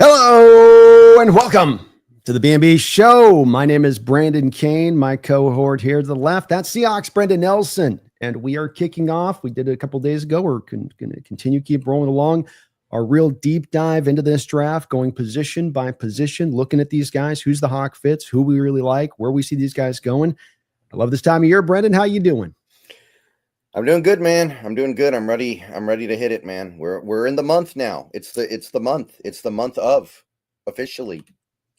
Hello and welcome to the BNB show. My name is Brandon Kane. My cohort here to the left, that's Seahawks Brendan Nelson. And we are kicking off. We did it a couple days ago. We're going to continue, keep rolling along our real deep dive into this draft, going position by position, looking at these guys, who's the Hawk fits, who we really like, where we see these guys going. I love this time of year. Brendan, how you doing? I'm doing good, man. I'm doing good. I'm ready to hit it, man. We're in the month now. It's the month. It's the month of officially.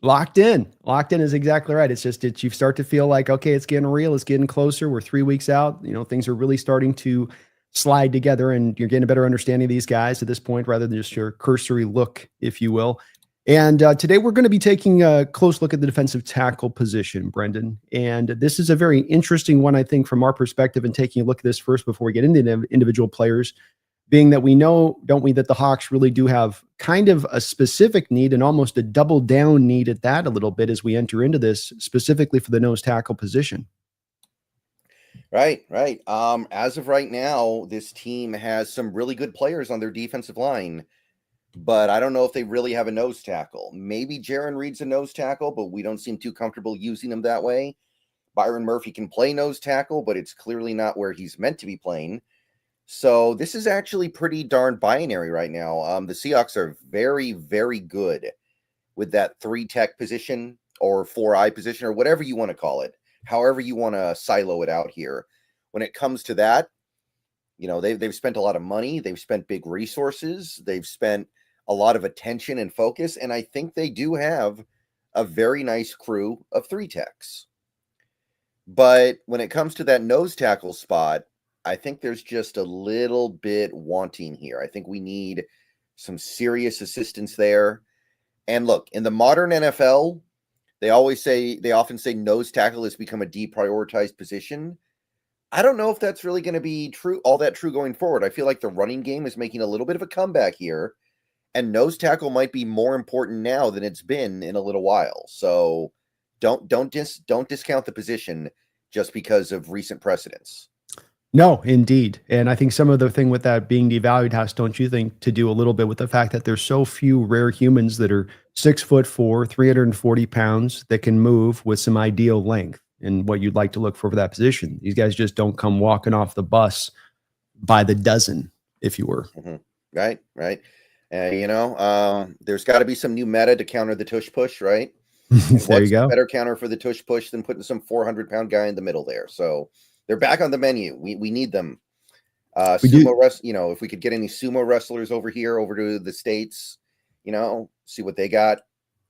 Locked in is exactly right. It's just you start to feel like, okay, it's getting real. It's getting closer. We're 3 weeks out. You know, things are really starting to slide together and you're getting a better understanding of these guys at this point, rather than just your cursory look, if you will. And today we're going to be taking a close look at the defensive tackle position, Brendan. And this is a very interesting one, I think, from our perspective, and taking a look at this first before we get into the individual players, being that we know, don't we, that the Hawks really do have kind of a specific need and almost a double down need at that a little bit as we enter into this, specifically for the nose tackle position. Right. As of right now, this team has some really good players on their defensive line, but I don't know if they really have a nose tackle. Maybe Jaron Reed's a nose tackle, but we don't seem too comfortable using him that way. Byron Murphy can play nose tackle, but it's clearly not where he's meant to be playing. So this is actually pretty darn binary right now. The Seahawks are very, very good with that 3-tech position or 4-eye position or whatever you want to call it, however you want to silo it out here. When it comes to that, you know, they've spent a lot of money. They've spent big resources. They've spent a lot of attention and focus. And I think they do have a very nice crew of 3-techs. But when it comes to that nose tackle spot, I think there's just a little bit wanting here. I think we need some serious assistance there. And look, in the modern NFL, they often say nose tackle has become a deprioritized position. I don't know if that's really going to be all that true going forward. I feel like the running game is making a little bit of a comeback here, and nose tackle might be more important now than it's been in a little while. So don't discount the position just because of recent precedents. No, indeed. And I think some of the thing with that being devalued has, don't you think, to do a little bit with the fact that there's so few rare humans that are 6'4", 340 pounds that can move with some ideal length and what you'd like to look for that position. These guys just don't come walking off the bus by the dozen, if you were. Mm-hmm. Right. There's got to be some new meta to counter the tush push, right? There you go. A better counter for the tush push than putting some 400-pound guy in the middle there. So they're back on the menu. We need them. If we could get any sumo wrestlers over to the States, see what they got.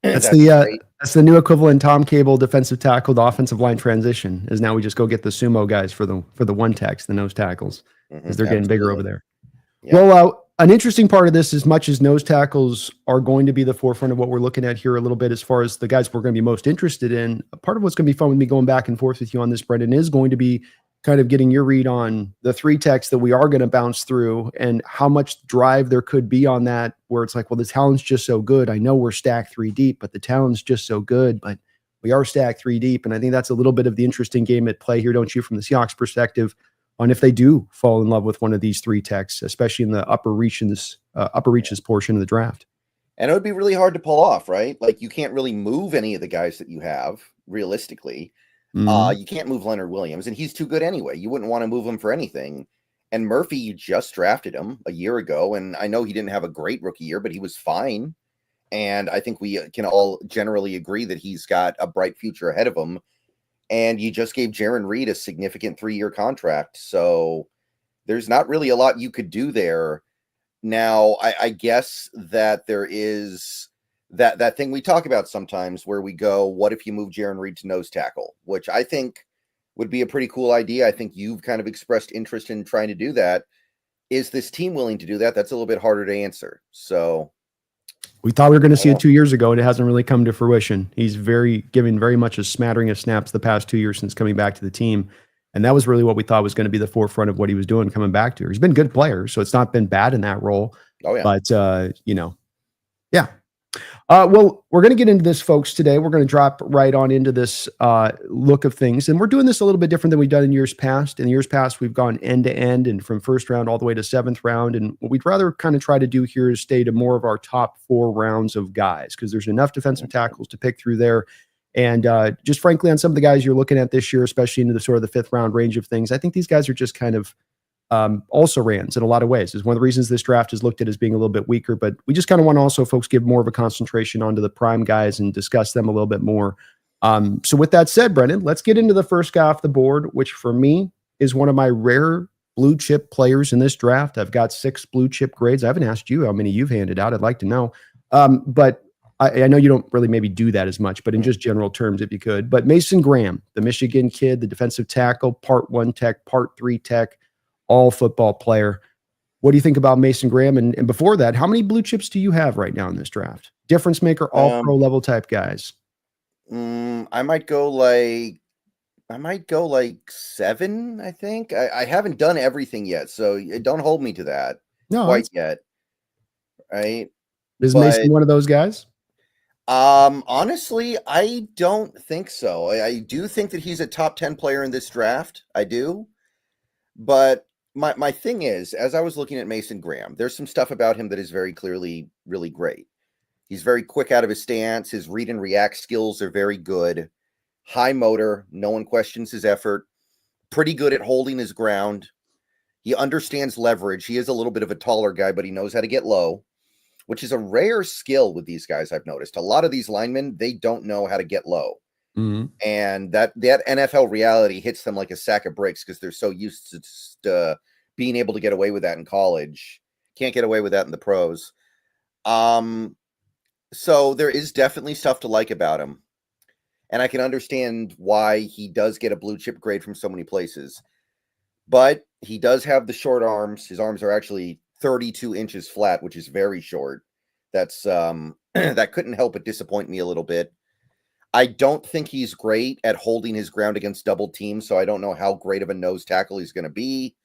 That's the new equivalent Tom Cable defensive tackle to offensive line transition, is now we just go get the sumo guys for the one techs, the nose tackles, because they're getting bigger over there. Yeah. Well, an interesting part of this, as much as nose tackles are going to be the forefront of what we're looking at here a little bit, as far as the guys we're going to be most interested in, part of what's going to be fun with me going back and forth with you on this, Brendan, is going to be kind of getting your read on the 3 techs that we are going to bounce through and how much drive there could be on that, where it's like, well, the talent's just so good. I know we're stacked 3 deep, but the talent's just so good, but we are stacked 3 deep. And I think that's a little bit of the interesting game at play here, don't you, from the Seahawks perspective, on if they do fall in love with one of these 3 techs, especially in the upper reaches portion of the draft. And it would be really hard to pull off, right? Like, you can't really move any of the guys that you have realistically. You can't move Leonard Williams, and he's too good anyway. You wouldn't want to move him for anything. And Murphy, you just drafted him a year ago, and I know he didn't have a great rookie year, but he was fine. And I think we can all generally agree that he's got a bright future ahead of him. And you just gave Jaron Reed a significant 3-year contract. So there's not really a lot you could do there. Now, I guess that there is that thing we talk about sometimes where we go, what if you move Jaron Reed to nose tackle, which I think would be a pretty cool idea. I think you've kind of expressed interest in trying to do that. Is this team willing to do that? That's a little bit harder to answer. So we thought we were going to see it 2 years ago, and it hasn't really come to fruition. He's giving very much a smattering of snaps the past 2 years since coming back to the team. And that was really what we thought was going to be the forefront of what he was doing coming back to. He's been a good player, so it's not been bad in that role. Oh, yeah. But, yeah. Well, we're going to get into this, folks, today. We're going to drop right on into this look of things. And we're doing this a little bit different than we've done in years past. In years past, we've gone end to end and from first round all the way to seventh round. And what we'd rather kind of try to do here is stay to more of our top 4 rounds of guys, because there's enough defensive tackles to pick through there. And just frankly, on some of the guys you're looking at this year, especially into the sort of the 5th round range of things, I think these guys are just kind of also rans in a lot of ways. Is one of the reasons this draft is looked at as being a little bit weaker, but we just kind of want to also, folks, give more of a concentration onto the prime guys and discuss them a little bit more. So with that said, Brendan, let's get into the first guy off the board, which for me is one of my rare blue chip players in this draft. I've got 6 blue chip grades. I haven't asked you how many you've handed out. I'd like to know. But I know you don't really maybe do that as much, but in just general terms, if you could. But Mason Graham, the Michigan kid, the defensive tackle, part 1 tech, part 3 tech, all football player. What do you think about Mason Graham? And before that, how many blue chips do you have right now in this draft? Difference maker, all pro level type guys. I might go like 7, I think. I haven't done everything yet, so don't hold me to that quite yet. Right? Is Mason one of those guys? Honestly, I don't think so. I do think that he's a top 10 player in this draft. I do. But my thing is, as I was looking at Mason Graham, there's some stuff about him that is very clearly really great. He's very quick out of his stance. His read and react skills are very good. High motor. No one questions his effort. Pretty good at holding his ground. He understands leverage. He is a little bit of a taller guy, but he knows how to get low, which is a rare skill with these guys. I've noticed a lot of these linemen, they don't know how to get low. Mm-hmm. And that NFL reality hits them like a sack of bricks because they're so used to being able to get away with that in college. Can't get away with that in the pros. So there is definitely stuff to like about him. And I can understand why he does get a blue chip grade from so many places. But he does have the short arms. His arms are actually 32 inches flat, which is very short. That's that couldn't help but disappoint me a little bit. I don't think he's great at holding his ground against double teams, so I don't know how great of a nose tackle he's going to be.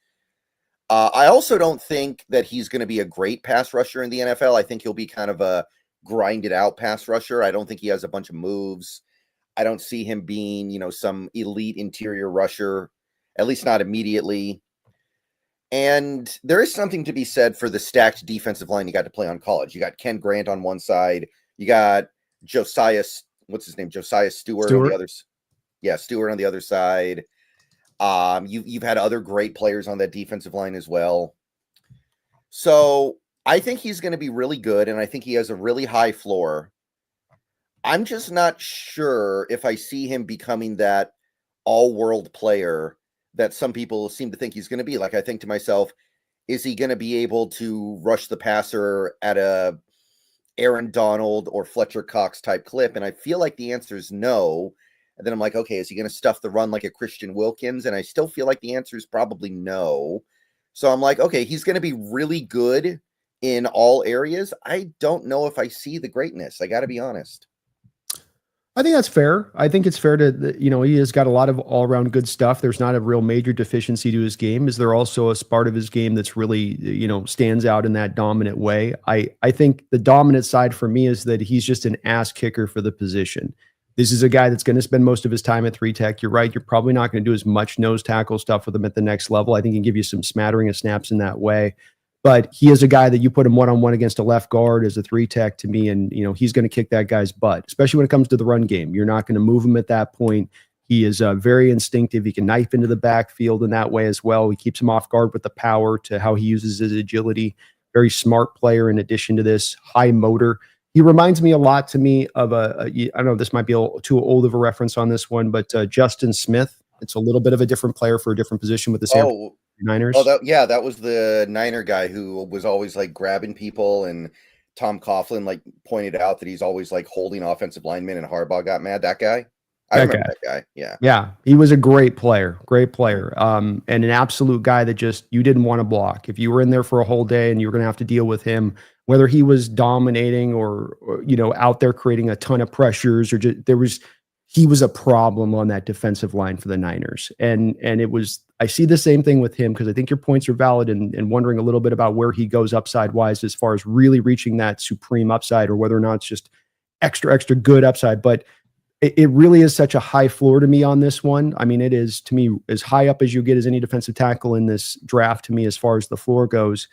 I also don't think that he's going to be a great pass rusher in the NFL. I think he'll be kind of a grinded out pass rusher. I don't think he has a bunch of moves. I don't see him being, some elite interior rusher, at least not immediately. And there is something to be said for the stacked defensive line you got to play on college. You got Ken Grant on one side. You got Josiah Stewart on the other. Yeah, Stewart on the other side. You've had other great players on that defensive line as well. So I think he's going to be really good, and I think he has a really high floor. I'm just not sure if I see him becoming that all-world player that some people seem to think he's going to be. Like, I think to myself, is he going to be able to rush the passer at a Aaron Donald or Fletcher Cox type clip? And I feel like the answer is no. And then I'm like, okay, is he going to stuff the run like a Christian Wilkins? And I still feel like the answer is probably no. So I'm like, okay, he's going to be really good in all areas. I don't know if I see the greatness. I got to be honest. I think that's fair. I think it's fair to, he has got a lot of all around good stuff. There's not a real major deficiency to his game. Is there also a part of his game that's really, stands out in that dominant way? I think the dominant side for me is that he's just an ass kicker for the position. This is a guy that's going to spend most of his time at 3 tech. You're right. You're probably not going to do as much nose tackle stuff with him at the next level. I think he can give you some smattering of snaps in that way. But he is a guy that you put him one-on-one against a left guard as a 3 tech to me, and he's going to kick that guy's butt, especially when it comes to the run game. You're not going to move him at that point. He is very instinctive. He can knife into the backfield in that way as well. He keeps him off guard with the power to how he uses his agility. Very smart player in addition to this, high motor. He reminds me a lot to me of I don't know, this might be too old of a reference on this one, but Justin Smith. It's a little bit of a different player for a different position with the San Francisco Niners. Oh, that was the Niner guy who was always like grabbing people, and Tom Coughlin like pointed out that he's always like holding offensive linemen, and Harbaugh got mad. That guy? I remember that guy. Yeah. Yeah. He was a great player. And an absolute guy that just, you didn't want to block. If you were in there for a whole day and you were going to have to deal with him, whether he was dominating or out there creating a ton of pressures, or just, he was a problem on that defensive line for the Niners. And it was, I see the same thing with him, because I think your points are valid, and wondering a little bit about where he goes upside wise as far as really reaching that supreme upside, or whether or not it's just extra good upside, but it really is such a high floor to me on this one. I mean, it is, to me, as high up as you get as any defensive tackle in this draft to me, as far as the floor goes.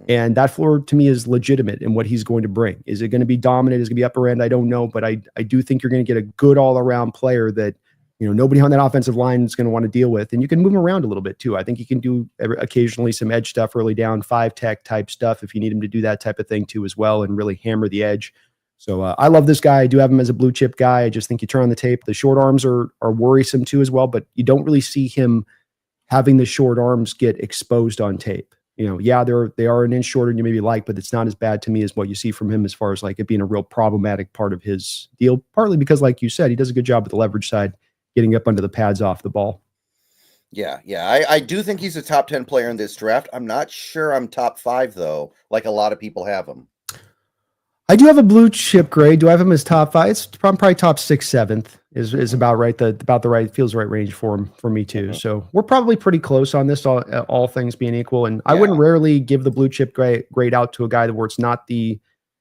And that floor to me is legitimate in what he's going to bring. Is it going to be dominant? Is it going to be upper end? I don't know, but I do think you're going to get a good all around player that, nobody on that offensive line is going to want to deal with. And you can move him around a little bit too. I think he can do occasionally some edge stuff early down, 5-tech type stuff if you need him to do that type of thing too as well, and really hammer the edge. So I love this guy. I do have him as a blue chip guy. I just think you turn on the tape. The short arms are worrisome too as well, but you don't really see him having the short arms get exposed on tape. Yeah, they are an inch shorter than you maybe like, but it's not as bad to me as what you see from him as far as like it being a real problematic part of his deal. Partly because, like you said, he does a good job with the leverage side, getting up under the pads off the ball. Yeah. I do think he's a top 10 player in this draft. I'm not sure I'm top 5 though, like a lot of people have him. I do have a blue chip grade. Do I have him as top 5? It's probably top 6, 7th is about right. About the right, feels the right range for him, for me too. So we're probably pretty close on this, all things being equal. And I wouldn't rarely give the blue chip grade out to a guy where it's not the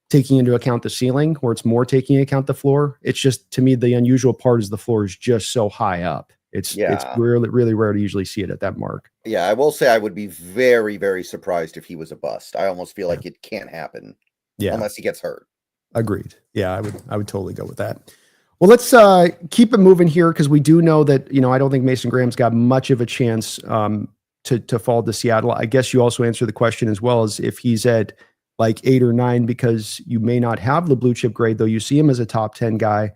taking into account the ceiling, where it's more taking into account the floor. It's just, to me, the unusual part is the floor is just so high up. It's really, really rare to usually see it at that mark. Yeah, I will say I would be very, very surprised if he was a bust. I almost feel like it can't happen. Yeah. Unless he gets hurt. Agreed. Yeah, I would totally go with that. Well, let's keep it moving here, because we do know that, I don't think Mason Graham's got much of a chance to fall to Seattle. I guess you also answer the question as well, as if he's at like 8 or 9, because you may not have the blue chip grade, though you see him as a top 10 guy.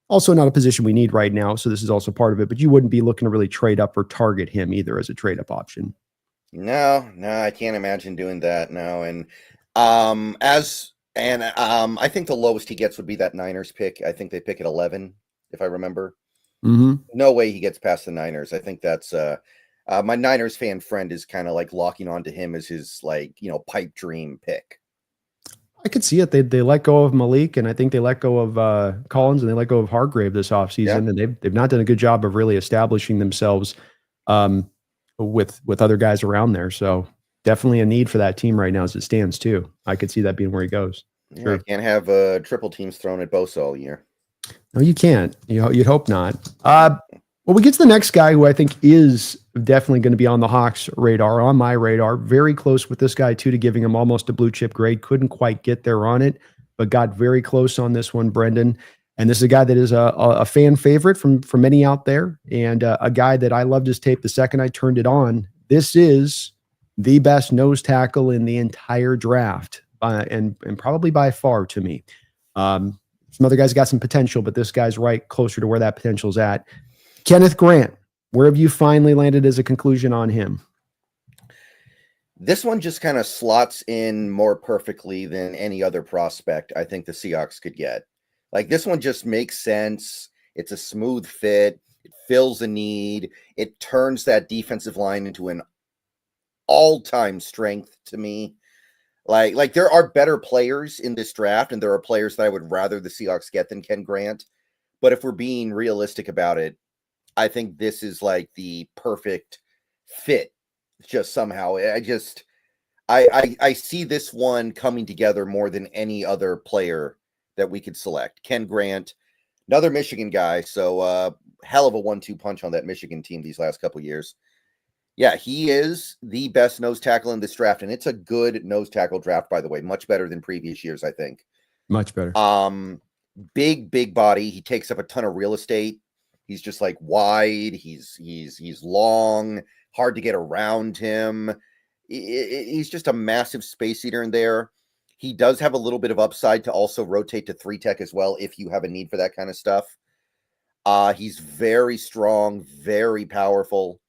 Also not a position we need right now, so this is also part of it, but you wouldn't be looking to really trade up or target him either as a trade up option. No, I can't imagine doing that now. And I think the lowest he gets would be that Niners pick. I think they pick at 11, if I remember. No way he gets past the Niners. I think that's my Niners fan friend is kind of like locking onto him as his pipe dream pick. I could see it. They let go of Malik, and I think they let go of Collins, and they let go of Hargrave this offseason, and they've not done a good job of really establishing themselves with other guys around there. So definitely a need for that team right now as it stands too. I could see that being where he goes. Yeah, sure. You can't have triple teams thrown at Bosa all year. No, you can't. You'd hope not. Well, we get to the next guy who I think is definitely going to be on the Hawks' radar, on my radar. Very close with this guy, too, to giving him almost a blue chip grade. Couldn't quite get there on it, but got very close on this one, Brendan. And this is a guy that is a fan favorite from many out there, and a guy that I loved his tape the second I turned it on. This is the best nose tackle in the entire draft, and probably by far to me. Some other guys got some potential, but this guy's right closer to where that potential's at. Kenneth Grant, where have you finally landed as a conclusion on him? This one just kind of slots in more perfectly than any other prospect I think the Seahawks could get. Like, this one just makes sense. It's a smooth fit. It fills a need. It turns that defensive line into an all-time strength to me. Like there are better players in this draft, and there are players that I would rather the Seahawks get than Ken Grant. But if we're being realistic about it, I think this is like the perfect fit. Just somehow, I see this one coming together more than any other player that we could select. Ken Grant, another Michigan guy, so hell of a 1-2 punch on that Michigan team these last couple of years. Yeah, he is the best nose tackle in this draft, and it's a good nose tackle draft, by the way. Much better than previous years, I think. Much better. Big body. He takes up a ton of real estate. He's just like wide. He's long. Hard to get around him. He's just a massive space eater in there. He does have a little bit of upside to also rotate to 3-tech as well if you have a need for that kind of stuff. He's very strong, very powerful.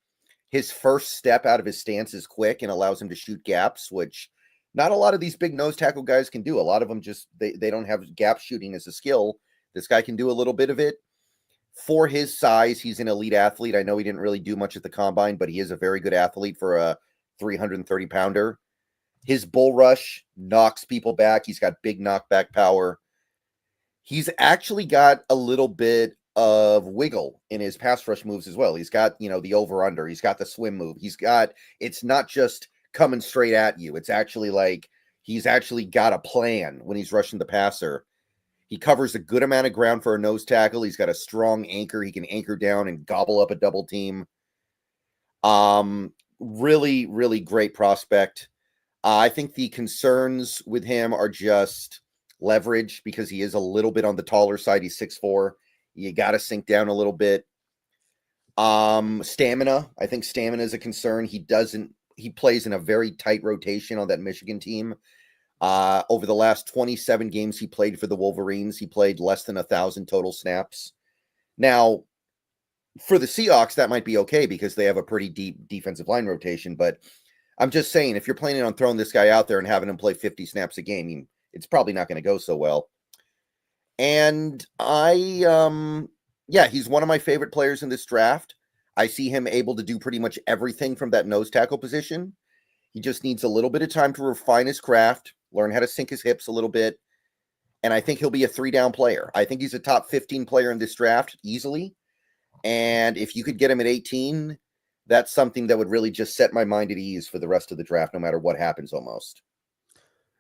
His first step out of his stance is quick and allows him to shoot gaps, which not a lot of these big nose tackle guys can do. A lot of them just, they don't have gap shooting as a skill. This guy can do a little bit of it. For his size, he's an elite athlete. I know he didn't really do much at the combine, but he is a very good athlete for a 330-pounder. His bull rush knocks people back. He's got big knockback power. He's actually got a little bit of wiggle in his pass rush moves as well. He's got, the over-under. He's got the swim move. It's not just coming straight at you. It's actually like he's actually got a plan when he's rushing the passer. He covers a good amount of ground for a nose tackle. He's got a strong anchor. He can anchor down and gobble up a double team. Really, really great prospect. I think the concerns with him are just leverage because he is a little bit on the taller side. He's 6'4". You got to sink down a little bit. Stamina. I think stamina is a concern. He plays in a very tight rotation on that Michigan team. Over the last 27 games he played for the Wolverines, he played less than 1,000 total snaps. Now, for the Seahawks, that might be okay because they have a pretty deep defensive line rotation. But I'm just saying, if you're planning on throwing this guy out there and having him play 50 snaps a game, it's probably not going to go so well. And he's one of my favorite players in this draft. I see him able to do pretty much everything from that nose tackle position. He just needs a little bit of time to refine his craft, learn how to sink his hips a little bit. And I think he'll be a 3-down player. I think he's a top 15 player in this draft easily. And if you could get him at 18, that's something that would really just set my mind at ease for the rest of the draft, no matter what happens almost.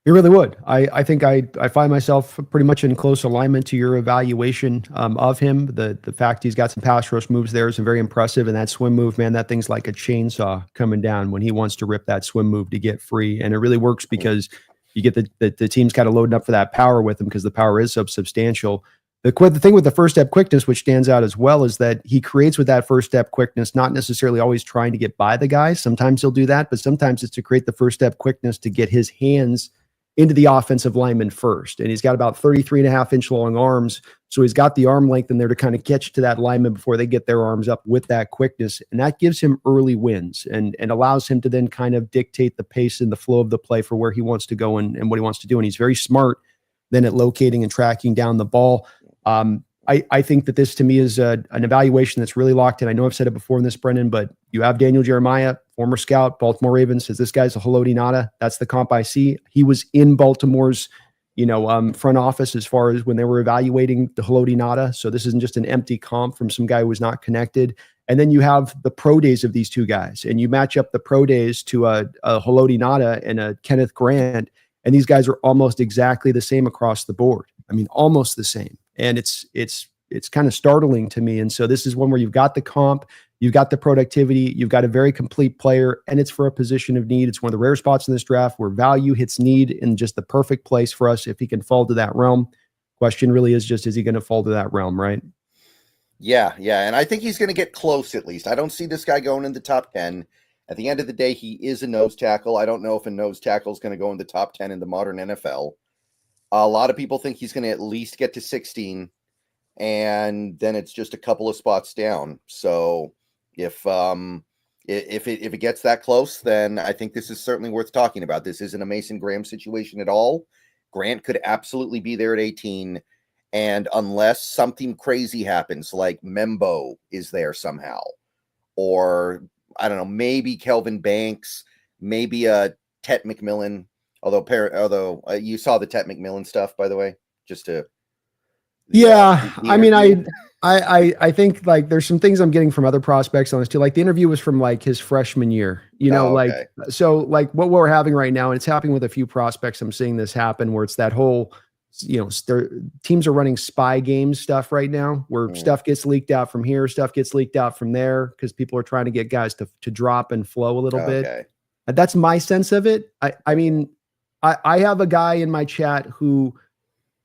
It really would. I think I find myself pretty much in close alignment to your evaluation of him. The fact he's got some pass rush moves there is very impressive. And that swim move, man, that thing's like a chainsaw coming down when he wants to rip that swim move to get free. And it really works because you get the team's kind of loading up for that power with him because the power is so substantial. The thing with the first step quickness, which stands out as well, is that he creates with that first step quickness, not necessarily always trying to get by the guy. Sometimes he'll do that, but sometimes it's to create the first step quickness to get his hands into the offensive lineman first. And he's got about 33.5-inch long arms. So he's got the arm length in there to kind of catch to that lineman before they get their arms up with that quickness. And that gives him early wins and allows him to then kind of dictate the pace and the flow of the play for where he wants to go and what he wants to do. And he's very smart then at locating and tracking down the ball. I think that this to me is an evaluation that's really locked in. I know I've said it before in this, Brendan, but you have Daniel Jeremiah, former scout, Baltimore Ravens, says this guy's a Haloti Ngata. That's the comp I see. He was in Baltimore's, front office as far as when they were evaluating the Haloti Ngata. So this isn't just an empty comp from some guy who was not connected. And then you have the pro days of these two guys, and you match up the pro days to a Haloti Ngata and a Kenneth Grant, and these guys are almost exactly the same across the board. I mean, almost the same. And it's kind of startling to me. And so this is one where you've got the comp, you've got the productivity, you've got a very complete player, and it's for a position of need. It's one of the rare spots in this draft where value hits need in just the perfect place for us if he can fall to that realm. Question really is just, is he going to fall to that realm, right? Yeah. And I think he's going to get close at least. I don't see this guy going in the top 10. At the end of the day, he is a nose tackle. I don't know if a nose tackle is going to go in the top 10 in the modern NFL. A lot of people think he's going to at least get to 16, and then it's just a couple of spots down. So if it gets that close, then I think this is certainly worth talking about. This isn't a Mason Graham situation at all. Grant could absolutely be there at 18, and unless something crazy happens, like Membo is there somehow, or I don't know, maybe Kelvin Banks, maybe Tet McMillan. Although you saw the Tet McMillan stuff, by the way, just to. Yeah. I mean, I think like there's some things I'm getting from other prospects on this too. Like the interview was from like his freshman year, okay. So like what we're having right now, and it's happening with a few prospects. I'm seeing this happen where it's that whole, teams are running spy game stuff right now where stuff gets leaked out from here, stuff gets leaked out from there because people are trying to get guys to drop and flow a little bit. That's my sense of it. I mean, I have a guy in my chat who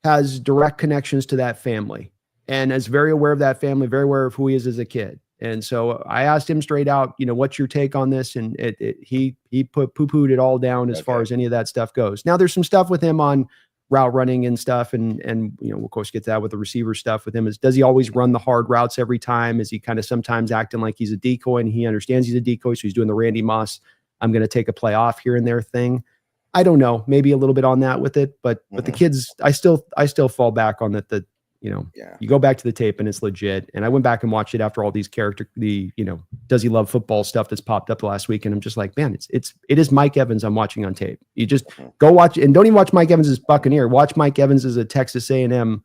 has direct connections to that family and is very aware of that family, very aware of who he is as a kid. And so I asked him straight out, what's your take on this? And he poo-pooed it all down as far as any of that stuff goes. Now there's some stuff with him on route running and stuff. And we'll of course get to that with the receiver stuff with him does he always run the hard routes every time? Is he kind of sometimes acting like he's a decoy and he understands he's a decoy? So he's doing the Randy Moss, I'm going to take a play off here and there thing. I don't know, maybe a little bit on that with it, but the kids, I still fall back on that. You go back to the tape and it's legit. And I went back and watched it after all these does he love football stuff that's popped up last week. And I'm just like, man, it is Mike Evans I'm watching on tape. You just go watch and don't even watch Mike Evans as Buccaneer. Watch Mike Evans as a Texas A&M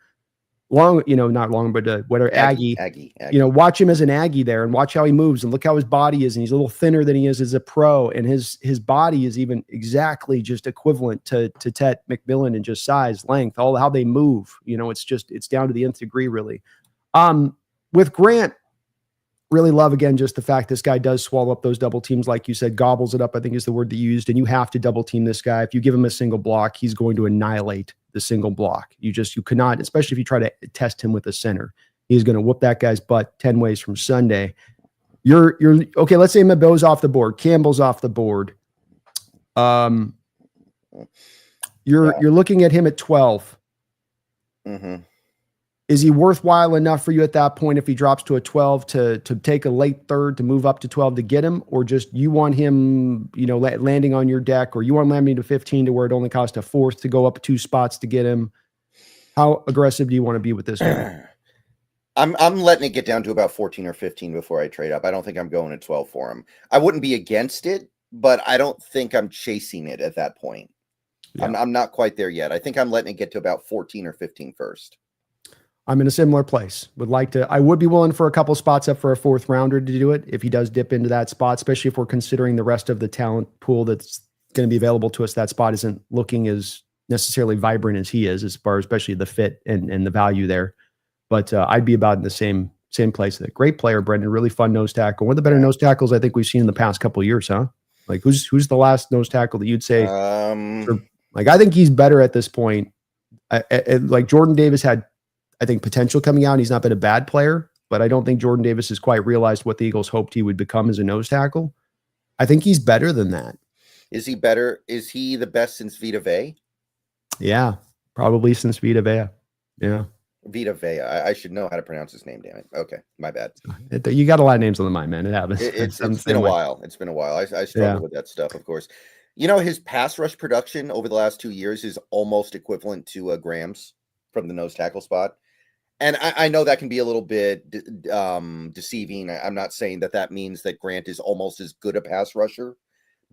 long, not long, but whatever, Aggie. Watch him as an Aggie there and watch how he moves and look how his body is. And he's a little thinner than he is as a pro. And his body is even exactly just equivalent to Tet McMillan in just size, length, all how they move. It's down to the nth degree, really. With Grant, really love, again, just the fact this guy does swallow up those double teams. Like you said, gobbles it up, I think is the word that you used. And you have to double team this guy. If you give him a single block, he's going to annihilate the single block. You cannot, especially if you try to test him with a center, he's going to whoop that guy's butt 10 ways from Sunday. You're okay. Let's say Mabo's off the board. Campbell's off the board. You're looking at him at 12. Mm-hmm. Is he worthwhile enough for you at that point if he drops to a 12 to take a late third to move up to 12 to get him? Or just you want him, landing on your deck, or you want him landing to 15 to where it only costs a fourth to go up 2 spots to get him? How aggressive do you want to be with this guy? I'm letting it get down to about 14 or 15 before I trade up. I don't think I'm going at 12 for him. I wouldn't be against it, but I don't think I'm chasing it at that point. Yeah. I'm not quite there yet. I think I'm letting it get to about 14 or 15 first. I'm in a similar place. I would be willing for a couple spots up for a 4th rounder to do it if he does dip into that spot, especially if we're considering the rest of the talent pool that's going to be available to us. That spot isn't looking as necessarily vibrant as he is, as far as especially the fit and the value there. But I'd be about in the same place. A great player, Brendan. Really fun nose tackle. One of the better nose tackles I think we've seen in the past couple of years, huh? Like who's the last nose tackle that you'd say? I think he's better at this point. Like Jordan Davis had, I think, potential coming out. He's not been a bad player, but I don't think Jordan Davis has quite realized what the Eagles hoped he would become as a nose tackle. I think he's better than that. Is he better? Is he the best since Vita Vea? Yeah, probably since Vita Vea. Yeah. Vita Vea. I should know how to pronounce his name, damn it. Okay, my bad. You got a lot of names on the mind, man. It happens. It's been a while. It's been a while. I struggle with that stuff, of course. His pass rush production over the last 2 years is almost equivalent to Graham's from the nose tackle spot. And I know that can be a little bit deceiving. I'm not saying that means that Grant is almost as good a pass rusher,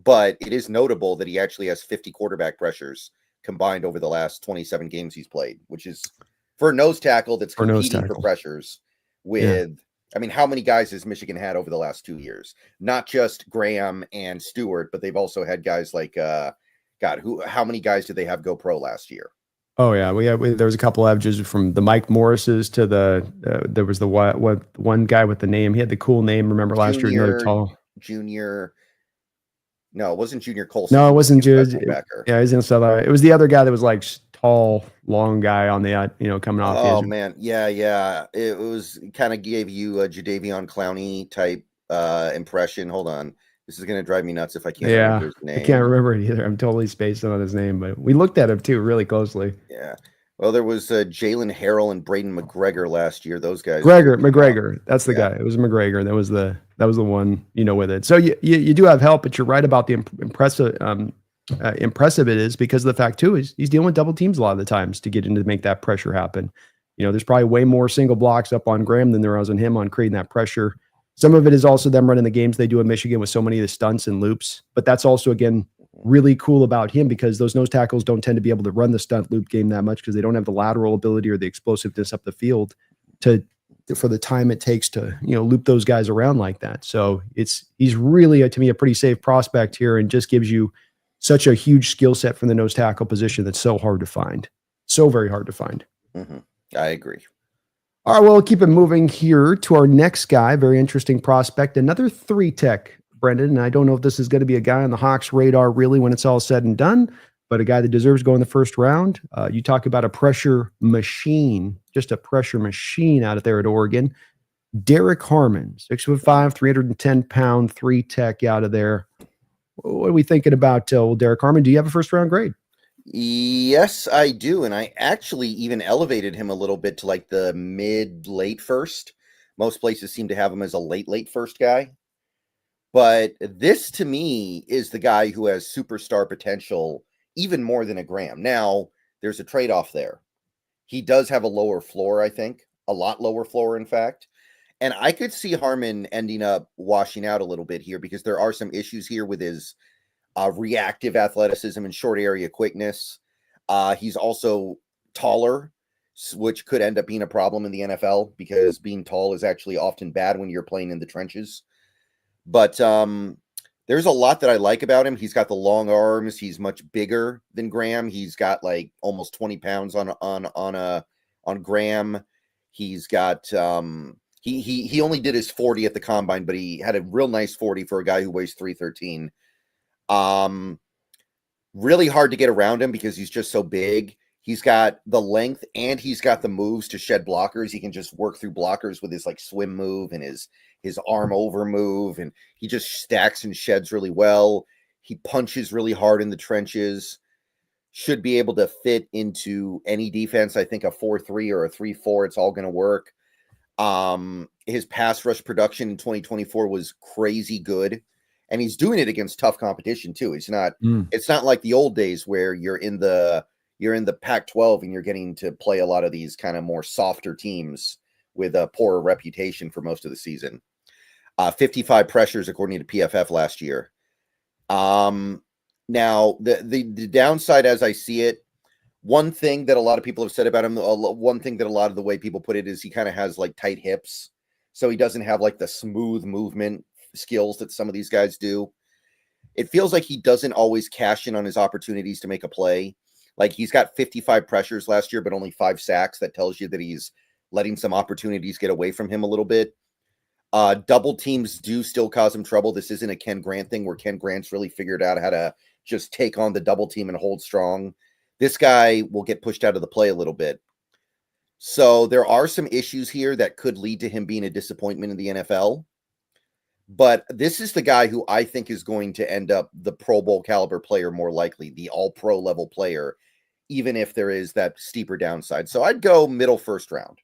but it is notable that he actually has 50 quarterback pressures combined over the last 27 games he's played, which is for a nose tackle that's competing for pressures with, how many guys has Michigan had over the last 2 years? Not just Graham and Stewart, but they've also had guys like, how many guys did they have go pro last year? Oh yeah, there was a couple averages from the Mike Morrises to there was the one guy with the name. He had the cool name. Remember last year, another tall Junior. No, it wasn't Junior Colson. No, it wasn't Junior. Yeah, he's in Southern. It was the other guy that was like tall, long guy on the coming off. Oh man, yeah. It was kind of gave you a Jadeveon Clowney type impression. Hold on. This is going to drive me nuts if I can't remember his name. I can't remember it either. I'm totally spacing on his name, but we looked at him too really closely. Yeah. Well, there was Jalen Harrell and Braden McGregor last year. Those guys. McGregor. That's the guy. It was McGregor. That was the one, with it. So you do have help, but you're right about the impressive it is because of the fact too is he's dealing with double teams a lot of the times to get in to make that pressure happen. There's probably way more single blocks up on Graham than there was on him on creating that pressure. Some of it is also them running the games they do in Michigan with so many of the stunts and loops. But that's also, again, really cool about him because those nose tackles don't tend to be able to run the stunt loop game that much because they don't have the lateral ability or the explosiveness up the field for the time it takes to, loop those guys around like that. So he's really, to me, a pretty safe prospect here and just gives you such a huge skill set from the nose tackle position that's so hard to find. So very hard to find. Mm-hmm. I agree. All right, well, we'll keep it moving here to our next guy. Very interesting prospect. Another 3-tech, Brendan. And I don't know if this is going to be a guy on the Hawks' radar really when it's all said and done, but a guy that deserves to go in the first round. You talk about a pressure machine, just a pressure machine out there at Oregon. Derrick Harmon, 6'5", 310-pound, 3-tech out of there. What are we thinking about Derrick Harmon? Do you have a first-round grade? Yes, I do. And I actually even elevated him a little bit to like the mid-late first. Most places seem to have him as a late first guy. But this, to me, is the guy who has superstar potential even more than a Graham. Now, there's a trade-off there. He does have a lower floor, I think. A lot lower floor, in fact. And I could see Harmon ending up washing out a little bit here because there are some issues here with his reactive athleticism and short area quickness. He's also taller. which could end up being a problem in the NFL because being tall is actually often bad when you're playing in the trenches. But there's a lot that I like about him. He's got the long arms. He's much bigger than Graham. He's got like almost 20 pounds on Graham. He's got he only did his 40 at the combine, but he had a real nice 40 for a guy who weighs 313. Really hard to get around him because he's just so big. He's got the length and he's got the moves to shed blockers. He can just work through blockers with his like swim move and his arm over move, and he just stacks and sheds really well. He punches really hard in the trenches. Should be able to fit into any defense. I think a 4-3 or a 3-4, it's all going to work. His pass rush production in 2024 was crazy good, and he's doing it against tough competition too. It's not like the old days where you're in the Pac-12 and you're getting to play a lot of these kind of more softer teams with a poorer reputation for most of the season. 55 pressures according to PFF last year. Now the downside as I see it, one thing that a lot of people have said about him, one thing that a lot of the way people put it is he kind of has like tight hips. So he doesn't have like the smooth movement skills that some of these guys do. It feels like he doesn't always cash in on his opportunities to make a play. Like he's got 55 pressures last year, but only 5 sacks. That tells you that he's letting some opportunities get away from him a little bit. Double teams do still cause him trouble. This isn't a Ken Grant thing where Ken Grant's really figured out how to just take on the double team and hold strong. This guy will get pushed out of the play a little bit. So there are some issues here that could lead to him being a disappointment in the NFL. But this is the guy who I think is going to end up the Pro Bowl caliber player, more likely the all-pro level player, even if there is that steeper downside. So I'd go middle first round.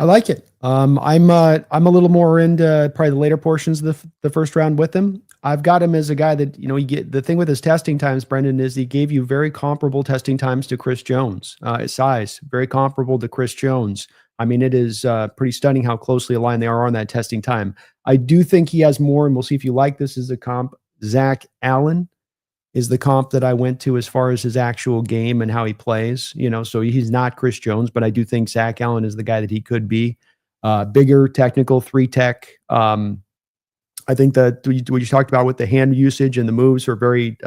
I like it. I'm a little more into probably the later portions of the first round with him. I've got him as a guy that, you get the thing with his testing times, Brendan, is he gave you very comparable testing times to Chris Jones. His size, very comparable to Chris Jones. I mean, it is pretty stunning how closely aligned they are on that testing time. I do think he has more, and we'll see if you like this as a comp. Zach Allen is the comp that I went to as far as his actual game and how he plays. So he's not Chris Jones, but I do think Zach Allen is the guy that he could be. Bigger, technical, 3-tech. I think that what you talked about with the hand usage and the moves are very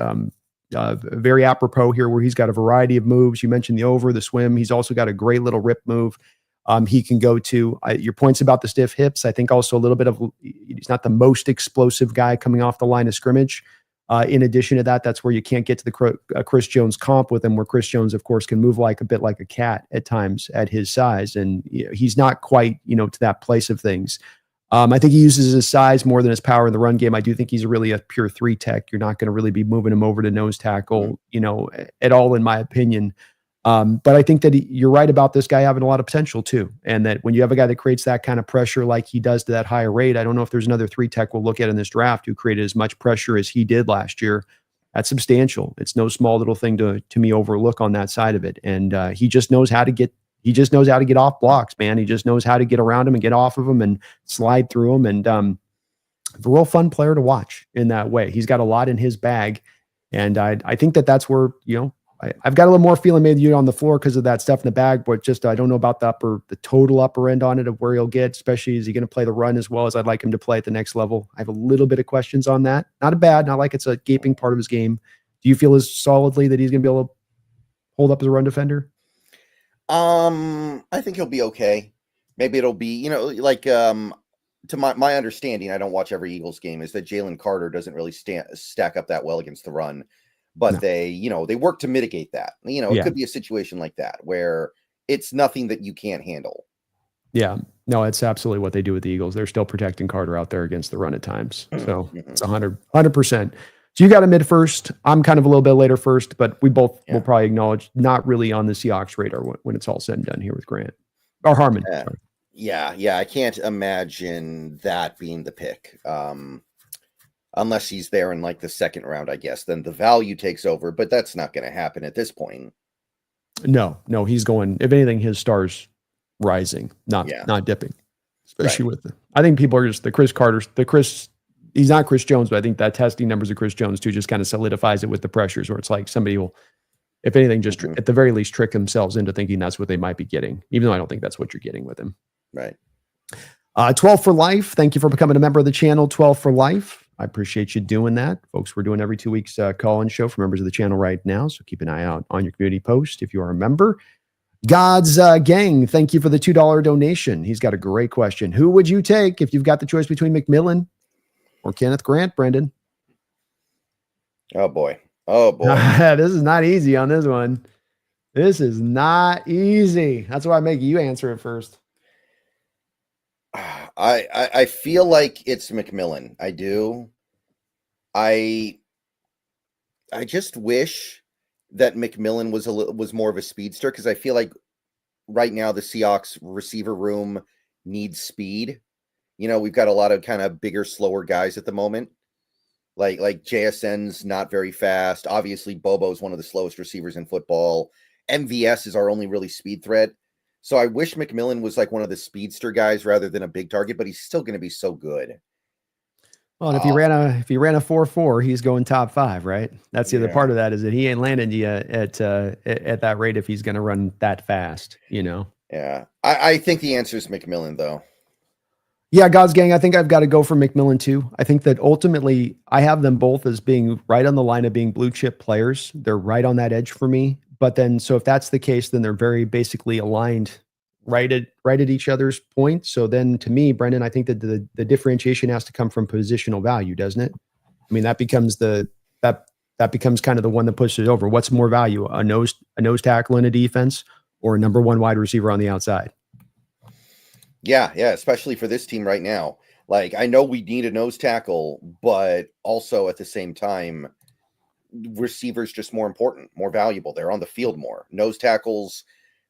apropos here, where he's got a variety of moves. You mentioned the over, the swim. He's also got a great little rip move. He can go to your points about the stiff hips. I think also a little bit of, he's not the most explosive guy coming off the line of scrimmage. In addition to that, that's where you can't get to the Chris Jones comp with him, where Chris Jones, of course, can move a bit like a cat at times at his size. And he's not quite, to that place of things. I think he uses his size more than his power in the run game. I do think he's really a pure 3-tech. You're not going to really be moving him over to nose tackle, at all, in my opinion. But I think that you're right about this guy having a lot of potential too. And that when you have a guy that creates that kind of pressure like he does to that higher rate, I don't know if there's another 3-tech we'll look at in this draft who created as much pressure as he did last year. That's substantial. It's no small little thing to me overlook on that side of it. And he just knows how to get off blocks, man. He just knows how to get around him and get off of them and slide through them. And a real fun player to watch in that way. He's got a lot in his bag. And I think that's where, I've got a little more feeling maybe you on the floor because of that stuff in the bag, but just I don't know about the total upper end on it of where he'll get, especially is he going to play the run as well as I'd like him to play at the next level. I have a little bit of questions on that. Not like it's a gaping part of his game. Do you feel as solidly that he's going to be able to hold up as a run defender? I think he'll be okay. Maybe it'll be, to my understanding, I don't watch every Eagles game, is that Jalen Carter doesn't really stack up that well against the run. But they work to mitigate that. It could be a situation like that where it's nothing that you can't handle. Yeah, no, it's absolutely what they do with the Eagles. They're still protecting Carter out there against the run at times. So it's 100%. So you got a mid first. I'm kind of a little bit later first, but we both will probably acknowledge not really on the Seahawks radar when it's all said and done here with Grant or Harmon. Yeah. I can't imagine that being the pick. Unless he's there in like the second round, I guess, then the value takes over, but that's not going to happen at this point. No, he's going, if anything, his star's rising, not dipping, especially with I think people are just he's not Chris Jones, but I think that testing numbers of Chris Jones too just kind of solidifies it with the pressures where it's like somebody will if anything, just at the very least trick themselves into thinking that's what they might be getting, even though I don't think that's what you're getting with him. Right. 12 for life. Thank you for becoming a member of the channel. 12 for life. I appreciate you doing that. Folks, we're doing every 2 weeks call-in show for members of the channel right now. So keep an eye out on your community post if you are a member. God's Gang, thank you for the $2 donation. He's got a great question. Who would you take if you've got the choice between McMillan or Kenneth Grant, Brendan? Oh, boy. Oh, boy. This is not easy on this one. This is not easy. That's why I make you answer it first. I feel like it's McMillan. I do. I just wish that McMillan was more of a speedster, because I feel like right now the Seahawks receiver room needs speed. You know, we've got a lot of kind of bigger, slower guys at the moment. Like JSN's not very fast. Obviously, Bobo's one of the slowest receivers in football. MVS is our only really speed threat. So I wish McMillan was like one of the speedster guys rather than a big target, but he's still going to be so good. Well, and if he ran a 4.4, he's going top 5, right? That's the other part of that, is that he ain't landed yet at that rate if he's going to run that fast, you know? Yeah. I think the answer is McMillan, though. Yeah, God's Gang, I think I've got to go for McMillan too. I think that ultimately I have them both as being right on the line of being blue chip players. They're right on that edge for me. But then, so if that's the case, then they're very basically aligned right at each other's point. So then to me, Brendan, I think that the differentiation has to come from positional value, doesn't it? I mean, that becomes that becomes kind of the one that pushes it over. What's more value, a nose tackle in a defense or a number 1 wide receiver on the outside? Yeah, especially for this team right now. Like, I know we need a nose tackle, but also at the same time, receivers just more important, more valuable. They're on the field more.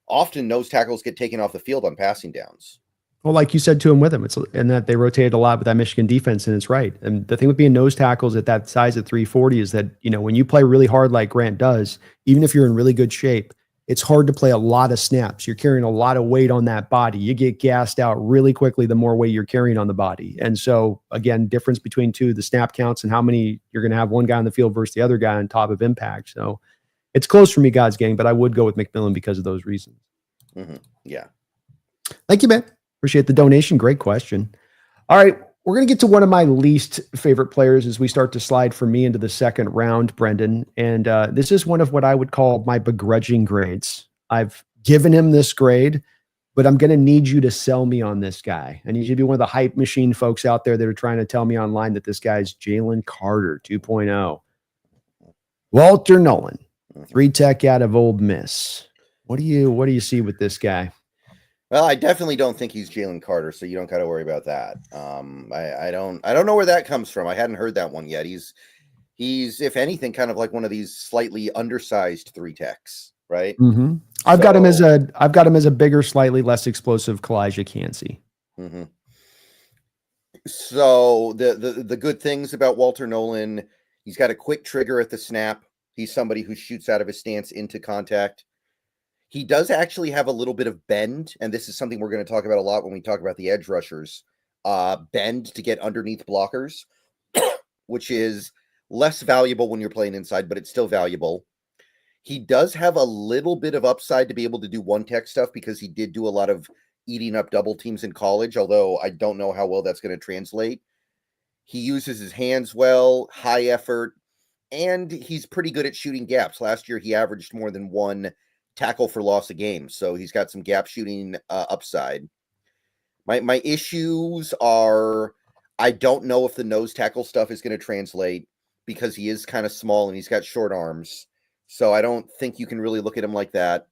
Often nose tackles get taken off the field on passing downs. Well, like you said to him with him, and that they rotated a lot with that Michigan defense, and it's right. And the thing with being nose tackles at that size at 340 is that, you know, when you play really hard like Grant does, even if you're in really good shape, it's hard to play a lot of snaps. You're carrying a lot of weight on that body. You get gassed out really quickly the more weight you're carrying on the body. And so, again, difference between the snap counts and how many you're going to have one guy on the field versus the other guy on top of impact. So it's close for me, God's Gang, but I would go with McMillan because of those reasons. Mm-hmm. Yeah. Thank you, man. Appreciate the donation. Great question. All right. We're going to get to one of my least favorite players as we start to slide for me into the second round, Brendan. And this is one of what I would call my begrudging grades. I've given him this grade, but I'm going to need you to sell me on this guy. I need you to be one of the hype machine folks out there that are trying to tell me online that this guy's Jalen Carter 2.0. Walter Nolen, 3-tech out of Ole Miss. What do you see with this guy? Well, I definitely don't think he's Jalen Carter, so you don't got to worry about that. I don't know where that comes from. I hadn't heard that one yet. He's if anything kind of like one of these slightly undersized 3-techs, right? Mm-hmm. I've got him as a bigger, slightly less explosive Kalijah Cansey. Mm-hmm. So the good things about Walter Nolen, he's got a quick trigger at the snap. He's somebody who shoots out of his stance into contact. He does actually have a little bit of bend, and this is something we're going to talk about a lot when we talk about the edge rushers. Bend to get underneath blockers, which is less valuable when you're playing inside, but it's still valuable. He does have a little bit of upside to be able to do one-tech stuff because he did do a lot of eating up double teams in college, although I don't know how well that's going to translate. He uses his hands well, high effort, and he's pretty good at shooting gaps. Last year, he averaged more than 1 tackle for loss a game, so he's got some gap shooting upside. My issues are, I don't know if the nose tackle stuff is going to translate because he is kind of small and he's got short arms, so I don't think you can really look at him like that.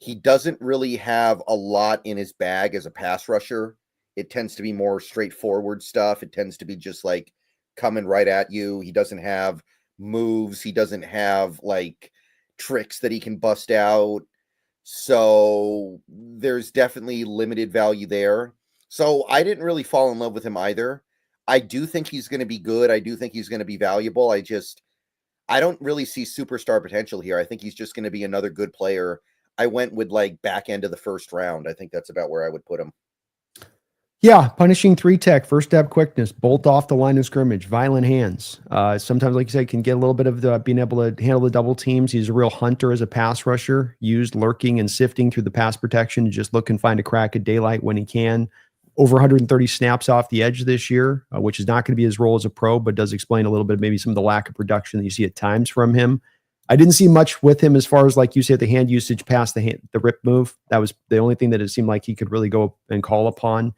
He doesn't really have a lot in his bag as a pass rusher. It tends to be more straightforward stuff. It tends to be just like coming right at you. He doesn't have moves. He doesn't have like tricks that he can bust out. So there's definitely limited value there. So I didn't really fall in love with him either. I do think he's going to be good. I do think he's going to be valuable. I don't really see superstar potential here. I think he's just going to be another good player. I went with like back end of the first round. I think that's about where I would put him. Yeah, punishing 3-tech, first step quickness, bolt off the line of scrimmage, violent hands. Sometimes, like you said, can get a little bit of the being able to handle the double teams. He's a real hunter as a pass rusher, used lurking and sifting through the pass protection to just look and find a crack at daylight when he can. Over 130 snaps off the edge this year, which is not going to be his role as a pro, but does explain a little bit maybe some of the lack of production that you see at times from him. I didn't see much with him as far as, like you said, the hand usage past the rip move. That was the only thing that it seemed like he could really go and call upon.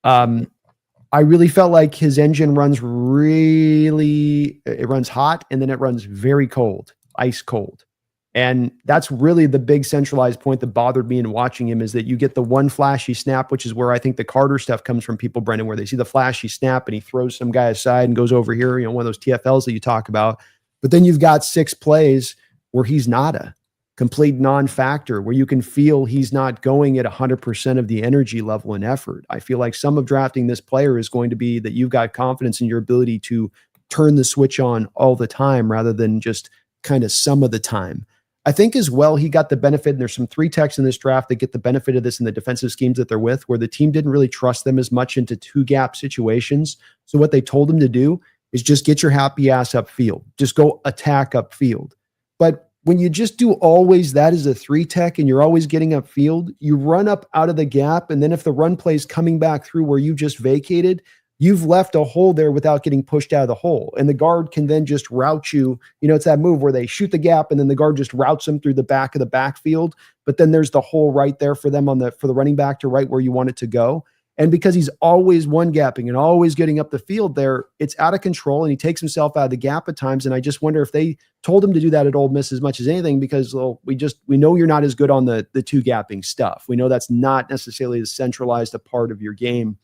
I really felt like his engine runs it runs hot and then it runs very cold, ice cold. And that's really the big centralized point that bothered me in watching him, is that you get the one flashy snap, which is where I think the Carter stuff comes from people, Brendan, where they see the flashy snap and he throws some guy aside and goes over here, one of those TFLs that you talk about. But then you've got 6 plays where he's not a complete non-factor, where you can feel he's not going at 100% of the energy level and effort. I feel like some of drafting this player is going to be that you've got confidence in your ability to turn the switch on all the time rather than just kind of some of the time. I think as well, he got the benefit, and there's some 3-techs in this draft that get the benefit of this in the defensive schemes that they're with, where the team didn't really trust them as much into 2-gap situations. So what they told him to do is just get your happy ass upfield. Just go attack upfield. But when you just do always that as a 3-tech and you're always getting upfield, you run up out of the gap. And then if the run play is coming back through where you just vacated, you've left a hole there without getting pushed out of the hole. And the guard can then just route you. It's that move where they shoot the gap and then the guard just routes them through the back of the backfield. But then there's the hole right there for them for the running back to right where you want it to go. And because he's always one gapping and always getting up the field there, it's out of control and he takes himself out of the gap at times. And I just wonder if they told him to do that at Ole Miss as much as anything, because we know you're not as good on the 2 gapping stuff. We know that's not necessarily as centralized a part of your game.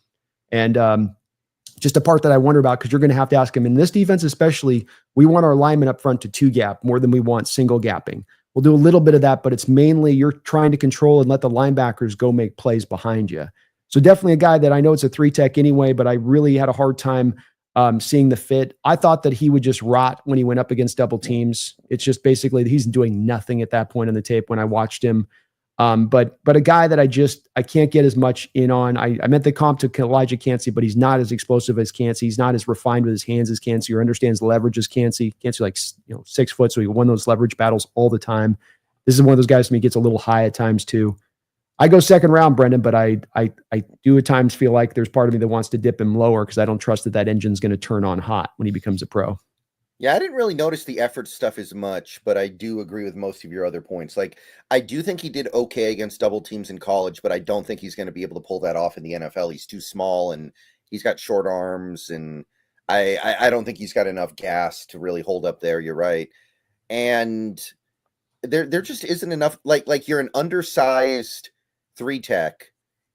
And just a part that I wonder about, because you're going to have to ask him in this defense, especially, we want our linemen up front to 2 gap more than we want single gapping. We'll do a little bit of that, but it's mainly you're trying to control and let the linebackers go make plays behind you. So definitely a guy that I know it's a 3-tech anyway, but I really had a hard time seeing the fit. I thought that he would just rot when he went up against double teams. It's just basically he's doing nothing at that point in the tape when I watched him. But a guy that I can't get as much in on. I meant the comp to Elijah Cansey, but he's not as explosive as Cansey. He's not as refined with his hands as Cansey, or understands leverage as Cansey. Cansey, like 6 foot, so he won those leverage battles all the time. This is one of those guys to me gets a little high at times too. I go 2nd round, Brendan, but I do at times feel like there's part of me that wants to dip him lower because I don't trust that engine's going to turn on hot when he becomes a pro. Yeah, I didn't really notice the effort stuff as much, but I do agree with most of your other points. Like, I do think he did okay against double teams in college, but I don't think he's going to be able to pull that off in the NFL. He's too small and he's got short arms, and I don't think he's got enough gas to really hold up there. You're right. And there just isn't enough. Like you're an undersized 3-tech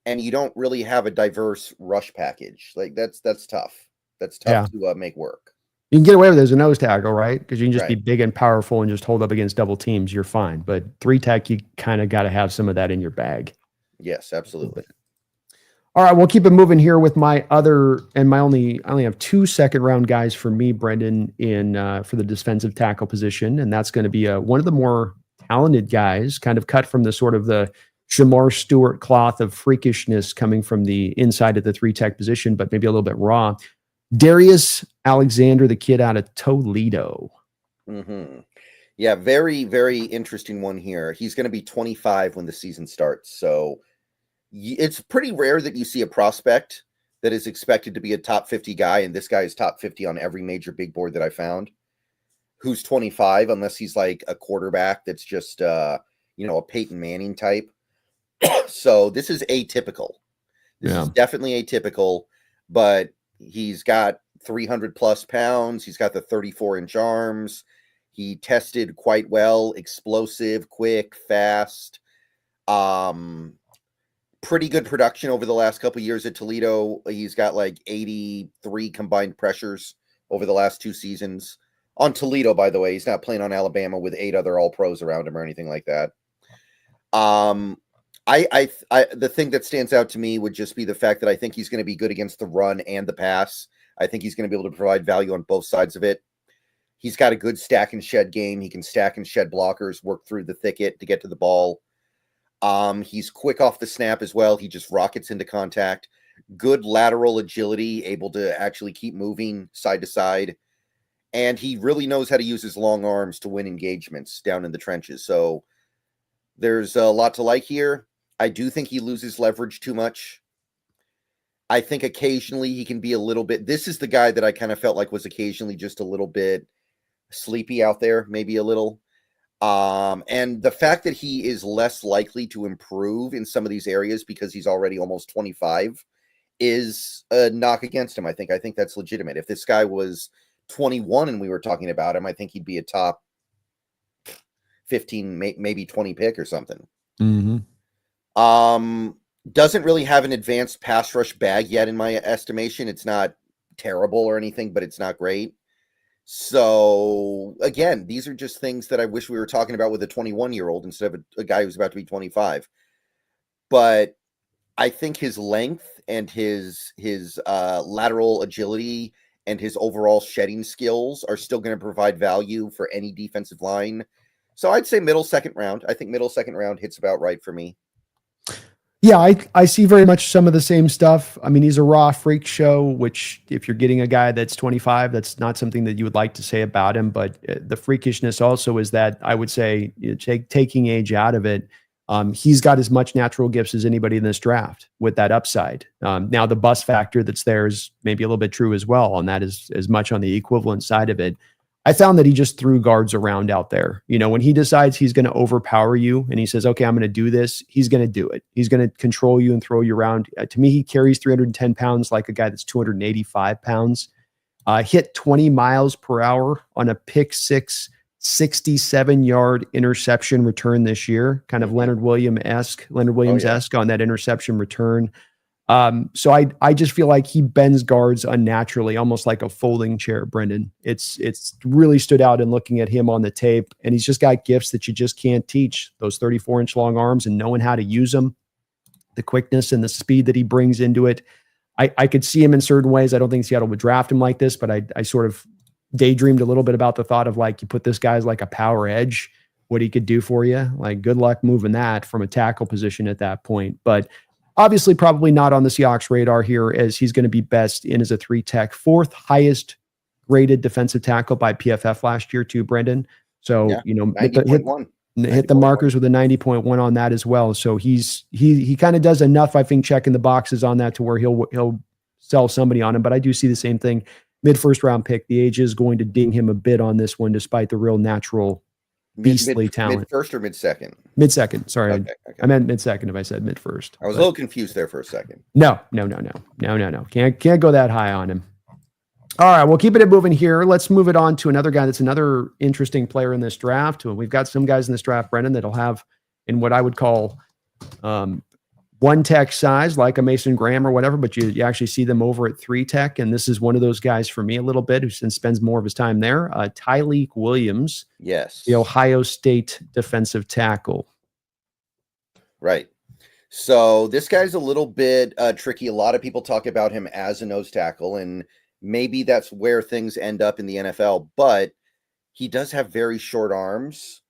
and you don't really have a diverse rush package. Like that's tough. That's tough to make work. You can get away with it as a nose tackle, right? Because you can just be big and powerful and just hold up against double teams. You're fine. But 3-tech, you kind of got to have some of that in your bag. Yes, absolutely. All right, we'll keep it moving here with my other, and I only have 2 second-round guys for me, Brendan, for the defensive tackle position, and that's going to be one of the more talented guys, kind of cut from the sort of the Shamar Stewart cloth of freakishness coming from the inside of the 3-tech position, but maybe a little bit raw. Darius Alexander, the kid out of Toledo. Mm-hmm. Yeah, very, very interesting one here. He's going to be 25 when the season starts, so it's pretty rare that you see a prospect that is expected to be a top 50 guy, and this guy is top 50 on every major big board that I found, who's 25, unless he's like a quarterback that's just, a Peyton Manning type. So this is atypical. This is definitely atypical, but he's got 300 plus pounds. He's got the 34-inch arms. He tested quite well, explosive, quick, fast. Pretty good production over the last couple of years at Toledo. He's got like 83 combined pressures over the last 2 seasons. On Toledo, by the way, he's not playing on Alabama with 8 other All-Pros around him or anything like that. The thing that stands out to me would just be the fact that I think he's going to be good against the run and the pass. I think he's going to be able to provide value on both sides of it. He's got a good stack and shed game. He can stack and shed blockers, work through the thicket to get to the ball. He's quick off the snap as well. He just rockets into contact. good lateral agility, able to actually keep moving side to side. And he really knows how to use his long arms to win engagements down in the trenches. So there's a lot to like here. I do think he loses leverage too much. I think occasionally he can be a little bit. This is the guy that I kind of felt like was occasionally just a little bit sleepy out there, maybe a little. And the fact that he is less likely to improve in some of these areas because he's already almost 25 is a knock against him. I think that's legitimate. If this guy was 21 and we were talking about him, I think he'd be a top 15, maybe 20 pick or something. Doesn't really have an advanced pass rush bag yet, in my estimation. It's not terrible or anything, but it's not great. So again, these are just things that I wish we were talking about with a 21-year-old instead of a guy who's about to be 25. But I think his length and his lateral agility and his overall shedding skills are still going to provide value for any defensive line. So I'd say middle second round. I think middle second round hits about right for me. Yeah, I see very much some of the same stuff. I mean, he's a raw freak show, which if you're getting a guy that's 25, that's not something that you would like to say about him. But the freakishness also is that I would say, taking age out of it, he's got as much natural gifts as anybody in this draft with that upside. Now, the bust factor that's there is maybe a little bit true as well, and that is as much on the equivalent side of it. I found that he just threw guards around out there. When he decides he's going to overpower you and he says, okay, I'm going to do this, he's going to do it. He's going to control you and throw you around. To me, he carries 310 pounds like a guy that's 285 pounds. Hit 20 miles per hour on a pick six, 67-yard interception return this year, kind of Leonard Williams-esque on that interception return. So I just feel like he bends guards unnaturally, almost like a folding chair, Brendan. It's really stood out in looking at him on the tape, and he's just got gifts that you just can't teach. Those 34-inch long arms and knowing how to use them, the quickness and the speed that he brings into it. I could see him in certain ways. I don't think Seattle would draft him like this, but I sort of daydreamed a little bit about the thought of, like, you put this guy as like a power edge, what he could do for you. Like, good luck moving that from a tackle position at that point. But obviously, probably not on the Seahawks radar here, as he's going to be best in as a 3-tech, 4th highest rated defensive tackle by PFF last year too, Brendan. So, hit the markers with a 90.1 on that as well. So he kind of does enough, I think, checking the boxes on that to where he'll sell somebody on him. But I do see the same thing. Mid-first round pick. The age is going to ding him a bit on this one, despite the real natural beastly talent. Mid-first or mid-second? Mid-second. Sorry. Okay. I meant mid-second if I said mid-first. I was a little confused there for a second. No. Can't go that high on him. All right, we'll keep it moving here. Let's move it on to another guy that's another interesting player in this draft. We've got some guys in this draft, Brendan, that'll have in what I would call 1-tech size, like a Mason Graham or whatever, but you actually see them over at 3-tech, and this is one of those guys for me a little bit who spends more of his time there. Tyleik Williams, yes, the Ohio State defensive tackle. Right. So this guy's a little bit tricky. A lot of people talk about him as a nose tackle, and maybe that's where things end up in the NFL, but he does have very short arms,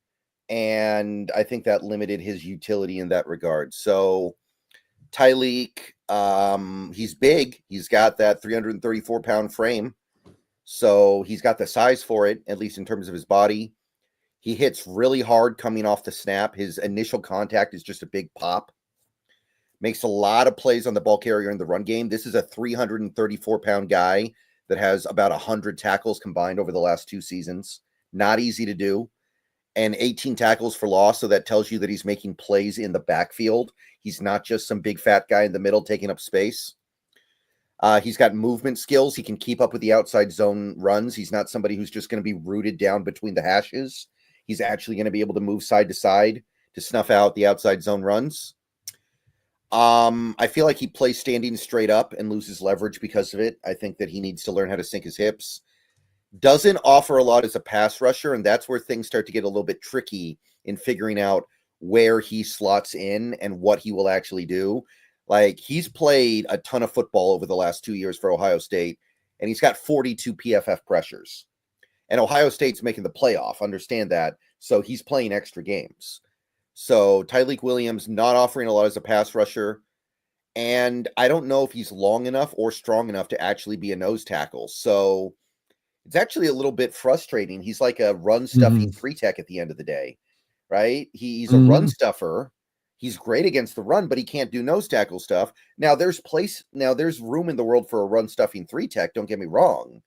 and I think that limited his utility in that regard. So Tyleik, he's big. He's got that 334-pound frame. So he's got the size for it, at least in terms of his body. He hits really hard coming off the snap. His initial contact is just a big pop. Makes a lot of plays on the ball carrier in the run game. This is a 334-pound guy that has about 100 tackles combined over the last 2 seasons. Not easy to do. And 18 tackles for loss, so that tells you that he's making plays in the backfield. He's not just some big fat guy in the middle taking up space. He's got movement skills. He can keep up with the outside zone runs. He's not somebody who's just going to be rooted down between the hashes. He's actually going to be able to move side to side to snuff out the outside zone runs. I feel like he plays standing straight up and loses leverage because of it. I think that he needs to learn how to sink his hips. Doesn't offer a lot as a pass rusher, and that's where things start to get a little bit tricky in figuring out where he slots in and what he will actually do. Like, he's played a ton of football over the last 2 years for Ohio State, and he's got 42 PFF pressures. And Ohio State's making the playoff, understand that. So he's playing extra games. So Tyleik Williams not offering a lot as a pass rusher. And I don't know if he's long enough or strong enough to actually be a nose tackle. So it's actually a little bit frustrating. He's like a run stuffing 3-tech at the end of the day, right? He's a run stuffer. He's great against the run, but he can't do nose tackle stuff. Now there's room in the world for a run stuffing 3-tech. Don't get me wrong,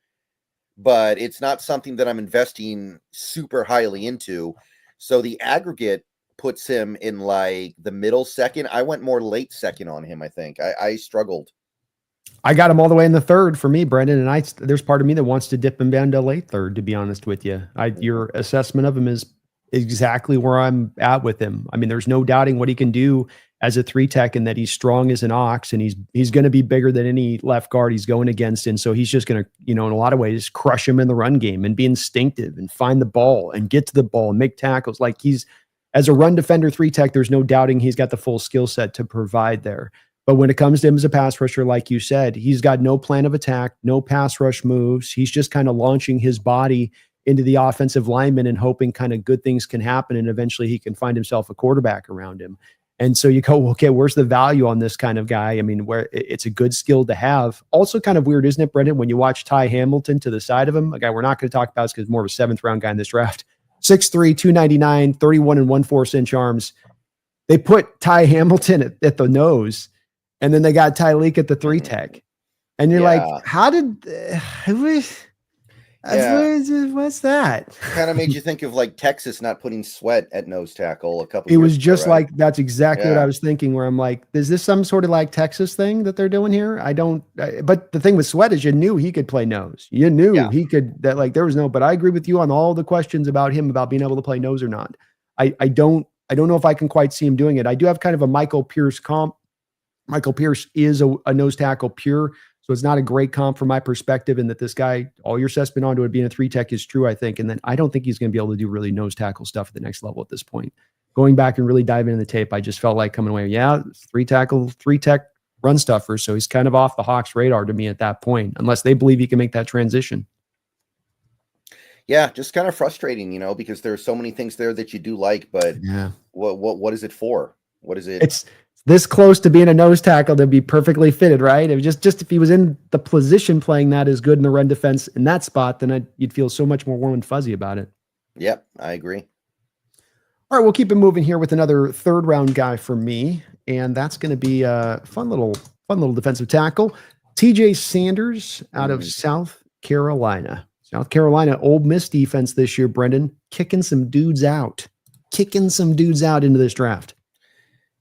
but it's not something that I'm investing super highly into. So the aggregate puts him in like the middle second. I went more late second on him. I think I struggled. I got him all the way in the third for me, Brendan. And there's part of me that wants to dip him down to late third, to be honest with you. Your assessment of him is exactly where I'm at with him. I mean, there's no doubting what he can do as a 3-tech and that he's strong as an ox, and he's going to be bigger than any left guard he's going against. And so he's just going to, in a lot of ways, crush him in the run game and be instinctive and find the ball and get to the ball and make tackles. Like as a run defender 3-tech, there's no doubting he's got the full skill set to provide there. But when it comes to him as a pass rusher, like you said, he's got no plan of attack, no pass rush moves. He's just kind of launching his body into the offensive lineman and hoping kind of good things can happen. And eventually he can find himself a quarterback around him. And so you go, okay, where's the value on this kind of guy? I mean, where it's a good skill to have. Also kind of weird, isn't it, Brendan, when you watch Ty Hamilton to the side of him, a guy we're not going to talk about because more of a 7th round guy in this draft, 6'3", 299, 31 1/4 inch arms. They put Ty Hamilton at the nose, and then they got Tyleik at the 3-tech. And you're like, how did what's that? Kind of made you think of like Texas not putting Sweat at nose tackle a couple years ago. It was just ago, right? like, that's exactly what I was thinking, where I'm like, is this some sort of like Texas thing that they're doing here? But the thing with Sweat is you knew he could play nose. You knew he could, but I agree with you on all the questions about him, about being able to play nose or not. I don't know if I can quite see him doing it. I do have kind of a Michael Pierce comp. Michael Pierce is a nose tackle pure, so it's not a great comp from my perspective, in that this guy, all your assessment onto it being a 3-tech is true, I think. And then I don't think he's going to be able to do really nose tackle stuff at the next level at this point. Going back and really diving into the tape, I just felt like coming away, 3-tech run stuffer. So he's kind of off the Hawks' radar to me at that point, unless they believe he can make that transition. Yeah, just kind of frustrating, because there's so many things there that you do like, but what is it for? What is it? It's this close to being a nose tackle to be perfectly fitted, right? It was just if he was in the position playing that as good in the run defense in that spot, then you'd feel so much more warm and fuzzy about it. Yep, I agree. All right, we'll keep it moving here with another 3rd round guy for me, and that's going to be a fun little defensive tackle, TJ Sanders out of South Carolina. South Carolina, Ole Miss defense this year, Brendan, kicking some dudes out into this draft.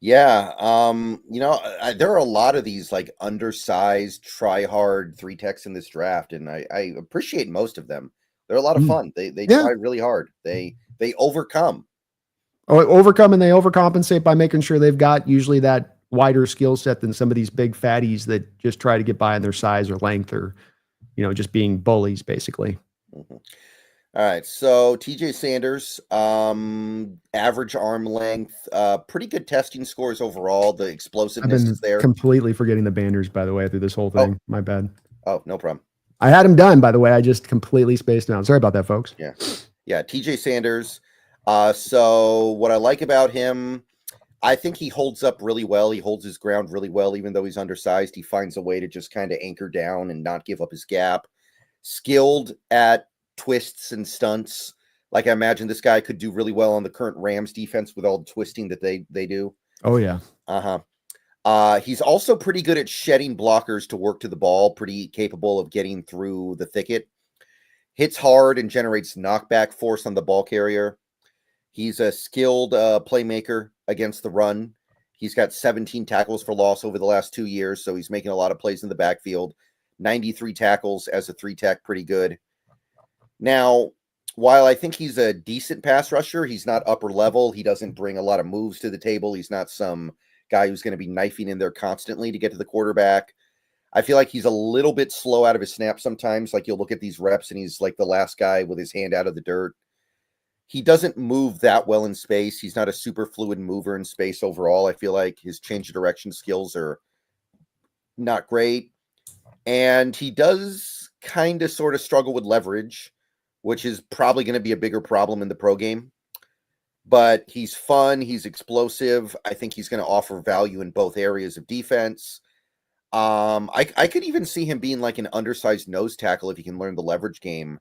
Yeah. There are a lot of these like undersized, try hard 3-techs in this draft, and I appreciate most of them. They're a lot of fun. They try really hard. They overcome. And they overcompensate by making sure they've got usually that wider skill set than some of these big fatties that just try to get by in their size or length, or just being bullies, basically. Mm-hmm. All right, so TJ Sanders, average arm length, pretty good testing scores overall. The explosiveness is there. Completely forgetting the Banders, by the way, through this whole thing. My bad. Oh, no problem. I had him done, by the way. I just completely spaced him out. Sorry about that, folks. Yeah, TJ Sanders. So what I like about him, I think he holds up really well. He holds his ground really well, even though he's undersized. He finds a way to just kind of anchor down and not give up his gap. Skilled at twists and stunts. Like, I imagine this guy could do really well on the current Rams defense with all the twisting that they do. Oh yeah. He's also pretty good at shedding blockers to work to the ball, pretty capable of getting through the thicket. Hits hard and generates knockback force on the ball carrier. He's a skilled playmaker against the run. He's got 17 tackles for loss over the last 2 years, so he's making a lot of plays in the backfield. 93 tackles as a 3-tech, pretty good. Now, while I think he's a decent pass rusher, he's not upper level. He doesn't bring a lot of moves to the table. He's not some guy who's going to be knifing in there constantly to get to the quarterback. I feel like he's a little bit slow out of his snap sometimes. Like, you'll look at these reps and he's like the last guy with his hand out of the dirt. He doesn't move that well in space. He's not a super fluid mover in space overall. I feel like his change of direction skills are not great. And he does kind of sort of struggle with leverage, which is probably going to be a bigger problem in the pro game. but he's fun. He's explosive. I think he's going to offer value in both areas of defense. I could even see him being like an undersized nose tackle if he can learn the leverage game.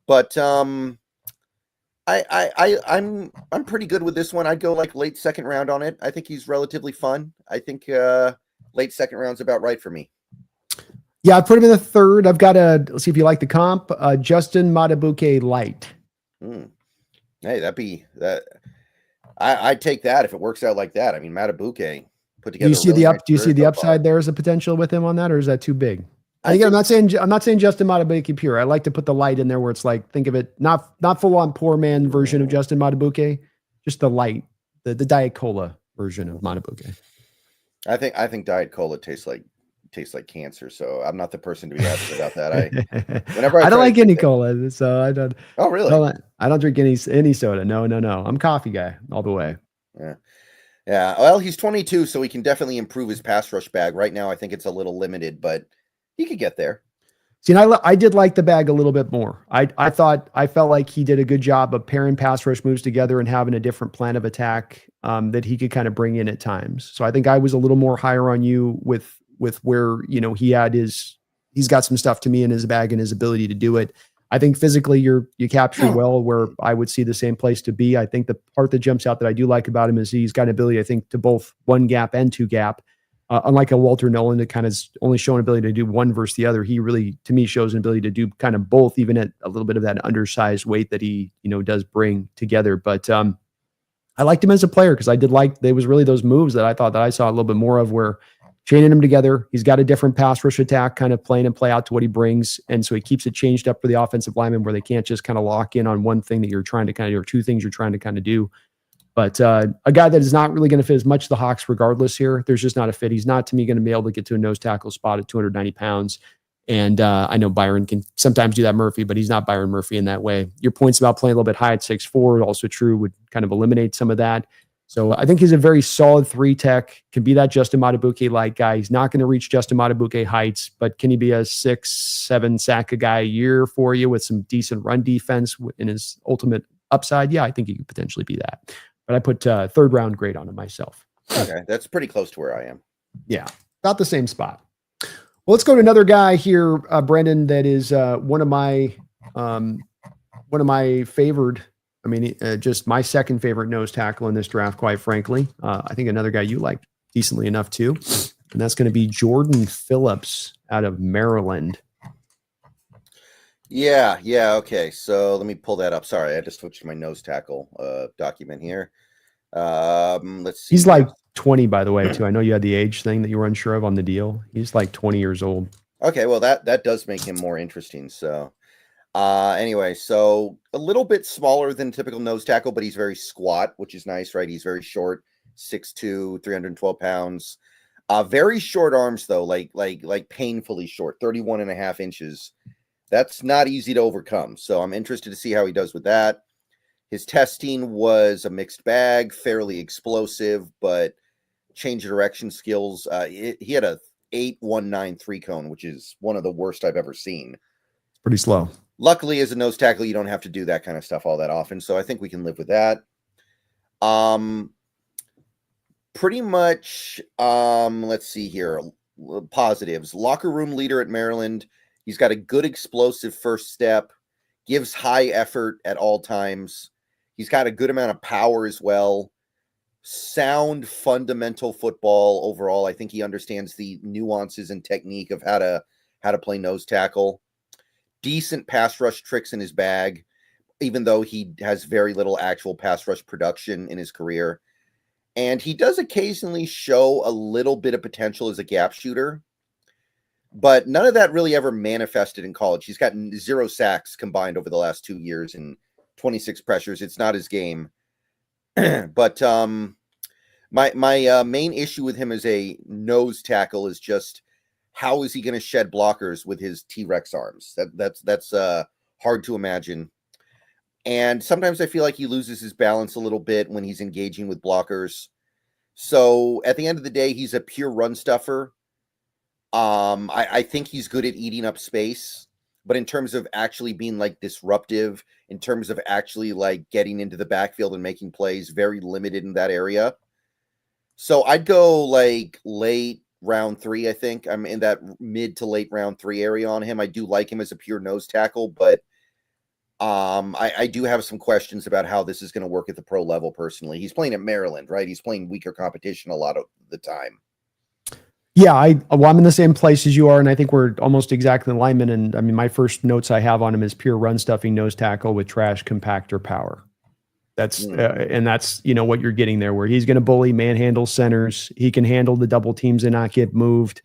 But I'm pretty good with this one. I'd go like late second round on it. I think he's relatively fun. I think late second round's about right for me. Yeah, I put him in the third. I've got let's see if you like the comp. Justin Madubuike light. Hey, that'd be that. I'd take that if it works out like that. I mean, Madubuike put together. Do you see the upside there as a potential with him on that, or is that too big? I'm not saying Justin Madubuike pure. I like to put the light in there where it's like, think of it not full on poor man version of Justin Madubuike, just the light, the Diet Cola version of Madubuike. I think Diet Cola tastes like cancer, so I'm not the person to be asking about that. I don't like any cola, so I don't. Oh, really? I don't drink any soda. No. I'm a coffee guy all the way. Yeah. Well, he's 22, so he can definitely improve his pass rush bag. Right now, I think it's a little limited, but he could get there. See, and I did like the bag a little bit more. I felt like he did a good job of pairing pass rush moves together and having a different plan of attack that he could kind of bring in at times. So I think I was a little more higher on you with where, he's got some stuff to me in his bag and his ability to do it. I think physically you capture well where I would see the same place to be. I think the part that jumps out that I do like about him is he's got an ability, I think, to both one gap and two gap. Unlike a Walter Nolen that kind of only shown ability to do one versus the other, he really, to me, shows an ability to do kind of both, even at a little bit of that undersized weight that he, does bring together. But I liked him as a player because I did like, there was really those moves that I thought that I saw a little bit more of where chaining them together. He's got a different pass rush attack kind of playing and play out to what he brings. And so he keeps it changed up for the offensive linemen where they can't just kind of lock in on one thing that you're trying to kind of do or two things you're trying to kind of do. But a guy that is not really going to fit as much the Hawks regardless here. There's just not a fit. He's not, to me, going to be able to get to a nose tackle spot at 290 pounds. And I know Byron can sometimes do that Murphy, but he's not Byron Murphy in that way. Your points about playing a little bit high at 6'4", also true, would kind of eliminate some of that. So I think he's a very solid 3-tech, can be that Justin Madubuike-like guy. He's not going to reach Justin Madubuike heights, but can he be a 6-7 sack a guy a year for you with some decent run defense in his ultimate upside? Yeah, I think he could potentially be that. But I put third round grade on him myself. Okay, that's pretty close to where I am. Yeah, about the same spot. Well, let's go to another guy here, Brendan. That is one of my favored. I mean, just my second favorite nose tackle in this draft, quite frankly. I think another guy you like decently enough too, and that's going to be Jordan Phillips out of Maryland. Yeah. Okay, so let me pull that up. Sorry, I just switched to my nose tackle document here. Let's see. He's like 20, by the way, too. I know you had the age thing that you were unsure of on the deal. He's like 20 years old. Okay, well that does make him more interesting. So, anyway, so a little bit smaller than typical nose tackle, but he's very squat, which is nice, right? He's very short, 6'2", 312 pounds. Very short arms though, like painfully short, 31.5 inches. That's not easy to overcome. So I'm interested to see how he does with that. His testing was a mixed bag, fairly explosive, but change of direction skills. He had a 8.19 3-cone, which is one of the worst I've ever seen. It's pretty slow. Luckily, as a nose tackle, you don't have to do that kind of stuff all that often. So I think we can live with that. Pretty much, let's see here. Positives. Locker room leader at Maryland. He's got a good explosive first step, gives high effort at all times. He's got a good amount of power as well. Sound fundamental football overall. I think he understands the nuances and technique of how to play nose tackle. Decent pass rush tricks in his bag, even though he has very little actual pass rush production in his career. And he does occasionally show a little bit of potential as a gap shooter. But none of that really ever manifested in college. He's gotten 0 sacks combined over the last 2 years and 26 pressures. It's not his game. But my main issue with him as a nose tackle is just how is he going to shed blockers with his T-Rex arms? That's hard to imagine. And sometimes I feel like he loses his balance a little bit when he's engaging with blockers. So at the end of the day, he's a pure run stuffer. I think he's good at eating up space, but in terms of actually being like disruptive, in terms of actually like getting into the backfield and making plays, very limited in that area. So I'd go like late round 3. I think I'm in that mid to late round 3 area on him. I do like him as a pure nose tackle, but I do have some questions about how this is going to work at the pro level personally. He's playing at Maryland, right? He's playing weaker competition a lot of the time. Yeah, I'm in the same place as you are, and I think we're almost exactly in alignment. And I mean, my first notes I have on him is pure run stuffing nose tackle with trash compactor power. That's and that's what you're getting there, where he's going to bully, manhandle centers. He can handle the double teams and not get moved.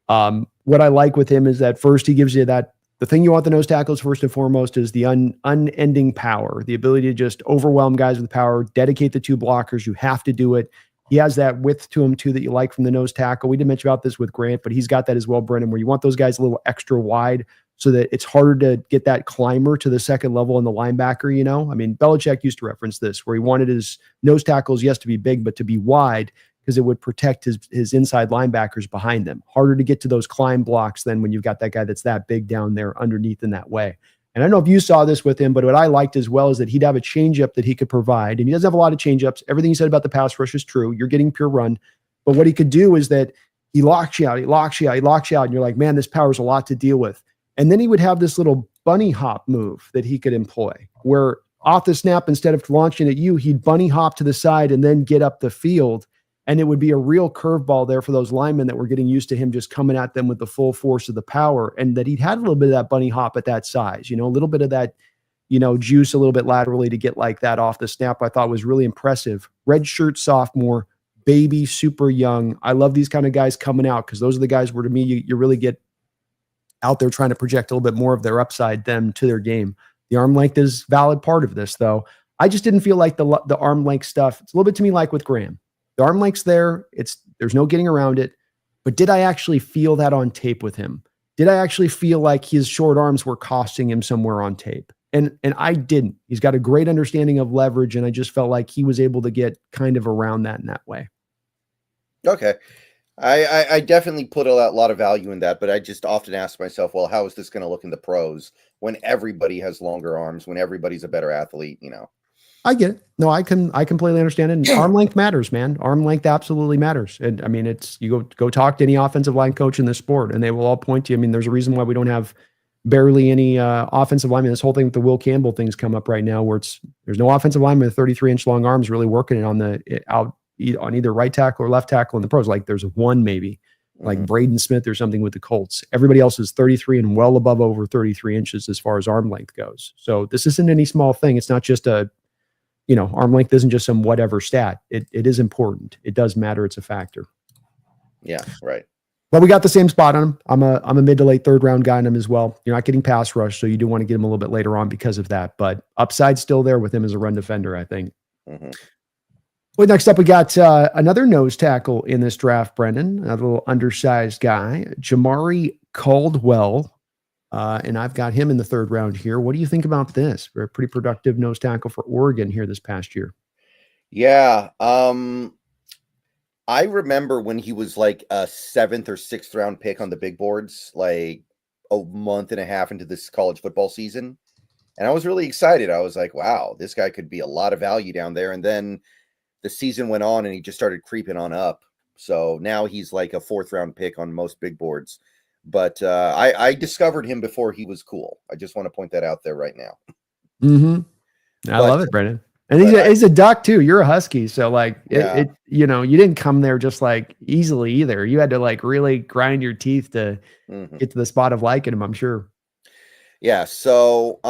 What I like with him is that first he gives you that the thing you want the nose tackles first and foremost is the unending power, the ability to just overwhelm guys with power, dedicate the 2 blockers. You have to do it. He has that width to him too that you like from the nose tackle. We didn't mention about this with Grant, but he's got that as well, Brendan, where you want those guys a little extra wide so that it's harder to get that climber to the second level in the linebacker. I mean, Belichick used to reference this, where he wanted his nose tackles, yes, to be big, but to be wide because it would protect his inside linebackers behind them. Harder to get to those climb blocks than when you've got that guy that's that big down there underneath in that way. And I don't know if you saw this with him, but what I liked as well is that he'd have a changeup that he could provide. And he doesn't have a lot of changeups. Everything he said about the pass rush is true. You're getting pure run. But what he could do is that he locks you out, and you're like, man, this power's a lot to deal with. And then he would have this little bunny hop move that he could employ, where off the snap, instead of launching at you, he'd bunny hop to the side and then get up the field. And it would be a real curveball there for those linemen that were getting used to him just coming at them with the full force of the power, and that he'd had a little bit of that bunny hop at that size, a little bit of that, juice a little bit laterally to get like that off the snap. I thought was really impressive. Red shirt sophomore, baby, super young. I love these kind of guys coming out because those are the guys where to me, you really get out there trying to project a little bit more of their upside them to their game. The arm length is a valid part of this though. I just didn't feel like the arm length stuff. It's a little bit to me like with Graham. The arm length's there. There's no getting around it. But did I actually feel that on tape with him? Did I actually feel like his short arms were costing him somewhere on tape? And I didn't. He's got a great understanding of leverage, and I just felt like he was able to get kind of around that in that way. Okay. I definitely put a lot of value in that, but I just often ask myself, well, how is this going to look in the pros when everybody has longer arms, when everybody's a better athlete, I get it. No, I completely understand it. And arm length matters, man. Arm length absolutely matters. And I mean, you go talk to any offensive line coach in the sport and they will all point to you. I mean, there's a reason why we don't have barely any offensive linemen. This whole thing with the Will Campbell thing's come up right now where there's no offensive lineman with 33-inch long arms really working it on either right tackle or left tackle in the pros. Like there's one maybe, like Braden Smith or something with the Colts. Everybody else is 33 and well above over 33 inches as far as arm length goes. So this isn't any small thing. It's not just arm length isn't just some whatever stat. It is important. It does matter. It's a factor. Yeah, right. But we got the same spot on him. I'm a mid to late 3rd round guy on him as well. You're not getting pass rush, so you do want to get him a little bit later on because of that. But upside still there with him as a run defender, I think. Mm-hmm. Well, next up, we got another nose tackle in this draft, Brendan, a little undersized guy, Jamaree Caldwell. And I've got him in the 3rd round here. What do you think about this? We're a pretty productive nose tackle for Oregon here this past year. Yeah. I remember when he was like a 7th or 6th round pick on the big boards, like a month and a half into this college football season. And I was really excited. I was like, wow, this guy could be a lot of value down there. And then the season went on and he just started creeping on up. So now he's like a 4th round pick on most big boards. But I discovered him before he was cool. I just want to point that out there right now. Mm-hmm. I love it, Brendan. And he's a duck too. You're a Husky. So like, you didn't come there just like easily either. You had to like really grind your teeth to get to the spot of liking him, I'm sure. Yeah. So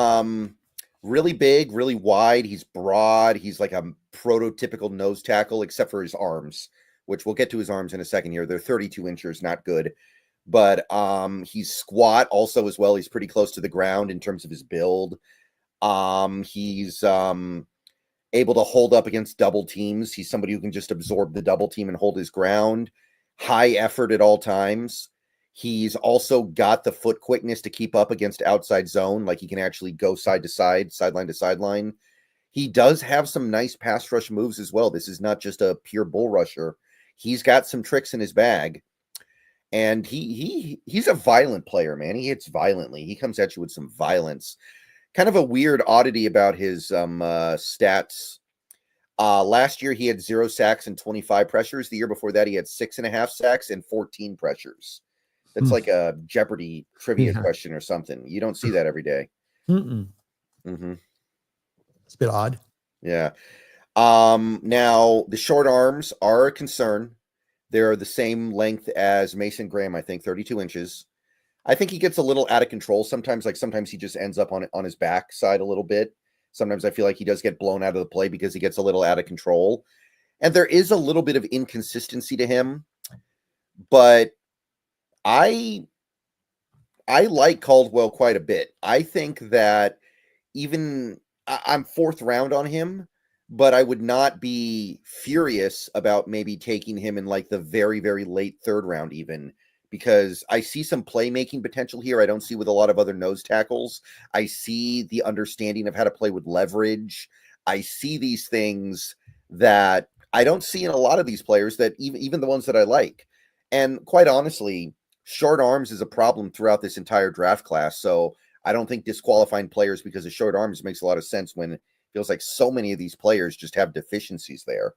really big, really wide. He's broad. He's like a prototypical nose tackle, except for his arms, which we'll get to his arms in a second here. They're 32 inches, not good. But he's squat also as well. He's pretty close to the ground in terms of his build. He's able to hold up against double teams. He's somebody who can just absorb the double team and hold his ground. High effort at all times. He's also got the foot quickness to keep up against outside zone. Like he can actually go side to side, sideline to sideline. He does have some nice pass rush moves as well. This is not just a pure bull rusher. He's got some tricks in his bag. And he's a violent player, man. He hits violently. He comes at you with some violence. Kind of a weird oddity about his stats. Last year he had 0 sacks and 25 pressures. The year before that he had 6.5 sacks and 14 pressures. That's like a Jeopardy trivia question or something. You don't see that every day. It's a bit odd. Yeah. Now the short arms are a concern. They're the same length as Mason Graham, I think, 32 inches. I think he gets a little out of control sometimes. Like sometimes he just ends up on his backside a little bit. Sometimes I feel like he does get blown out of the play because he gets a little out of control. And there is a little bit of inconsistency to him. But I like Caldwell quite a bit. I think that even I'm 4th round on him, but I would not be furious about maybe taking him in like the very, very late 3rd round even, because I see some playmaking potential here I don't see with a lot of other nose tackles. I see the understanding of how to play with leverage. I see these things that I don't see in a lot of these players, that even the ones that I like. And quite honestly, short arms is a problem throughout this entire draft class. So I don't think disqualifying players because of short arms makes a lot of sense when it feels like so many of these players just have deficiencies there.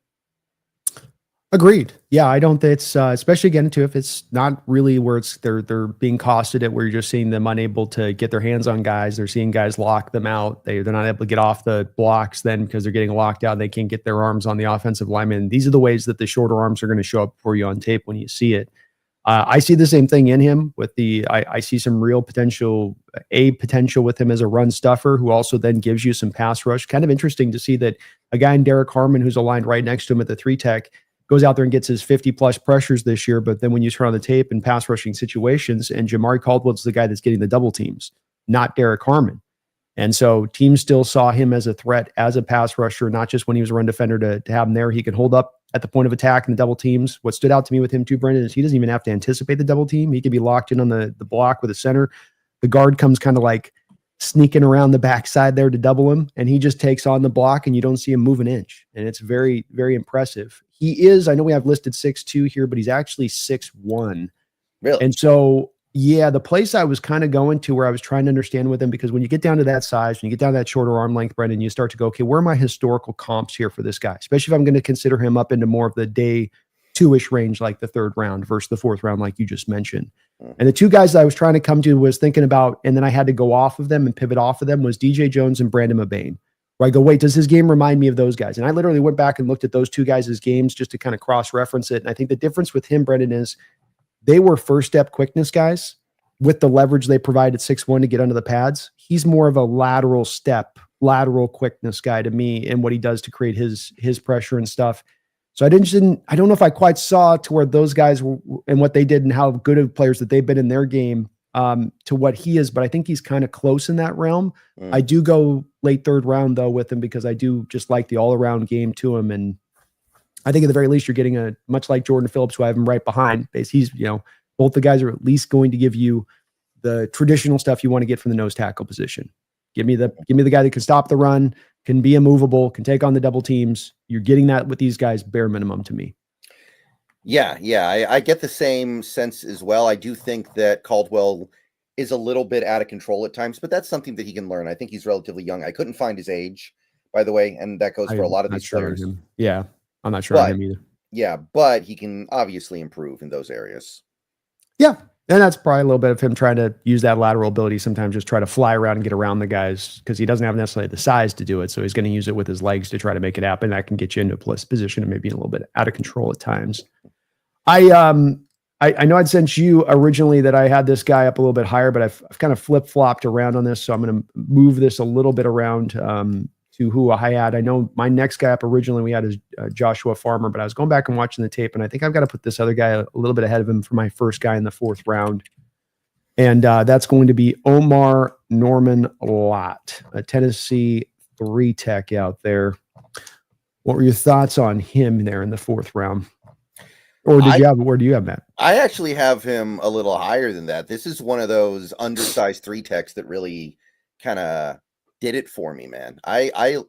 Agreed. Yeah, I don't. It's especially again too if it's not really where it's they're being costed at where you're just seeing them unable to get their hands on guys. They're seeing guys lock them out. They're not able to get off the blocks then because they're getting locked out. They can't get their arms on the offensive lineman. These are the ways that the shorter arms are going to show up for you on tape when you see it. I see the same thing in him with I see some real potential with him as a run stuffer who also then gives you some pass rush. Kind of interesting to see that a guy in Derrick Harmon who's aligned right next to him at the 3 tech goes out there and gets his 50 plus pressures this year. But then when you turn on the tape in pass rushing situations, and Jamaree Caldwell's the guy that's getting the double teams, not Derrick Harmon. And so teams still saw him as a threat, as a pass rusher, not just when he was a run defender to have him there. He can hold up at the point of attack in the double teams. What stood out to me with him too, Brendan, is he doesn't even have to anticipate the double team. He can be locked in on the block with a center. The guard comes kind of like sneaking around the backside there to double him, and he just takes on the block and you don't see him move an inch. And it's very, very impressive. He is, I know we have listed 6'2" here, but he's actually 6'1". Really? And so, yeah, the place I was kind of going to where I was trying to understand with him, because when you get down to that size, when you get down to that shorter arm length, Brendan, you start to go, okay, where are my historical comps here for this guy? Especially if I'm going to consider him up into more of the day 2-ish range, like the 3rd round versus the 4th round, like you just mentioned. And the 2 guys that I was trying to come to was thinking about, and then I had to go off of them and pivot off of them, was DJ Jones and Brandon Mabane. Where I go, wait, does his game remind me of those guys? And I literally went back and looked at those 2 guys' games just to kind of cross-reference it. And I think the difference with him, Brendan, is they were first-step quickness guys with the leverage they provide at 6'1" to get under the pads. He's more of a lateral lateral quickness guy to me and what he does to create his pressure and stuff. So I don't know if I quite saw to where those guys were and what they did and how good of players that they've been in their game to what he is, but I think he's kind of close in that realm. I do go late 3rd round though with him because I do just like the all-around game to him. And I think at the very least you're getting a much like Jordan Phillips, who I have him right behind. He's, both the guys are at least going to give you the traditional stuff you want to get from the nose tackle position. Give me the guy that can stop the run, can be immovable, can take on the double teams. You're getting that with these guys bare minimum to me. Yeah, I get the same sense as well. I do think that Caldwell is a little bit out of control at times, but that's something that he can learn. I think he's relatively young. I couldn't find his age, by the way, and that goes for a lot of these players. Yeah, I'm not sure on him either. Yeah, but he can obviously improve in those areas. Yeah, and that's probably a little bit of him trying to use that lateral ability, sometimes just try to fly around and get around the guys because he doesn't have necessarily the size to do it. So he's going to use it with his legs to try to make it happen. That can get you into a position and maybe a little bit out of control at times. I know I'd sent you originally that I had this guy up a little bit higher, but I've kind of flip-flopped around on this. So I'm going to move this a little bit around to who I had. I know my next guy up originally we had is Joshua Farmer, but I was going back and watching the tape, and I think I've got to put this other guy a little bit ahead of him for my first guy in the 4th round. And that's going to be Omarr Norman-Lott, a Tennessee 3 tech out there. What were your thoughts on him there in the 4th round? Or where do you have Matt? I actually have him a little higher than that. This is one of those undersized 3 techs that really kind of did it for me, man. I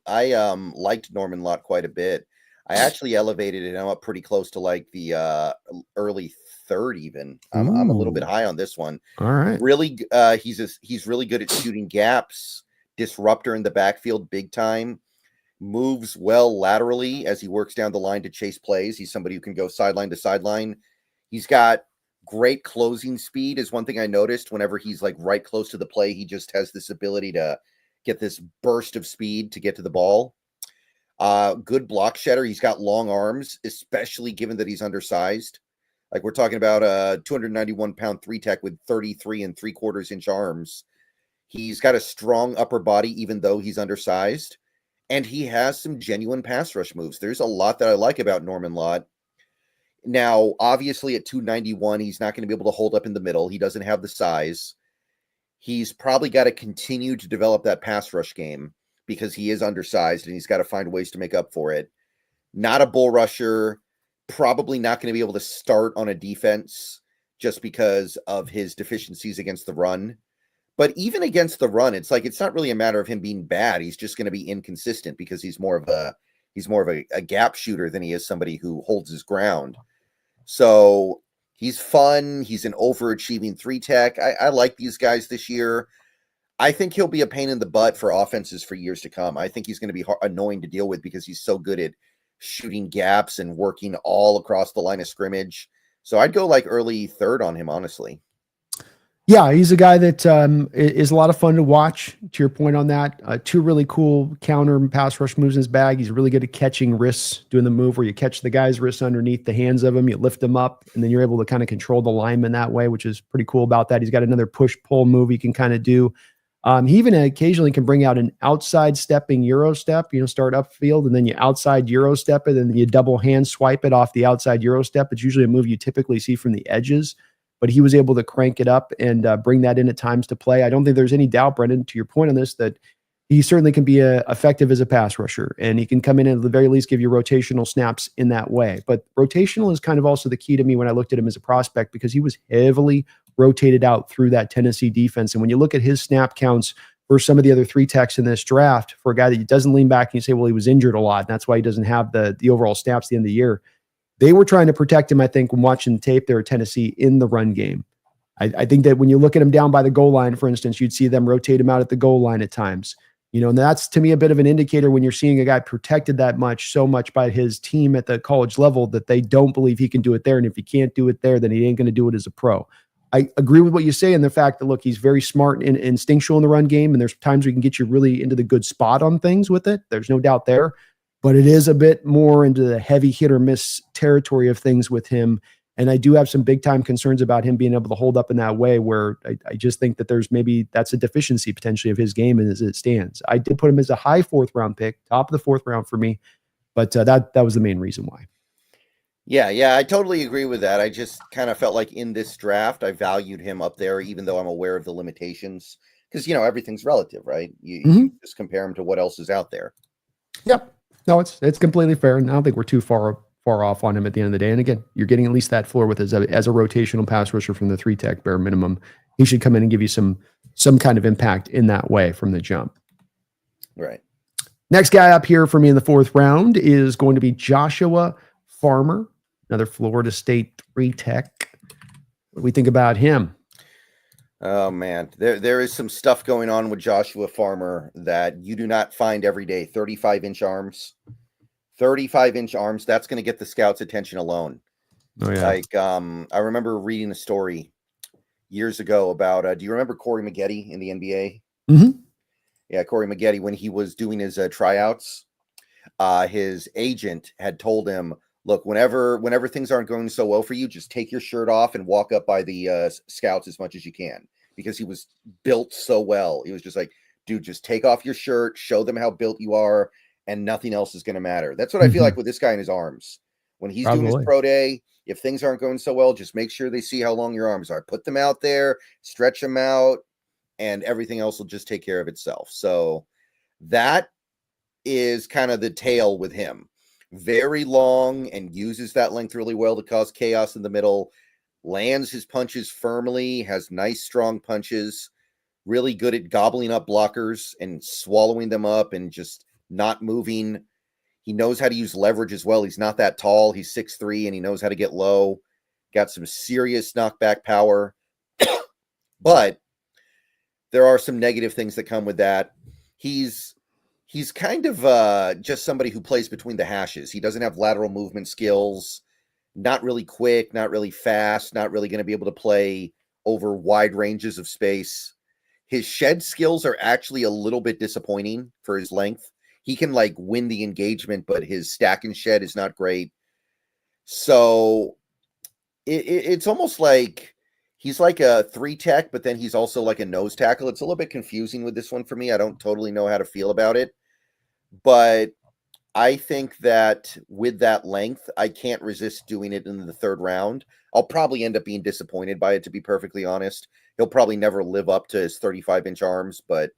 liked Norman-Lott quite a bit. I actually elevated him up pretty close to like the early third even. I'm a little bit high on this one. All right. Really, he's really good at shooting gaps, disruptor in the backfield big time, moves well laterally as he works down the line to chase plays. He's somebody who can go sideline to sideline. He's got great closing speed is one thing I noticed. Whenever he's like right close to the play, he just has this ability to get this burst of speed to get to the ball. Good block shedder. He's got long arms, especially given that he's undersized. Like we're talking about a 291-pound 3-tech with 33 3/4-inch arms. He's got a strong upper body, even though he's undersized. And he has some genuine pass rush moves. There's a lot that I like about Norman-Lott. Now, obviously at 291, he's not going to be able to hold up in the middle. He doesn't have the size. He's probably got to continue to develop that pass rush game because he is undersized and he's got to find ways to make up for it. Not a bull rusher, probably not going to be able to start on a defense just because of his deficiencies against the run. But even against the run, it's like it's not really a matter of him being bad. He's just going to be inconsistent because he's more of a gap shooter than he is somebody who holds his ground. So he's fun. He's an overachieving 3-tech. I like these guys this year. I think he'll be a pain in the butt for offenses for years to come. I think he's going to be annoying to deal with because he's so good at shooting gaps and working all across the line of scrimmage. So I'd go like early third on him, honestly. Yeah, he's a guy that is a lot of fun to watch. To your point on that, two really cool counter and pass rush moves in his bag. He's really good at catching wrists, doing the move where you catch the guy's wrists underneath the hands of him, you lift him up, and then you're able to kind of control the lineman that way, which is pretty cool about that. He's got another push-pull move he can kind of do. He even occasionally can bring out an outside stepping Euro step, start upfield, and then you outside Euro step it, and then you double hand swipe it off the outside Euro step. It's usually a move you typically see from the edges. But he was able to crank it up and bring that in at times to play. I don't think there's any doubt, Brendan, to your point on this, that he certainly can be effective as a pass rusher, and he can come in and at the very least give you rotational snaps in that way. But rotational is kind of also the key to me when I looked at him as a prospect because he was heavily rotated out through that Tennessee defense. And when you look at his snap counts for some of the other 3-techs in this draft, for a guy that doesn't lean back and you say, well, he was injured a lot, and that's why he doesn't have the overall snaps at the end of the year. They were trying to protect him, I think, when watching the tape there at Tennessee in the run game. I think that when you look at him down by the goal line, for instance, you'd see them rotate him out at the goal line at times. And that's to me a bit of an indicator when you're seeing a guy protected that much, so much by his team at the college level that they don't believe he can do it there. And if he can't do it there, then he ain't going to do it as a pro. I agree with what you say in the fact that, look, he's very smart and instinctual in the run game. And there's times we can get you really into the good spot on things with it. There's no doubt there. But it is a bit more into the heavy hit or miss territory of things with him. And I do have some big time concerns about him being able to hold up in that way where I just think that that's a deficiency potentially of his game as it stands. I did put him as a high 4th round pick, top of the 4th round for me, but that was the main reason why. Yeah, I totally agree with that. I just kind of felt like in this draft, I valued him up there, even though I'm aware of the limitations because, everything's relative, right? You just compare him to what else is out there. Yep. No, it's completely fair, and I don't think we're too far off on him at the end of the day. And again, you're getting at least that floor with as a rotational pass rusher from the 3-tech bare minimum. He should come in and give you some kind of impact in that way from the jump. Right. Next guy up here for me in the 4th round is going to be Joshua Farmer, another Florida State 3-tech. What do we think about him? Oh man, there is some stuff going on with Joshua Farmer that you do not find every day. 35-inch arms. 35-inch arms, that's going to get the scouts' attention alone. Oh yeah. Like I remember reading a story years ago about do you remember Corey Maggette in the NBA? Mm-hmm. Yeah, Corey Maggette, when he was doing his tryouts, his agent had told him, look, whenever things aren't going so well for you, just take your shirt off and walk up by the scouts as much as you can, because he was built so well. He was just like, dude, just take off your shirt, show them how built you are, and nothing else is going to matter. That's what I feel like with this guy in his arms. When he's doing his pro day, if things aren't going so well, just make sure they see how long your arms are. Put them out there, stretch them out, and everything else will just take care of itself. So that is kind of the tale with him. Very long and uses that length really well to cause chaos in the middle, lands his punches firmly, has nice strong punches, really good at gobbling up blockers and swallowing them up and just not moving. He knows how to use leverage as well. He's not that tall. He's 6'3", and he knows how to get low. got some serious knockback power, but there are some negative things that come with that. He's kind of just somebody who plays between the hashes. He doesn't have lateral movement skills, not really quick, not really fast, not really going to be able to play over wide ranges of space. His shed skills are actually a little bit disappointing for his length. He can like win the engagement, but his stack and shed is not great. So it's almost like he's like a 3-tech, but then he's also like a nose tackle. It's a little bit confusing with this one for me. I don't totally know how to feel about it, but I think that with that length, I can't resist doing it in the 3rd round. I'll probably end up being disappointed by it, to be perfectly honest. He'll probably never live up to his 35-inch arms, but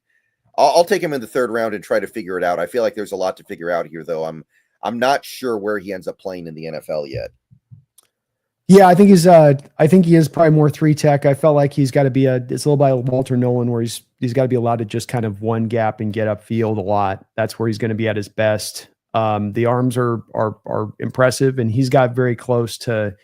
I'll take him in the 3rd round and try to figure it out. I feel like there's a lot to figure out here, though. I'm not sure where he ends up playing in the NFL yet. Yeah, I think he is probably more 3-tech. I felt like he's got to be it's a little by Walter Nolen, where he's got to be allowed to just kind of one gap and get upfield a lot. That's where he's going to be at his best. The arms are impressive, and he's got very close to,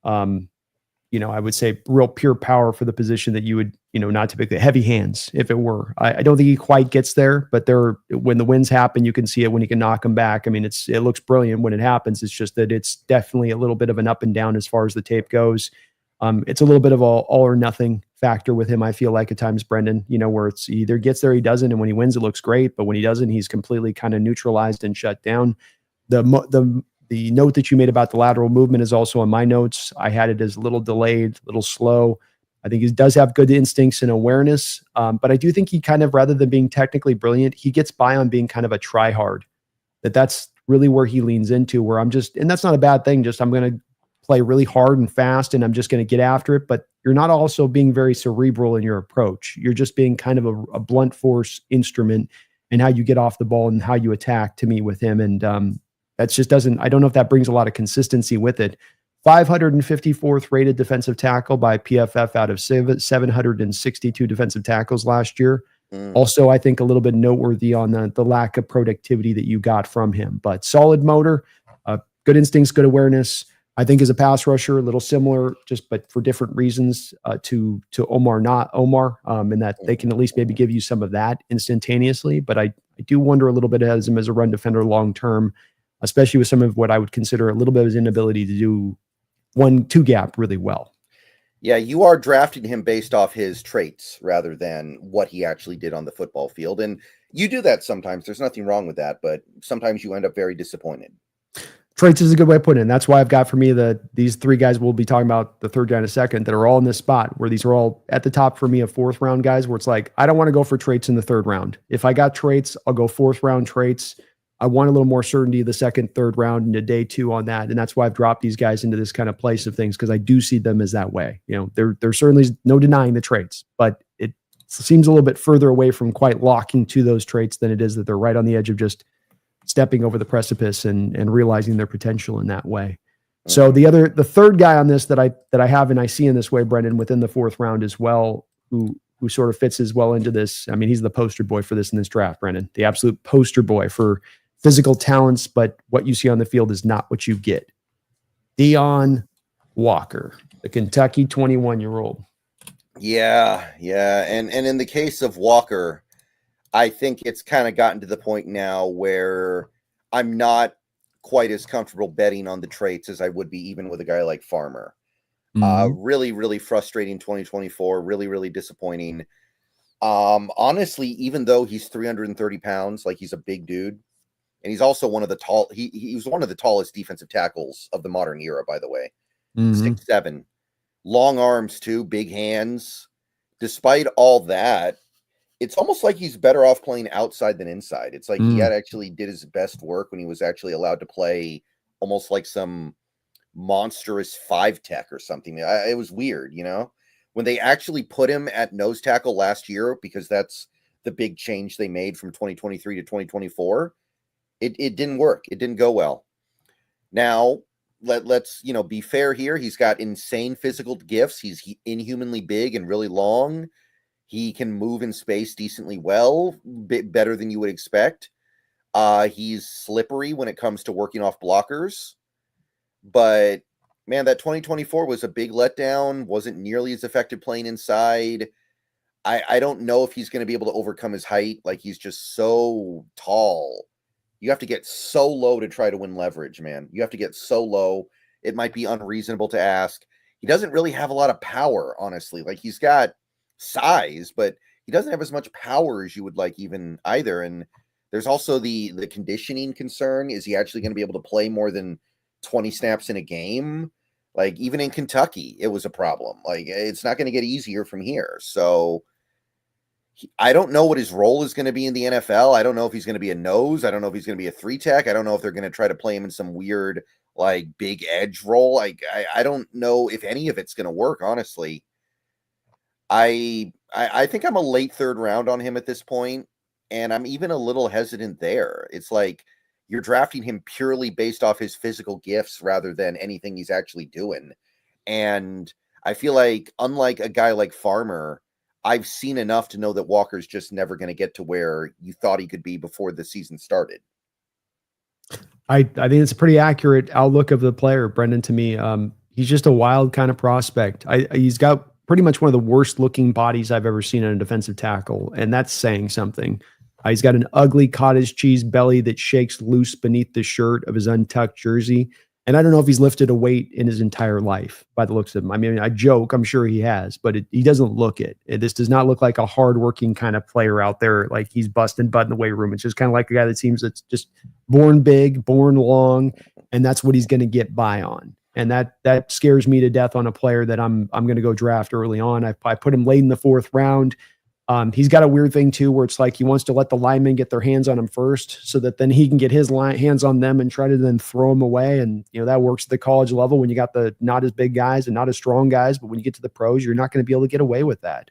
I would say real pure power for the position that you would, not typically heavy hands if it were. I don't think he quite gets there, but when the wins happen, you can see it when he can knock them back. I mean, it looks brilliant when it happens. It's just that it's definitely a little bit of an up and down as far as the tape goes. It's a little bit of all or nothing factor with him. I feel like at times, Brendan, where it's he either gets there, he doesn't. And when he wins, it looks great. But when he doesn't, he's completely kind of neutralized and shut down. The note that you made about the lateral movement is also on my notes. I had it as a little delayed, a little slow. I think he does have good instincts and awareness. But I do think he kind of, rather than being technically brilliant, he gets by on being kind of a try hard. That's really where he leans into, where and that's not a bad thing. Just I'm going to play really hard and fast, and I'm just going to get after it. But you're not also being very cerebral in your approach. You're just being kind of a blunt force instrument in how you get off the ball and how you attack, to me, with him. And that just doesn't, I don't know if that brings a lot of consistency with it. 554th rated defensive tackle by PFF out of 762 defensive tackles last year. Also, I think a little bit noteworthy on the lack of productivity that you got from him, but solid motor, good instincts, good awareness. I think as a pass rusher, a little similar, but for different reasons to Omarr, in that they can at least maybe give you some of that instantaneously. But I do wonder a little bit as him as a run defender long term, especially with some of what I would consider a little bit of his inability to do 1-2 gap really well. Yeah, you are drafting him based off his traits rather than what he actually did on the football field. And you do that sometimes. There's nothing wrong with that, but sometimes you end up very disappointed. Traits is a good way of putting it. And that's why I've got for me these 3 guys we'll be talking about the 3rd guy in a second that are all in this spot, where these are all at the top for me of 4th round guys, where it's like, I don't want to go for traits in the 3rd round. If I got traits, I'll go 4th round traits. I want a little more certainty the 2nd, 3rd round into day 2 on that. And that's why I've dropped these guys into this kind of place of things, because I do see them as that way. There's certainly no denying the traits, but it seems a little bit further away from quite locking to those traits than it is that they're right on the edge of just stepping over the precipice and realizing their potential in that way. So the 3rd guy on this that I have and I see in this way, Brendan, within the 4th round as well, who sort of fits as well into this. I mean, he's the poster boy for this in this draft, Brendan, the absolute poster boy for physical talents, but what you see on the field is not what you get. Deone Walker, the Kentucky 21-year-old. Yeah. And in the case of Walker, I think it's kind of gotten to the point now where I'm not quite as comfortable betting on the traits as I would be even with a guy like Farmer. Really, really frustrating 2024. Really, really disappointing. Honestly, even though he's 330 pounds, like he's a big dude, and he's also one of the he was one of the tallest defensive tackles of the modern era, by the way. 6'7", long arms too, big hands. Despite all that, it's almost like he's better off playing outside than inside. It's like he had actually did his best work when he was actually allowed to play almost like some monstrous 5-tech or something. It was weird, when they actually put him at nose tackle last year, because that's the big change they made from 2023 to 2024. It didn't work. It didn't go well. Now, let's be fair here. He's got insane physical gifts. He's inhumanly big and really long. He can move in space decently well, better than you would expect. He's slippery when it comes to working off blockers. But man, that 2024 was a big letdown. Wasn't nearly as effective playing inside. I don't know if he's going to be able to overcome his height. Like, he's just so tall. You have to get so low to try to win leverage, man. You have to get so low. It might be unreasonable to ask. He doesn't really have a lot of power, honestly. Like, he's got size, but he doesn't have as much power as you would like even either. And there's also the conditioning concern. Is he actually going to be able to play more than 20 snaps in a game? Like, even in Kentucky, it was a problem. Like, it's not going to get easier from here. So I don't know what his role is going to be in the NFL. I don't know if he's going to be a nose. I don't know if he's going to be a 3-tech. I don't know if they're going to try to play him in some weird, like, big edge role. Like, I don't know if any of it's going to work, honestly. I think I'm a late third round on him at this point, and I'm even a little hesitant there. It's like you're drafting him purely based off his physical gifts rather than anything he's actually doing. And I feel like, unlike a guy like Farmer, I've seen enough to know that Walker's just never going to get to where you thought he could be before the season started. I think it's a pretty accurate outlook of the player, Brendan, to me. He's just a wild kind of prospect. He's got pretty much one of the worst looking bodies I've ever seen on a defensive tackle, and that's saying something. He's got an ugly cottage cheese belly that shakes loose beneath the shirt of his untucked jersey. And I don't know if he's lifted a weight in his entire life by the looks of him. I mean, I joke, I'm sure he has, but he doesn't look it. This does not look like a hardworking kind of player out there. Like, he's busting butt in the weight room. It's just kind of like a guy that seems that's just born big, born long, and that's what he's going to get by on. And that scares me to death on a player that I'm going to go draft early on. I put him late in the 4th round. He's got a weird thing too, where it's like he wants to let the linemen get their hands on him first, so that then he can get his hands on them and try to then throw them away. And that works at the college level when you got the not as big guys and not as strong guys. But when you get to the pros, you're not going to be able to get away with that.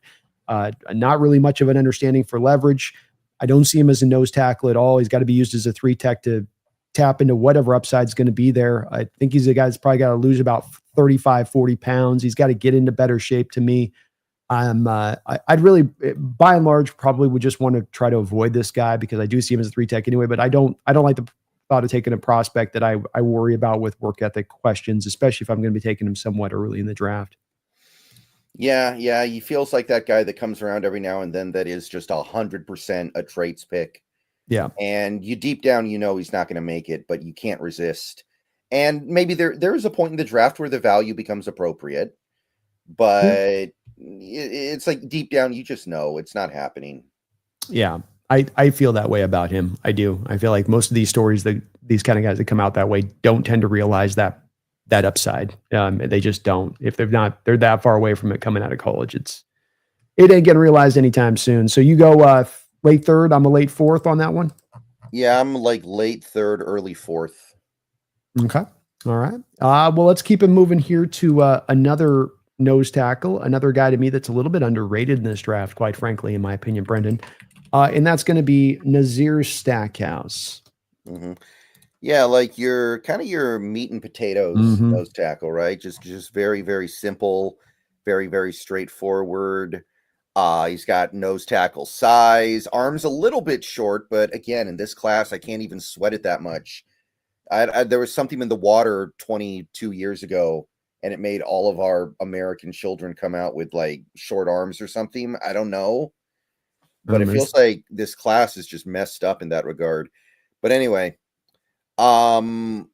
Not really much of an understanding for leverage. I don't see him as a nose tackle at all. He's got to be used as a 3-tech to tap into whatever upside is going to be there. I think he's a guy that's probably got to lose about 35, 40 pounds. He's got to get into better shape to me. I'd really, by and large, probably would just want to try to avoid this guy because I do see him as a 3-tech anyway, but I don't like the thought of taking a prospect that I worry about with work ethic questions, especially if I'm going to be taking him somewhat early in the draft. Yeah. He feels like that guy that comes around every now and then that is just 100% a traits pick. Yeah. And you deep down, he's not going to make it, but you can't resist. And maybe there is a point in the draft where the value becomes appropriate, but it's like deep down, you just know it's not happening. Yeah. I feel that way about him. I do. I feel like most of these stories, these kind of guys that come out that way don't tend to realize that upside. They just don't. If they're that far away from it coming out of college, it ain't getting realized anytime soon. So you go late 3rd. I'm a late 4th on that one. Yeah, I'm like late 3rd, early 4th. Okay. All right. Well, let's keep it moving here to another nose tackle, another guy to me that's a little bit underrated in this draft, quite frankly, in my opinion, Brendan. And that's going to be Nazir Stackhouse. Mm-hmm. Yeah, like your meat and potatoes nose tackle, right? Just very, very simple, very, very straightforward. He's got nose tackle size, arms a little bit short, but again, in this class, I can't even sweat it that much. There was something in the water 22 years ago, and it made all of our American children come out with like short arms or something. I don't know, but it feels like this class is just messed up in that regard. But anyway, been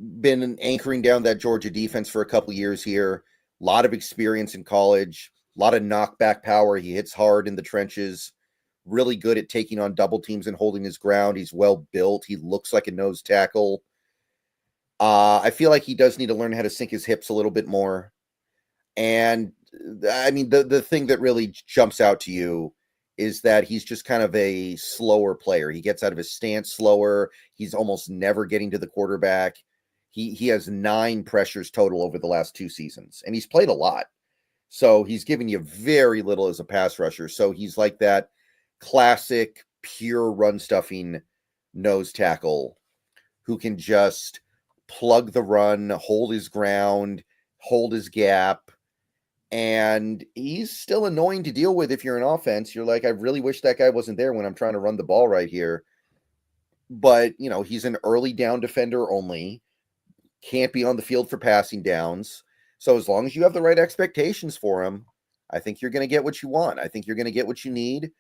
anchoring down that Georgia defense for a couple years here. A lot of experience in college, a lot of knockback power. He hits hard in the trenches. Really good at taking on double teams and holding his ground. He's well built. He looks like a nose tackle. I feel like he does need to learn how to sink his hips a little bit more. And I mean, the thing that really jumps out to you is that he's just kind of a slower player. He gets out of his stance slower. He's almost never getting to the quarterback. He has 9 pressures total over the last 2 seasons, and he's played a lot. So he's giving you very little as a pass rusher. So he's like that classic pure run stuffing nose tackle who can just plug the run, hold his ground, hold his gap. And he's still annoying to deal with if you're an offense. You're like, I really wish that guy wasn't there when I'm trying to run the ball right here. But, he's an early down defender only. can't be on the field for passing downs. So as long as you have the right expectations for him, I think you're going to get what you want. I think you're going to get what you need.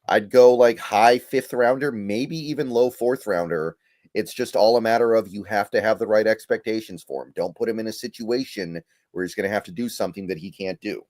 I'd go like high 5th rounder, maybe even low 4th rounder. It's just all a matter of you have to have the right expectations for him. Don't put him in a situation where he's going to have to do something that he can't do.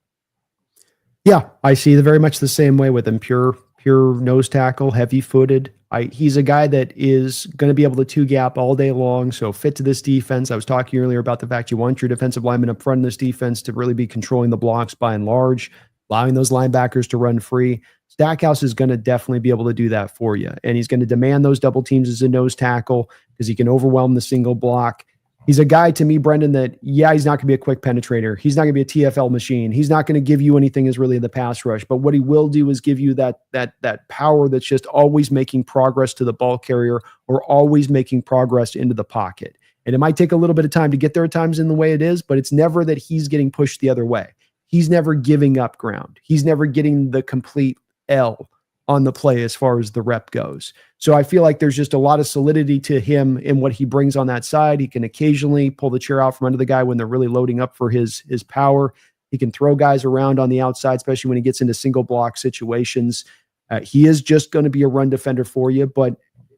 Yeah, I see very much the same way with him. Pure nose tackle, heavy-footed. He's a guy that is going to be able to two-gap all day long, so fit to this defense. I was talking earlier about the fact you want your defensive lineman up front in this defense to really be controlling the blocks by and large, allowing those linebackers to run free. Stackhouse is going to definitely be able to do that for you, and he's going to demand those double teams as a nose tackle because he can overwhelm the single block. He's a guy to me, Brendan, that, he's not going to be a quick penetrator. He's not going to be a TFL machine. He's not going to give you anything as really the pass rush. But what he will do is give you that power that's just always making progress to the ball carrier or always making progress into the pocket. And it might take a little bit of time to get there at times in the way it is, but it's never that he's getting pushed the other way. He's never giving up ground. He's never getting the complete L on the play as far as the rep goes. So I feel like there's just a lot of solidity to him in what he brings on that side. He can occasionally pull the chair out from under the guy when they're really loading up for his power. He can throw guys around on the outside, especially when he gets into single block situations. He is just going to be a run defender for you, but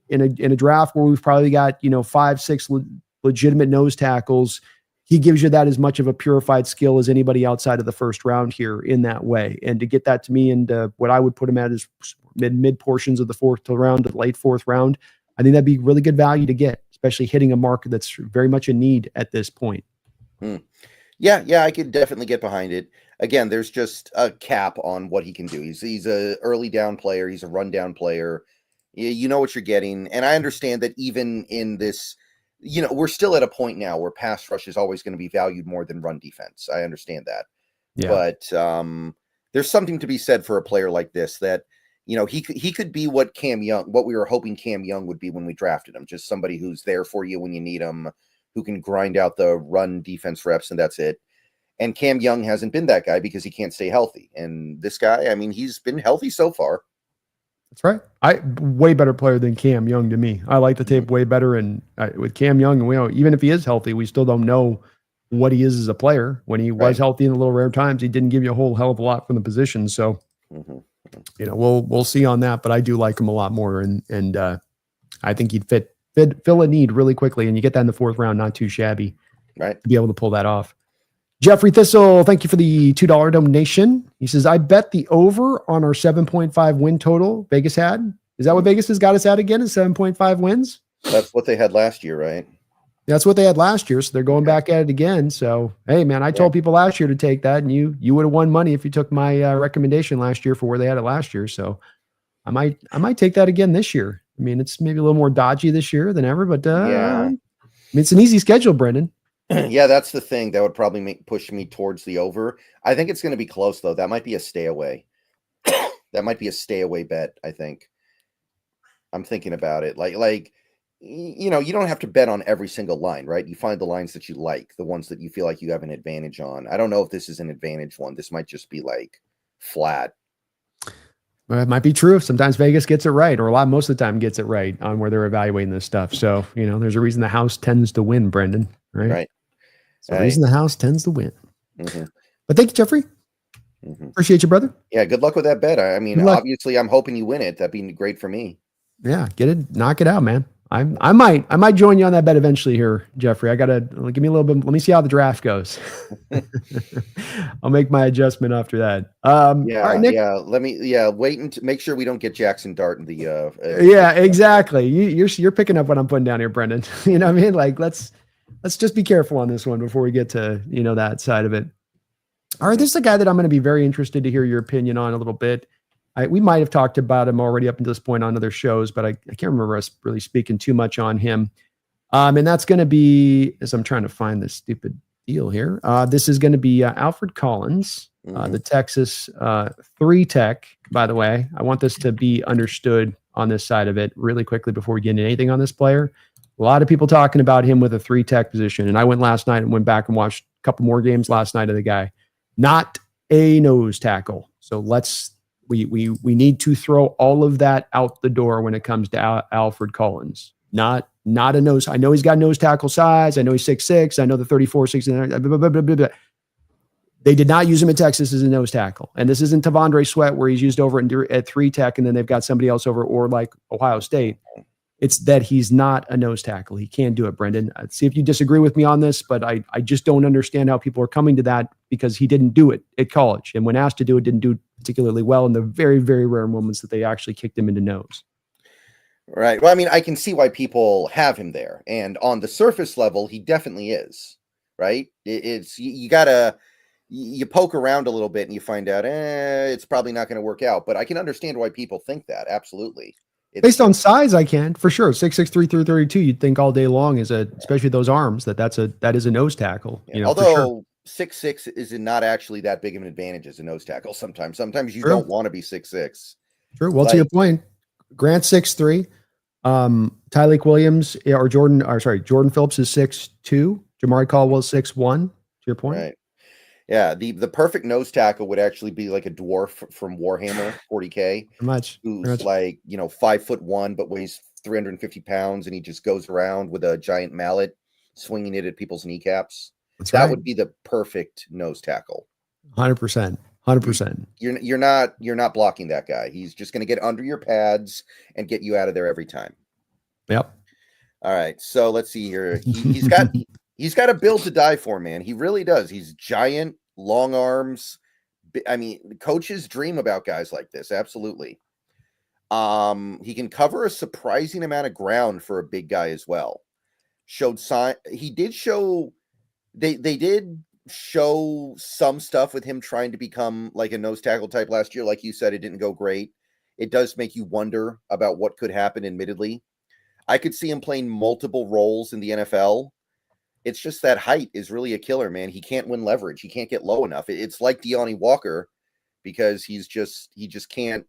in a draft where we've probably got 5-6 legitimate nose tackles, he gives you that as much of a purified skill as anybody outside of the first round here in that way. And to get that to me into what I would put him at is mid portions of the 4th round to the late 4th round, I think that'd be really good value to get, especially hitting a market that's very much a need at this point. Yeah, I could definitely get behind it. Again, there's just a cap on what he can do. He's a early down player. He's a run down player. You know what you're getting. And I understand that even in this, we're still at a point now where pass rush is always going to be valued more than run defense. I understand that. Yeah. But there's something to be said for a player like this that, he could be what we were hoping Cam Young would be when we drafted him. Just somebody who's there for you when you need him, who can grind out the run defense reps, and that's it. And Cam Young hasn't been that guy because he can't stay healthy. And this guy, he's been healthy so far. That's right. Way better player than Cam Young to me. I like the tape way better. And with Cam Young, even if he is healthy, we still don't know what he is as a player. When he was healthy in the little rare times, he didn't give you a whole hell of a lot from the position. So, we'll see on that. But I do like him a lot more, and I think he'd fill a need really quickly. And you get that in the 4th round, not too shabby, right, to be able to pull that off. Jeffrey Thistle, thank you for the $2 donation. He says, I bet the over on our 7.5 win total Vegas had. Is that what Vegas has got us at again, is 7.5 wins? That's what they had last year, right? That's what they had last year, so they're going back at it again. So, hey, man, I told people last year to take that, and you would have won money if you took my recommendation last year for where they had it last year. So I might take that again this year. It's maybe a little more dodgy this year than ever, but it's an easy schedule, Brendan. Yeah, that's the thing that would probably push me towards the over. I think it's going to be close, though. That might be a stay away. That might be a stay away bet, I think. I'm thinking about it. You don't have to bet on every single line, right? You find the lines that you like, the ones that you feel like you have an advantage on. I don't know if this is an advantage one. This might just be flat. Well, it might be true. Sometimes Vegas gets it right, or most of the time gets it right on where they're evaluating this stuff. So, there's a reason the house tends to win, Brendan, right? Right. So the reason the house tends to win. But thank you, Jeffrey. Appreciate you, brother. Yeah, good luck with that bet. Obviously, I'm hoping you win it. That'd be great for me. Yeah, knock it out, man. I might join you on that bet eventually here, Jeffrey. I gotta give me a little bit. Let me see how the draft goes. I'll make my adjustment after that. All right, Nick. Let me wait and make sure we don't get Jackson Dart in the yeah, exactly. You're picking up what I'm putting down here, Brendan. You know what I mean? Let's just be careful on this one before we get to that side of it. All right, this is a guy that I'm going to be very interested to hear your opinion on a little bit. We might have talked about him already up until this point on other shows, but I can't remember us really speaking too much on him. And that's going to be, as I'm trying to find this stupid deal here, this is going to be Alfred Collins, the Texas 3 tech, by the way. I want this to be understood on this side of it really quickly before we get into anything on this player. A lot of people talking about him with a 3 tech position. And I went last night and went back and watched a couple more games last night of the guy. Not a nose tackle. So we need to throw all of that out the door when it comes to Alfred Collins. Not not a nose. I know he's got nose tackle size. I know he's 6'6". I know the 34, 69. Blah, blah, blah, blah, blah. They did not use him at Texas as a nose tackle. And this isn't Tavondre Sweat where he's used over at 3 tech and then they've got somebody else over, or like Ohio State. It's that he's not a nose tackle. He can't do it, Brendan. See if you disagree with me on this, but I just don't understand how people are coming to that, because he didn't do it at college. And when asked to do it, didn't do it particularly well in the very, very rare moments that they actually kicked him into nose. Right. Well, I mean, I can see why people have him there. And on the surface level, he definitely is. Right. It's you gotta, you poke around a little bit and you find out, it's probably not going to work out. But I can understand why people think that. Absolutely. Based on size, I can, for sure. 6'6", 332, you'd think all day long especially those arms, that is a nose tackle. Yeah. Although 6'6" is not actually that big of an advantage as a nose tackle. Sometimes you don't want to be 6'6". True. Well, to your point, Grant 6'3", Tyleik Williams Jordan Phillips is 6'2", Jamaree Caldwell 6'1". To your point, right? Yeah, the perfect nose tackle would actually be like a dwarf from Warhammer 40K. Who's like, 5'1", but weighs 350 pounds, and he just goes around with a giant mallet, swinging it at people's kneecaps. That would be the perfect nose tackle. 100%. 100%. You're not blocking that guy. He's just going to get under your pads and get you out of there every time. Yep. All right. So let's see here. He's got a build to die for, man. He really does. He's giant, long arms. I mean, coaches dream about guys like this. Absolutely. He can cover a surprising amount of ground for a big guy as well. They did show some stuff with him trying to become like a nose tackle type last year. Like you said, it didn't go great. It does make you wonder about what could happen, admittedly. I could see him playing multiple roles in the NFL. It's just that height is really a killer, man. He can't win leverage. He can't get low enough. It's like Deone Walker, because he just can't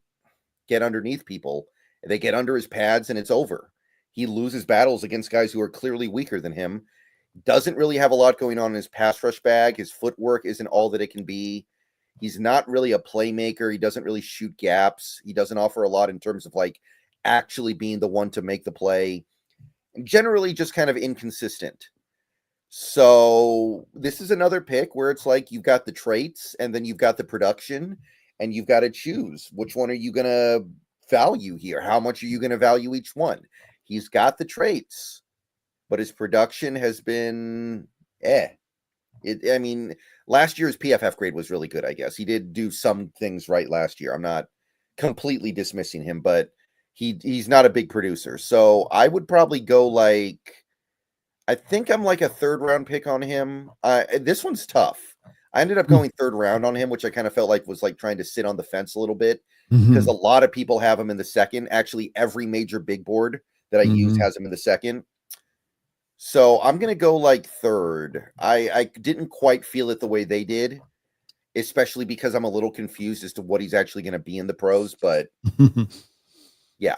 get underneath people. They get under his pads and it's over. He loses battles against guys who are clearly weaker than him. Doesn't really have a lot going on in his pass rush bag. His footwork isn't all that it can be. He's not really a playmaker. He doesn't really shoot gaps. He doesn't offer a lot in terms of like actually being the one to make the play. And generally just kind of inconsistent. So this is another pick where it's like you've got the traits and then you've got the production, and you've got to choose which one are you going to value here? How much are you going to value each one? He's got the traits, but his production has been last year's PFF grade was really good, I guess. He did do some things right last year. I'm not completely dismissing him, but he's not a big producer. So I would probably go I think I'm like a 3rd round pick on him. This one's tough. I ended up going 3rd round on him, which I kind of felt like was like trying to sit on the fence a little bit, because a lot of people have him in the 2nd. Actually, every major big board that I use has him in the 2nd. So I'm going to go 3rd. I didn't quite feel it the way they did, especially because I'm a little confused as to what he's actually going to be in the pros. But yeah.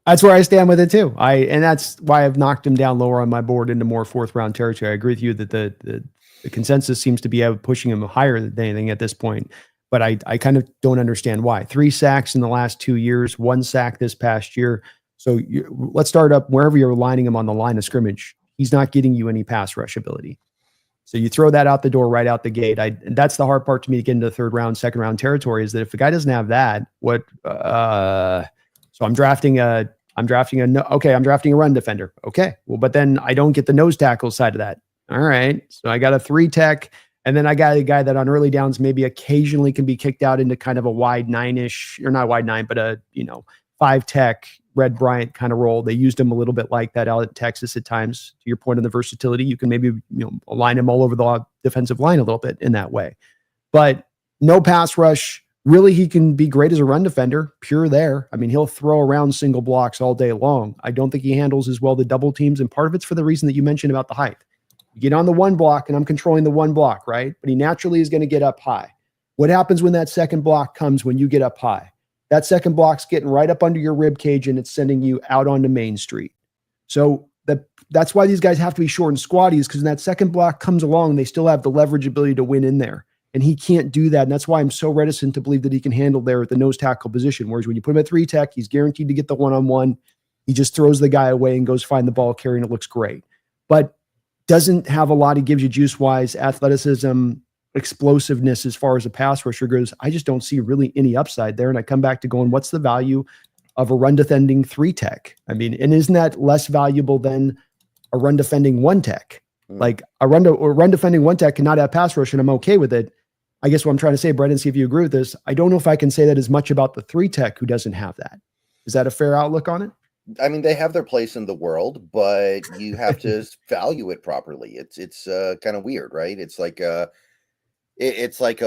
That's where I stand with it too. And that's why I've knocked him down lower on my board into more 4th round territory. I agree with you that the consensus seems to be pushing him higher than anything at this point, but I kind of don't understand why. 3 sacks in the last 2 years, 1 sack this past year. So let's start up wherever you're lining him on the line of scrimmage. He's not getting you any pass rush ability. So you throw that out the door right out the gate. And that's the hard part to me to get into 3rd round, 2nd round territory, is that if the guy doesn't have that, so I'm drafting a run defender. Okay. Well, but then I don't get the nose tackle side of that. All right. So I got a 3 tech, and then I got a guy that on early downs maybe occasionally can be kicked out into kind of a wide 9-ish, or not wide 9, but a 5 tech Red Bryant kind of role. They used him a little bit like that out at Texas at times. To your point on the versatility, you can maybe align him all over the defensive line a little bit in that way. But no pass rush. Really, he can be great as a run defender, pure there. I mean, he'll throw around single blocks all day long. I don't think he handles as well the double teams, and part of it's for the reason that you mentioned about the height. You get on the 1 block, and I'm controlling the 1 block, right? But he naturally is going to get up high. What happens when that 2nd block comes when you get up high? That 2nd block's getting right up under your rib cage, and it's sending you out onto Main Street. So that's why these guys have to be short and squatty, is because when that 2nd block comes along, they still have the leverage ability to win in there. And he can't do that. And that's why I'm so reticent to believe that he can handle there at the nose tackle position. Whereas when you put him at 3 tech, he's guaranteed to get the one-on-one. He just throws the guy away and goes find the ball carry, and it looks great. But doesn't have a lot. He gives you juice-wise, athleticism, explosiveness as far as a pass rusher goes. I just don't see really any upside there. And I come back to going, what's the value of a run defending 3-tech? I mean, and isn't that less valuable than a run defending 1-tech? Like a run defending 1-tech cannot have pass rush, and I'm okay with it. I guess what I'm trying to say, Brendan, see if you agree with this. I don't know if I can say that as much about the 3-tech who doesn't have that. Is that a fair outlook on it? I mean, they have their place in the world, but you have to value it properly. It's kind of weird, right? It's like a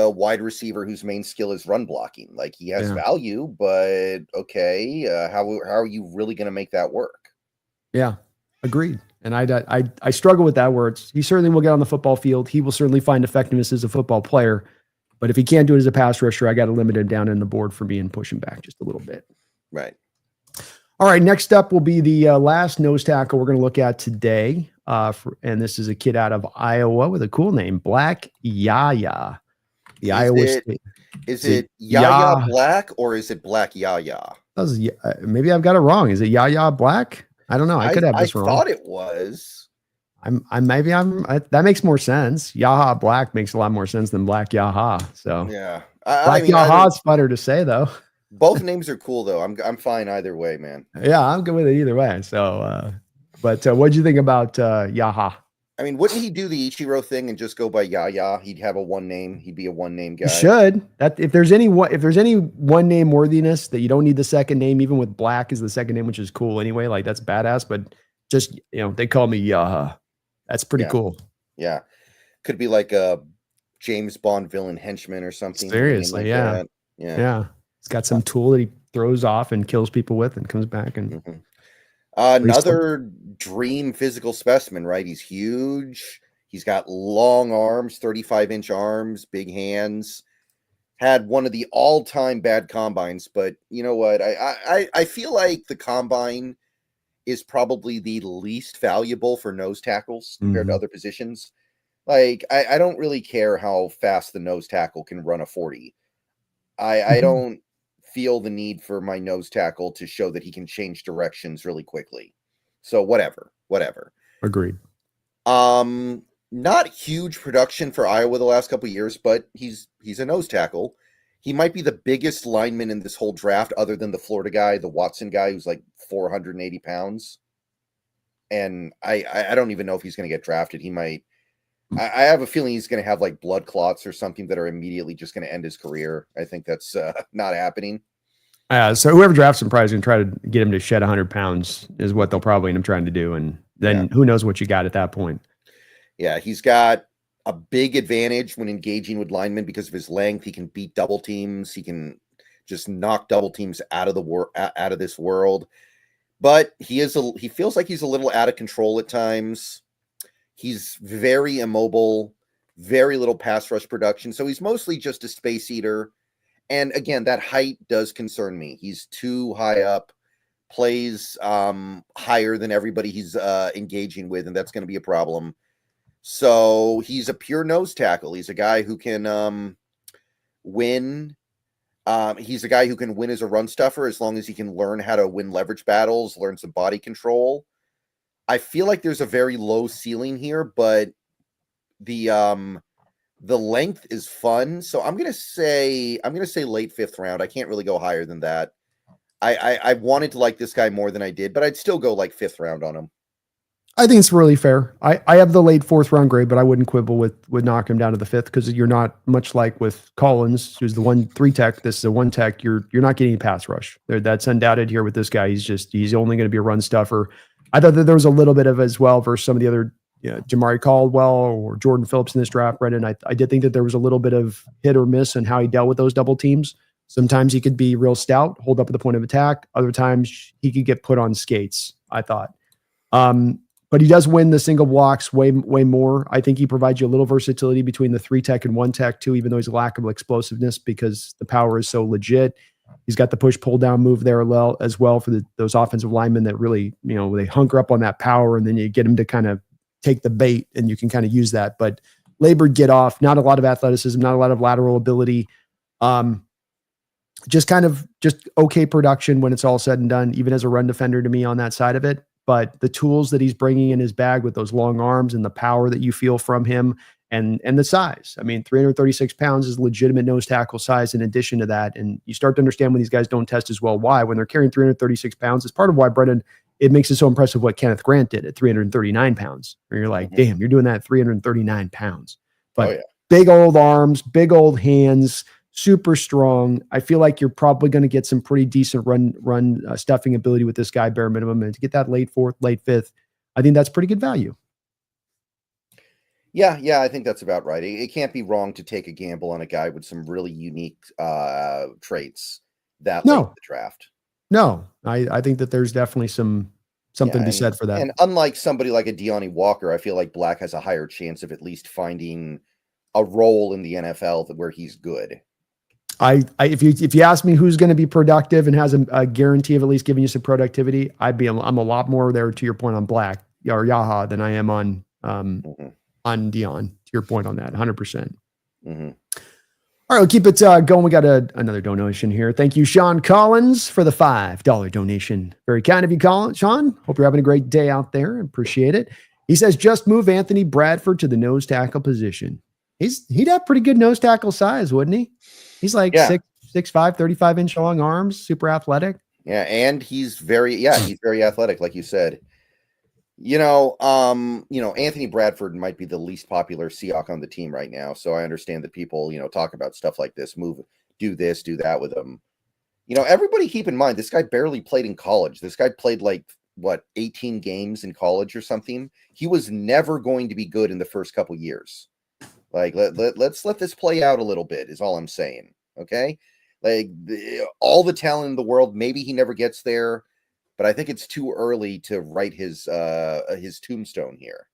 wide receiver whose main skill is run blocking. Like, he has value, but okay, how are you really going to make that work? Yeah, agreed. And I struggle with that word. He certainly will get on the football field. He will certainly find effectiveness as a football player, but if he can't do it as a pass rusher, I got to limit him down in the board for me and push him back just a little bit. Right. All right, next up will be the last nose tackle we're going to look at today. And this is a kid out of Iowa with a cool name, Black Yaya. Is it Yaya Black or is it Black Yaya? Maybe I've got it wrong. Is it Yaya Black? I don't know. I could have this wrong. I thought it was. That makes more sense. Yaha Black makes a lot more sense than Black Yaha. So yeah, Black Yaha is funner to say though. Both names are cool though. I'm fine either way, man. Yeah, I'm good with it either way. So, but what'd you think about Yaha? I mean, wouldn't he do the Ichiro thing and just go by Yaya? He'd have a one name. He'd be a one name guy. He should. That if there's any one name worthiness that you don't need the second name, even with Black is the second name, which is cool anyway. Like, that's badass. But just, they call me Yaha. That's pretty cool. Yeah, could be like a James Bond villain henchman or something. Seriously, like yeah. He's got some tool that he throws off and kills people with, and comes back and. Another dream physical specimen, right? He's huge. He's got long arms, 35-inch arms, big hands. Had one of the all-time bad combines, but you know what? I feel like the combine is probably the least valuable for nose tackles compared to other positions. Like, I don't really care how fast the nose tackle can run a 40. I don't feel the need for my nose tackle to show that he can change directions really quickly. So whatever. Agreed. Not huge production for Iowa the last couple of years, but he's a nose tackle. He might be the biggest lineman in this whole draft, other than the Florida guy, the Watson guy, who's like 480 pounds. And I don't even know if he's going to get drafted. He might. I have a feeling he's going to have like blood clots or something that are immediately just going to end his career. I think that's not happening. So whoever drafts him probably is going to try to get him to shed 100 pounds is what they'll probably end up trying to do. And then who knows what you got at that point. Yeah, he's got a big advantage when engaging with linemen because of his length. He can beat double teams. He can just knock double teams out of this world. But he feels like he's a little out of control at times. He's very immobile, very little pass rush production. So he's mostly just a space eater. And again, that height does concern me. He's too high up, plays higher than everybody he's engaging with, and that's going to be a problem. So he's a pure nose tackle. He's a guy who can win. He's a guy who can win as a run stuffer as long as he can learn how to win leverage battles, learn some body control. I feel like there's a very low ceiling here, but the length is fun. So I'm gonna say late 5th round. I can't really go higher than that. I wanted to like this guy more than I did, but I'd still go like 5th round on him. I think it's really fair. I have the late 4th round grade, but I wouldn't quibble with knocking him down to the 5th because you're not much like with Collins, who's the 3-tech. This is a 1-tech. You're not getting pass rush. That's undoubted here with this guy. He's only going to be a run stuffer. I thought that there was a little bit of as well versus some of the other Jamaree Caldwell or Jordan Phillips in this draft, Brendan. I did think that there was a little bit of hit or miss in how he dealt with those double teams. Sometimes he could be real stout, hold up at the point of attack. Other times he could get put on skates, I thought. But he does win the single blocks way more. I think he provides you a little versatility between the 3-tech and 1-tech too, even though he's a lack of explosiveness because the power is so legit. He's got the push-pull down move there as well for those offensive linemen that really, they hunker up on that power, and then you get him to kind of take the bait, and you can kind of use that. But labored get off, not a lot of athleticism, not a lot of lateral ability. just okay production when it's all said and done, even as a run defender to me on that side of it. But the tools that he's bringing in his bag with those long arms and the power that you feel from him and the size. I mean, 336 pounds is legitimate nose tackle size in addition to that. And you start to understand when these guys don't test as well, why. When they're carrying 336 pounds, it's part of why, Brendan, it makes it so impressive what Kenneth Grant did at 339 pounds. Where you're like, damn, you're doing that at 339 pounds. But big old arms, big old hands, super strong. I feel like you're probably going to get some pretty decent run stuffing ability with this guy, bare minimum. And to get that late fourth, late fifth, I think that's pretty good value. Yeah, I think that's about right. It can't be wrong to take a gamble on a guy with some really unique traits that late in the draft. No, I think that there's definitely something to be said for that. And unlike somebody like a Deone Walker, I feel like Black has a higher chance of at least finding a role in the NFL where he's good. If you ask me who's going to be productive and has a guarantee of at least giving you some productivity, I'm a lot more there to your point on Black or Yaha than I am on Deone. To your point on that, 100%. All right, we'll keep it going. We got another donation here. Thank you, Sean Collins, for the $5 donation. Very kind of you, Sean. Hope you're having a great day out there. Appreciate it. He says, just move Anthony Bradford to the nose tackle position. He'd have pretty good nose tackle size, wouldn't he? He's like 6'5", 35-inch long arms, super athletic. Yeah, and he's very athletic, like you said. Anthony Bradford might be the least popular Seahawk on the team right now. So I understand that people, talk about stuff like this, do this, do that with him. Everybody keep in mind, this guy barely played in college. This guy played 18 games in college or something. He was never going to be good in the first couple years. Let's let this play out a little bit is all I'm saying. Okay. All the talent in the world, maybe he never gets there. But I think it's too early to write his tombstone here.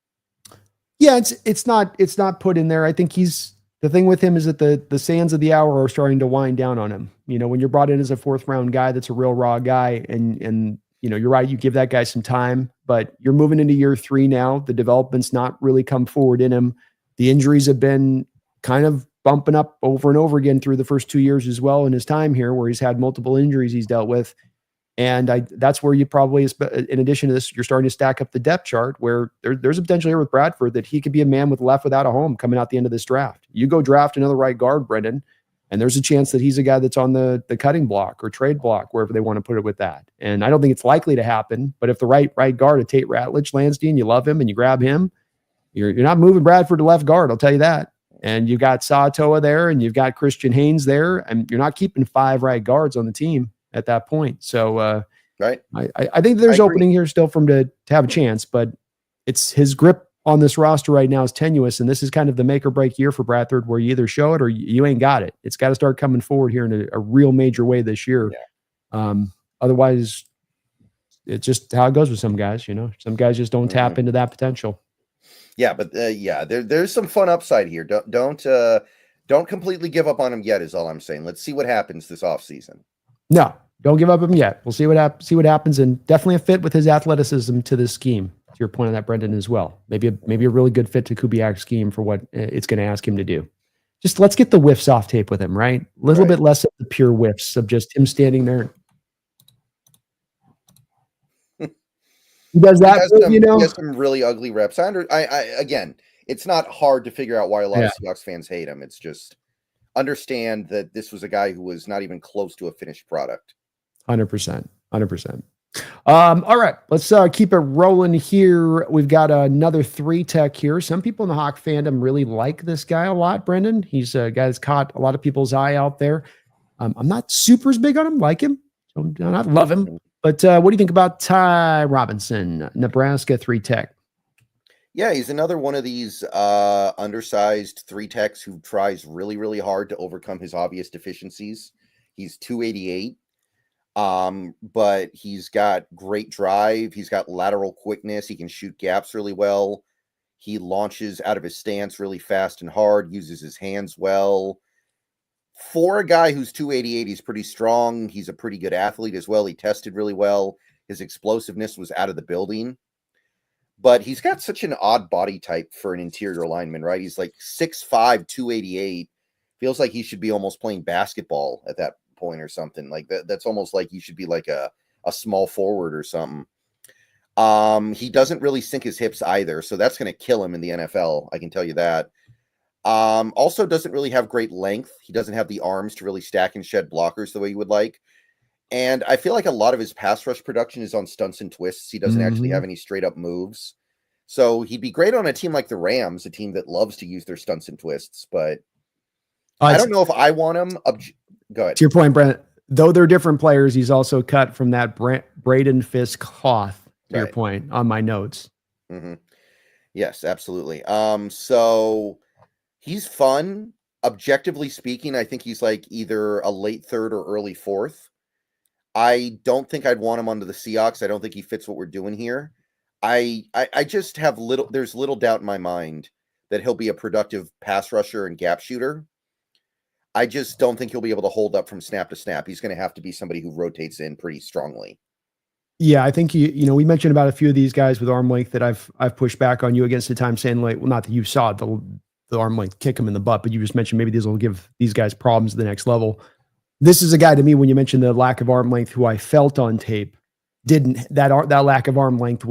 Yeah, it's not put in there. I think the thing with him is that the sands of the hour are starting to wind down on him. When you're brought in as a 4th round guy, that's a real raw guy, and you're right. You give that guy some time, but you're moving into year 3 now. The development's not really come forward in him. The injuries have been kind of bumping up over and over again through the first 2 years as well in his time here, where he's had multiple injuries he's dealt with. And that's where you probably, in addition to this, you're starting to stack up the depth chart where there's a potential here with Bradford that he could be a man with left without a home coming out the end of this draft. You go draft another right guard, Brendan, and there's a chance that he's a guy that's on the cutting block or trade block, wherever they want to put it with that. And I don't think it's likely to happen, but if the right guard, a Tate Ratledge, lands to you and you love him and you grab him, you're not moving Bradford to left guard, I'll tell you that. And you've got Satoa there and you've got Christian Haynes there, and you're not keeping 5 right guards on the team at that point. So right. I think there's opening here still for him to have a chance, but it's his grip on this roster right now is tenuous. And this is kind of the make or break year for Bradford, where you either show it or you ain't got it. It's got to start coming forward here in a real major way this year. Yeah. Otherwise it's just how it goes with some guys, some guys just don't tap into that potential. Yeah. But there's some fun upside here. Don't completely give up on him yet is all I'm saying. Let's see what happens this offseason. No, don't give up him yet. We'll see what happens, and definitely a fit with his athleticism to this scheme. To your point on that, Brendan, as well. Maybe a really good fit to Kubiak's scheme for what it's going to ask him to do. Just let's get the whiffs off tape with him, right? A little bit less of the pure whiffs of just him standing there. He does that, he has some really ugly reps. Again, it's not hard to figure out why a lot of Seahawks fans hate him. It's just understand that this was a guy who was not even close to a finished product. 100%. All right, let's keep it rolling here. We've got another 3-tech here. Some people in the Hawk fandom really like this guy a lot, Brendan. He's a guy that's caught a lot of people's eye out there. I'm not super big on him, like him. I don't love him. But what do you think about Ty Robinson, Nebraska 3-tech? Yeah, he's another one of these undersized 3-techs who tries really, really hard to overcome his obvious deficiencies. He's 288, but he's got great drive. He's got lateral quickness. He can shoot gaps really well. He launches out of his stance really fast and hard, uses his hands well. For a guy who's 288, he's pretty strong. He's a pretty good athlete as well. He tested really well. His explosiveness was out of the building. But he's got such an odd body type for an interior lineman, right? He's like 6'5", 288. Feels like he should be almost playing basketball at point or something like that. That's almost like you should be like a small forward or something. He doesn't really sink his hips either, so that's going to kill him in the NFL. I can tell you that. Also doesn't really have great length. He doesn't have the arms to really stack and shed blockers the way you would like. And I feel like a lot of his pass rush production is on stunts and twists. He doesn't actually have any straight up moves. So he'd be great on a team like the Rams, a team that loves to use their stunts and twists. But I don't know if I want him. Go ahead. To your point, Brent, though they're different players, he's also cut from that Braden Fisk cloth, to your point, on my notes. Yes, absolutely. So he's fun. Objectively speaking, I think he's like either a late third or early fourth. I don't think I'd want him onto the Seahawks. I don't think he fits what we're doing here. I just have there's little doubt in my mind that he'll be a productive pass rusher and gap shooter. I just don't think he'll be able to hold up from snap to snap. He's going to have to be somebody who rotates in pretty strongly. Yeah, I think we mentioned about a few of these guys with arm length that I've pushed back on you against the time, saying like, well, not that you saw the arm length kick him in the butt, but you just mentioned maybe these will give these guys problems at the next level. This is a guy to me, when you mentioned the lack of arm length, who I felt on tape that lack of arm length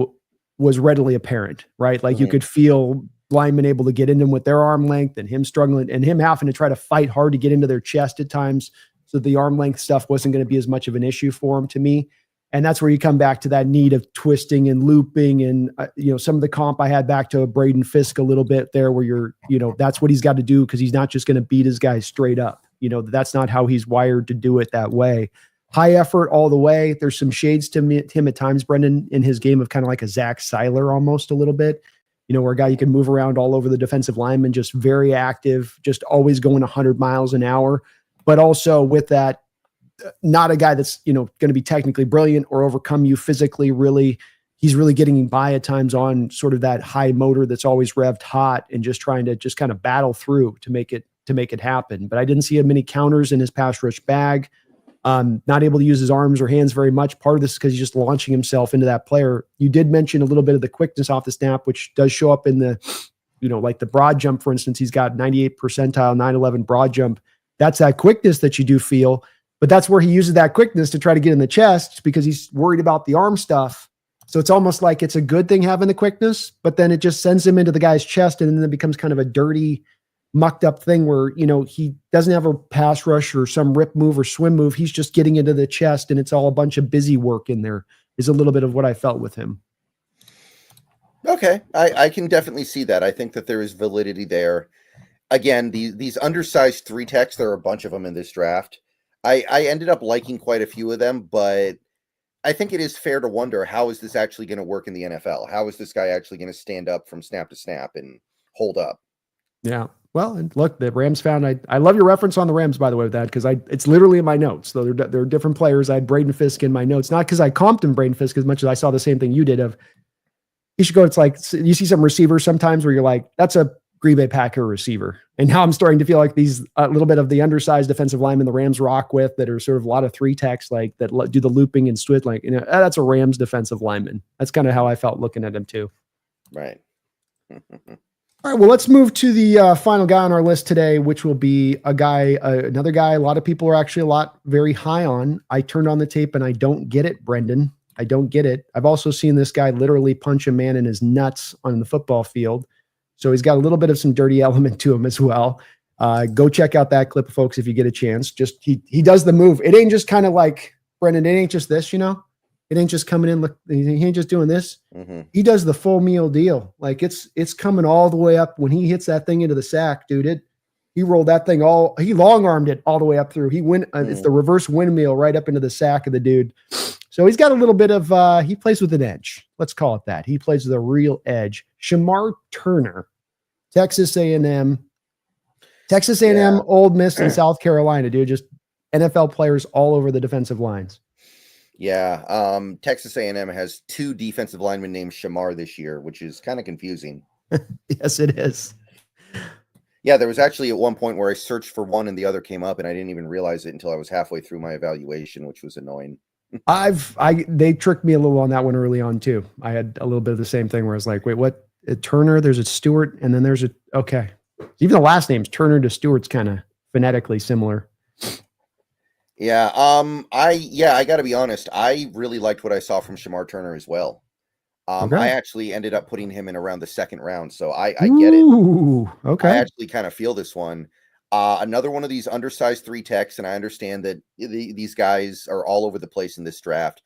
was readily apparent, right? Like you could feel linemen able to get into him with their arm length and him struggling and him having to try to fight hard to get into their chest at times. So the arm length stuff wasn't going to be as much of an issue for him to me. And that's where you come back to that need of twisting and looping and, some of the comp I had back to Braden Fisk a little bit there where that's what he's got to do, because he's not just going to beat his guys straight up. That's not how he's wired to do it that way. High effort all the way. There's some shades to him at times, Brendan, in his game of kind of like a Zach Seiler almost a little bit, where a guy you can move around all over the defensive lineman, just very active, just always going 100 miles an hour, but also with that, not a guy that's, going to be technically brilliant or overcome you physically. Really, he's really getting by at times on sort of that high motor that's always revved hot and just trying to just kind of battle through to make it happen. But I didn't see many counters in his pass rush bag. Not able to use his arms or hands very much. Part of this is because he's just launching himself into that player. You did mention a little bit of the quickness off the snap, which does show up in the, like the broad jump, for instance. He's got 98 percentile, 911 broad jump. That's that quickness that you do feel. But that's where he uses that quickness to try to get in the chest because he's worried about the arm stuff. So it's almost like it's a good thing having the quickness, but then it just sends him into the guy's chest, and then it becomes kind of a dirty, mucked up thing where, he doesn't have a pass rush or some rip move or swim move. He's just getting into the chest, and it's all a bunch of busy work in there, is a little bit of what I felt with him. Okay. I can definitely see that. I think that there is validity there. Again, these undersized 3-techs, there are a bunch of them in this draft. I ended up liking quite a few of them, but I think it is fair to wonder, how is this actually going to work in the NFL? How is this guy actually going to stand up from snap to snap and hold up? Yeah. Well, and look, the Rams found, I love your reference on the Rams, by the way, with that, because it's literally in my notes. Though they're different players. I had Braden Fisk in my notes, not because I comped him Braden Fisk as much as I saw the same thing you did of, you should go, it's like, you see some receivers sometimes where you're like, that's a Green Bay Packer receiver. And now I'm starting to feel like these, a little bit of the undersized defensive linemen the Rams rock with that are sort of a lot of 3-techs, like that do the looping and switch, like, that's a Rams defensive lineman. That's kind of how I felt looking at him too. Right. All right, well, let's move to the final guy on our list today, which will be another guy a lot of people are actually very high on. I turned on the tape and I don't get it, Brendan. I don't get it. I've also seen this guy literally punch a man in his nuts on the football field. So he's got a little bit of some dirty element to him as well. Go check out that clip, folks, if you get a chance. Just he does the move. It ain't just kind of like, Brendan, it ain't just this, It ain't just coming in. Look, he ain't just doing this. Mm-hmm. He does the full meal deal. Like it's coming all the way up when he hits that thing into the sack, dude. He rolled that thing he long armed it all the way up through. It's the reverse windmill right up into the sack of the dude. So he's got a little bit of, he plays with an edge. Let's call it that. He plays with a real edge. Shamar Turner, Texas A&M, Ole Miss, and South Carolina, dude. Just NFL players all over the defensive lines. Yeah. Texas A&M has 2 defensive linemen named Shamar this year, which is kind of confusing. Yes, it is. Yeah, there was actually at one point where I searched for one and the other came up, and I didn't even realize it until I was halfway through my evaluation, which was annoying. They tricked me a little on that one early on too. I had a little bit of the same thing where I was like, wait, what? Turner, there's a Stewart, and then there's okay. Even the last names, Turner to Stewart's kind of phonetically similar. Yeah. I got to be honest. I really liked what I saw from Shamar Turner as well. Okay. I actually ended up putting him in around the second round, so I get it. Ooh, okay. I actually kind of feel this one. Another one of these undersized 3 techs, and I understand that these guys are all over the place in this draft,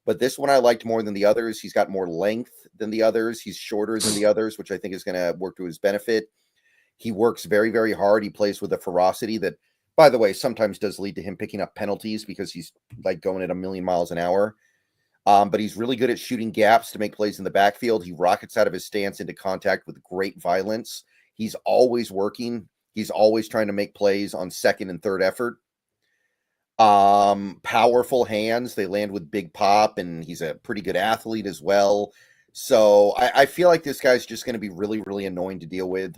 but this one I liked more than the others. He's got more length than the others. He's shorter than the others, which I think is going to work to his benefit. He works very, very hard. He plays with a ferocity that, by the way, sometimes does lead to him picking up penalties because he's like going at 1,000,000 miles an hour. But he's really good at shooting gaps to make plays in the backfield. He rockets out of his stance into contact with great violence. He's always working. He's always trying to make plays on second and third effort. Powerful hands. They land with big pop, and he's a pretty good athlete as well. So I feel like this guy's just going to be really, really annoying to deal with.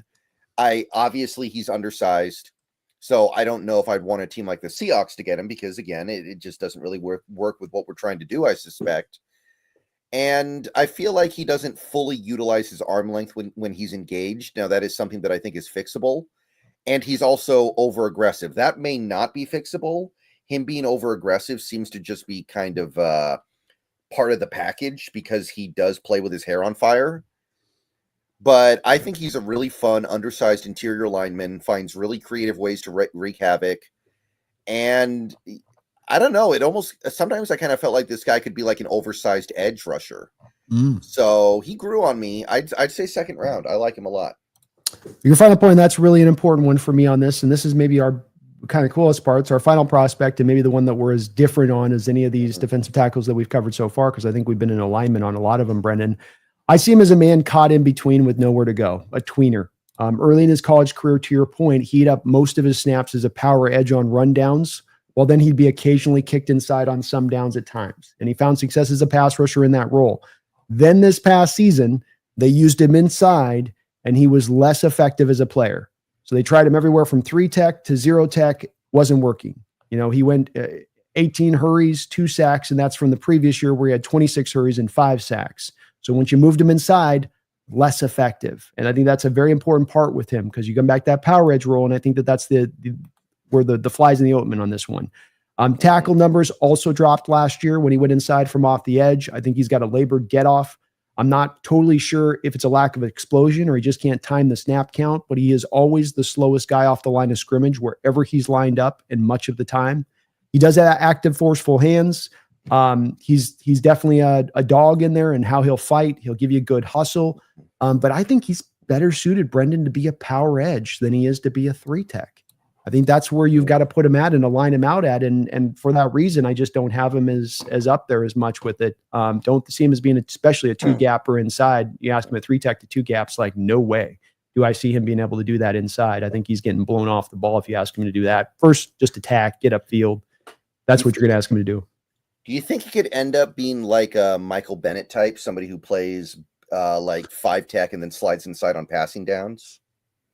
Obviously he's undersized. So I don't know if I'd want a team like the Seahawks to get him because, again, it just doesn't really work with what we're trying to do, I suspect. And I feel like he doesn't fully utilize his arm length when he's engaged. Now, that is something that I think is fixable. And he's also over-aggressive. That may not be fixable. Him being over-aggressive seems to just be kind of part of the package because he does play with his hair on fire. But I think he's a really fun, undersized interior lineman, finds really creative ways to wreak havoc. And I don't know, sometimes I kind of felt like this guy could be like an oversized edge rusher. So he grew on me. I'd say second round. I like him a lot. Your final point, that's really an important one for me on this. And this is maybe our kind of coolest parts, our final prospect, and maybe the one that we're as different on as any of these defensive tackles that we've covered so far, because I think we've been in alignment on a lot of them, Brendan. I see him as a man caught in between with nowhere to go, a tweener. Early in his college career, to your point, he'd up most of his snaps as a power edge on rundowns. Well, then he'd be occasionally kicked inside on some downs at times. And he found success as a pass rusher in that role. Then this past season, they used him inside, and he was less effective as a player. So they tried him everywhere from 3 tech to 0 tech, wasn't working. He went 18 hurries, 2 sacks, and that's from the previous year where he had 26 hurries and 5 sacks. So once you moved him inside, less effective. And I think that's a very important part with him because you come back to that power edge role, and I think that's where the flies in the ointment on this one. Tackle numbers also dropped last year when he went inside from off the edge. I think he's got a labored get off. I'm not totally sure if it's a lack of explosion or he just can't time the snap count, but he is always the slowest guy off the line of scrimmage wherever he's lined up, and much of the time. He does have active, forceful hands. He's definitely a dog in there and how he'll fight. He'll give you a good hustle. But I think he's better suited, Brendan, to be a power edge than he is to be a 3 tech. I think that's where you've got to put him at and align him out at. And for that reason, I just don't have him as up there as much with it. Don't see him as being especially a 2-gapper inside. You ask him a 3 tech to 2 gaps, like no way do I see him being able to do that inside. I think he's getting blown off the ball if you ask him to do that. First, just attack, get upfield. That's what you're going to ask him to do. Do you think he could end up being like a Michael Bennett type, somebody who plays like 5 tech and then slides inside on passing downs?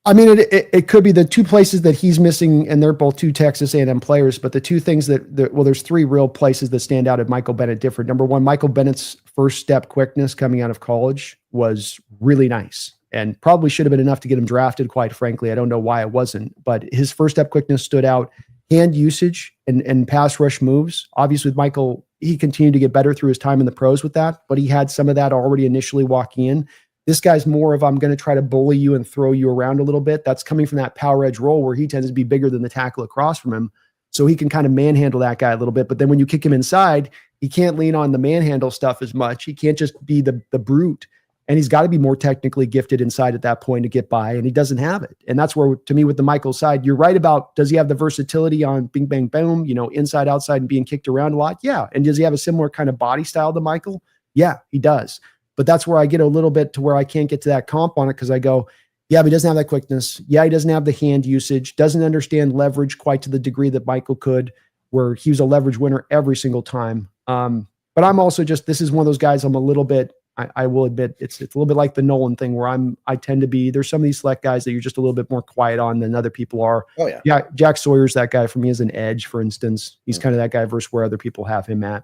I mean, it could be the 2 places that he's missing, and they're both 2 Texas A&M players, but the 2 things there's 3 real places that stand out at Michael Bennett different. Number one, Michael Bennett's first step quickness coming out of college was really nice and probably should have been enough to get him drafted, quite frankly. I don't know why it wasn't, but his first step quickness stood out. Hand usage and pass rush moves. Obviously, with Michael, he continued to get better through his time in the pros with that, but he had some of that already initially walking in. This guy's more of, I'm going to try to bully you and throw you around a little bit. That's coming from that power edge role where he tends to be bigger than the tackle across from him. So he can kind of manhandle that guy a little bit. But then when you kick him inside, he can't lean on the manhandle stuff as much. He can't just be the brute. And he's got to be more technically gifted inside at that point to get by. And he doesn't have it. And that's where, to me, with the Michael side, you're right about, does he have the versatility on bing, bang, boom, inside, outside, and being kicked around a lot? Yeah. And does he have a similar kind of body style to Michael? Yeah, he does. But that's where I get a little bit to where I can't get to that comp on it because I go, yeah, but he doesn't have that quickness. Yeah, he doesn't have the hand usage, doesn't understand leverage quite to the degree that Michael could, where he was a leverage winner every single time. But I'm also this is one of those guys I'm a little bit, I will admit, it's a little bit like the Nolen thing where I tend to be, there's some of these select guys that you're just a little bit more quiet on than other people are. Oh, yeah. Yeah, Jack Sawyer's that guy for me as an edge, for instance. He's kind of that guy versus where other people have him at.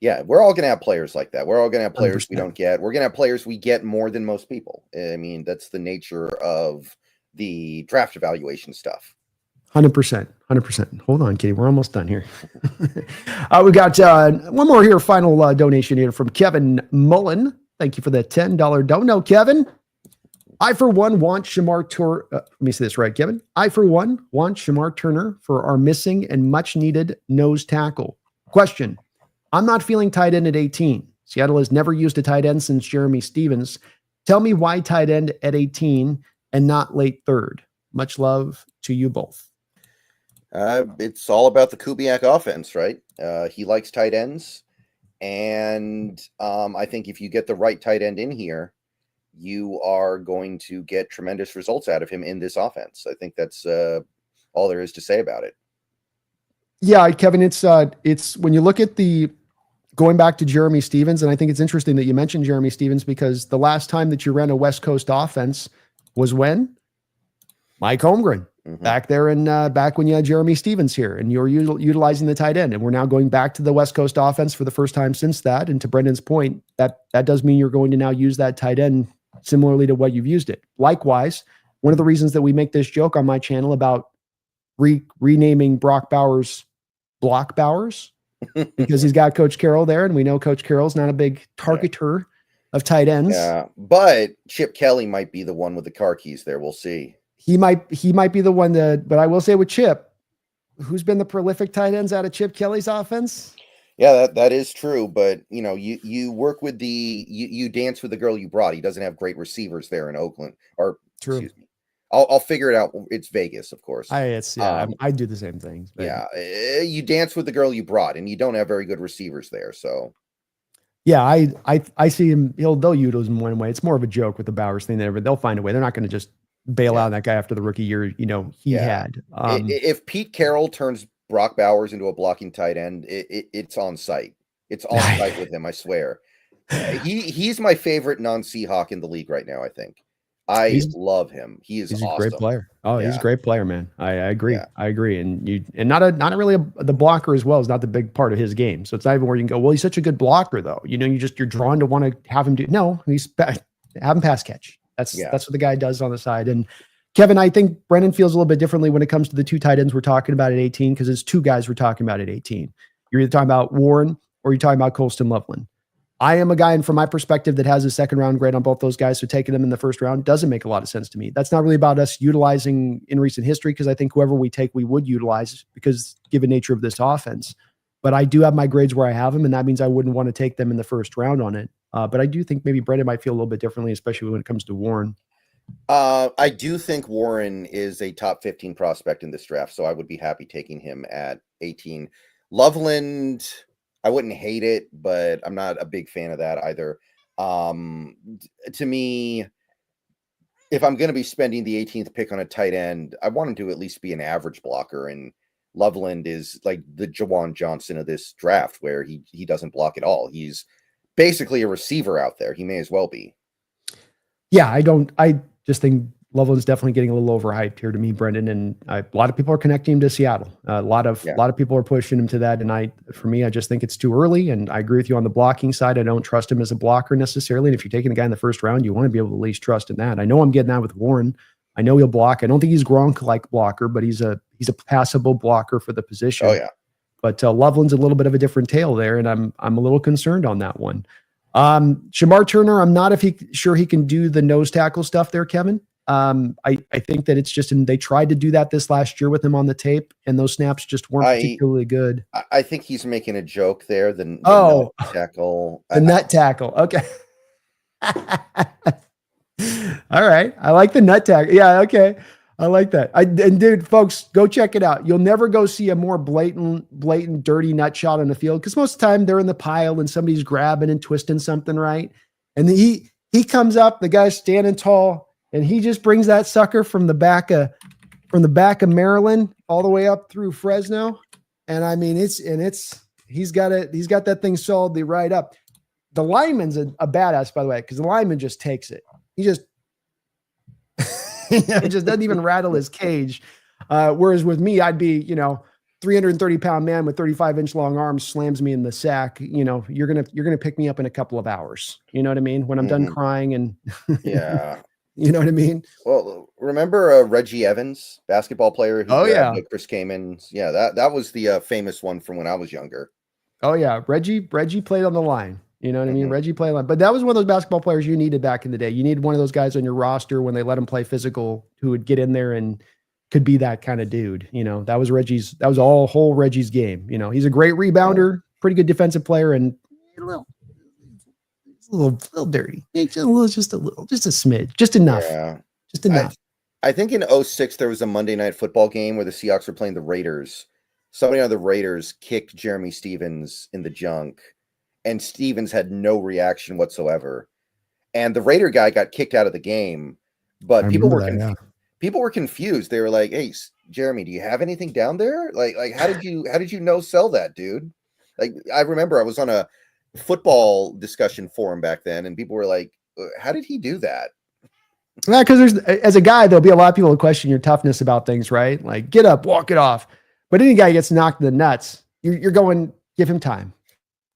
Yeah, we're all going to have players like that. We're all going to have players 100%. We don't get. We're going to have players we get more than most people. I mean, that's the nature of the draft evaluation stuff. 100%. 100%. Hold on, Kitty. We're almost done here. We got one more here. Final donation here from Kevin Mullen. Thank you for the $10 dono, Kevin. I, for one, want Shamar Turner. Let me say this right, Kevin. I, for one, want Shamar Turner for our missing and much needed nose tackle. Question. I'm not feeling tight end at 18. Seattle has never used a tight end since Jeremy Stevens. Tell me why tight end at 18 and not late third. Much love to you both. It's all about the Kubiak offense, right? He likes tight ends. And I think if you get the right tight end in here, you are going to get tremendous results out of him in this offense. I think that's all there is to say about it. Yeah, Kevin, it's when you look at going back to Jeremy Stevens, and I think it's interesting that you mentioned Jeremy Stevens because the last time that you ran a West Coast offense was when? Mike Holmgren. Back there back when you had Jeremy Stevens here and you were utilizing the tight end, and we're now going back to the West Coast offense for the first time since that. And to Brendan's point, that does mean you're going to now use that tight end similarly to what you've used it. Likewise, one of the reasons that we make this joke on my channel about renaming Brock Bowers Block Bowers because he's got Coach Carroll there, and we know Coach Carroll's not a big targeter of tight ends. Yeah, but Chip Kelly might be the one with the car keys there. We'll see. He might be the one but I will say with Chip, who's been the prolific tight ends out of Chip Kelly's offense? Yeah, that is true. But you work with you dance with the girl you brought. He doesn't have great receivers there in Oakland, or true. Excuse me. I'll figure it out. It's Vegas, of course. I do the same things. Yeah, you dance with the girl you brought, and you don't have very good receivers there. So, yeah, I see him. They'll utilize him one way. It's more of a joke with the Bowers thing there, but they'll find a way. They're not going to just bail out on that guy after the rookie year. He had. If Pete Carroll turns Brock Bowers into a blocking tight end, it's on site. It's on site with him. I swear. He's my favorite non-Seahawk in the league right now. I think. I love him. He's awesome. A great player. Oh, he's a great player, man. I agree. Yeah. I agree. And not really the blocker as well is not the big part of his game. So it's not even where you can go, well, he's such a good blocker though. You're drawn to want to have him do. No, have him pass catch. That's what the guy does on the side. And Kevin, I think Brendan feels a little bit differently when it comes to the two tight ends we're talking about at 18, because it's two guys we're talking about at 18. You're either talking about Warren or you're talking about Colston Loveland. I am a guy, and from my perspective, that has a second round grade on both those guys. So taking them in the first round doesn't make a lot of sense to me. That's not really about us utilizing in recent history, because I think whoever we take, we would utilize because given nature of this offense. But I do have my grades where I have them, and that means I wouldn't want to take them in the first round on it. But I do think maybe Brendan might feel a little bit differently, especially when it comes to Warren. I do think Warren is a top 15 prospect in this draft, so I would be happy taking him at 18. Loveland, I wouldn't hate it, but I'm not a big fan of that either. To me, if I'm going to be spending the 18th pick on a tight end, I want him to at least be an average blocker, and Loveland is like the Jawan Johnson of this draft, where he doesn't block at all. He's basically a receiver out there. He may as well be. Yeah, I just think Loveland's definitely getting a little overhyped here to me, Brendan. And a lot of people are connecting him to Seattle. A lot of people are pushing him to that. And for me, I just think it's too early. And I agree with you on the blocking side. I don't trust him as a blocker necessarily. And if you're taking a guy in the first round, you want to be able to at least trust in that. I know I'm getting that with Warren. I know he'll block. I don't think he's Gronk-like blocker, but he's a passable blocker for the position. Oh yeah. But Loveland's a little bit of a different tale there, and I'm a little concerned on that one. Shamar Turner, I'm not sure he can do the nose tackle stuff there, Kevin. I think that it's just, and they tried to do that this last year with him on the tape, and those snaps just weren't particularly good. I think he's making a joke there. The nut tackle. The nut tackle. Okay. All right. I like the nut tackle. Yeah. Okay. I like that. And dude, folks, go check it out. You'll never go see a more blatant, dirty nut shot on the field, because most of the time they're in the pile and somebody's grabbing and twisting something, right? And he comes up, the guy's standing tall, and he just brings that sucker from the back of Maryland all the way up through Fresno. And I mean, he's got that thing solidly right up. The lineman's a badass, by the way, because the lineman just takes it. He just it just doesn't even rattle his cage. Whereas with me, I'd be, 330-pound man with 35-inch long arms slams me in the sack. You're gonna pick me up in a couple of hours. You know what I mean? When I'm done crying and yeah. You know what I mean? Well, remember Reggie Evans, basketball player who grabbed Chris Kamen's? Yeah, that was the famous one from when I was younger. Oh yeah, Reggie played on the line. You know what I mean? Reggie played on the line. But that was one of those basketball players you needed back in the day. You needed one of those guys on your roster when they let him play physical who would get in there and could be that kind of dude. You know, that was all whole Reggie's game. You know, he's a great rebounder, pretty good defensive player, and a little dirty. Just a smidge, just enough. Yeah. Just enough. I think in 2006 there was a Monday Night Football game where the Seahawks were playing the Raiders. Somebody on the Raiders kicked Jeremy Stevens in the junk, and Stevens had no reaction whatsoever. And the Raider guy got kicked out of the game, but people were confused. They were like, "Hey, Jeremy, do you have anything down there? Like how did you no sell that, dude?" Like, I remember I was on a football discussion forum back then, and people were like, "How did he do that?" Yeah, because as a guy, there'll be a lot of people who question your toughness about things, right? Like, get up, walk it off. But any guy gets knocked in the nuts, you're going, give him time.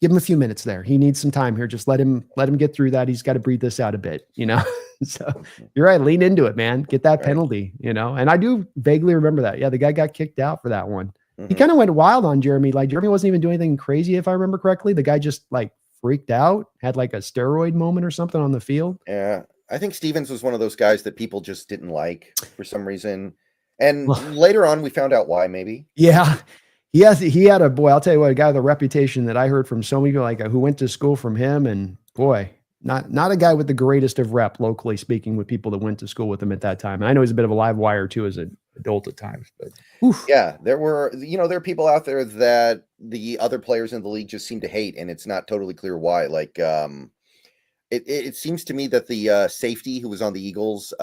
Give him a few minutes there. He needs some time here. Just let him get through that. He's got to breathe this out a bit, you know? So you're right. Lean into it, man. Get that penalty, you know? And I do vaguely remember that. Yeah, the guy got kicked out for that one. He kind of went wild on Jeremy. Like, Jeremy wasn't even doing anything crazy, if I remember correctly. The guy just like freaked out, had like a steroid moment or something on the field. Yeah. I think Stevens was one of those guys that people just didn't like for some reason. And later on, we found out why, maybe. Yeah. He had a boy, I'll tell you what, a guy with a reputation that I heard from so many people, like who went to school from him, and boy, not a guy with the greatest of rep locally speaking with people that went to school with him at that time. And I know he's a bit of a live wire too as an adult at times, but yeah, there are people out there that the other players in the league just seem to hate, and it's not totally clear why. Like, it seems to me that the safety who was on the Eagles,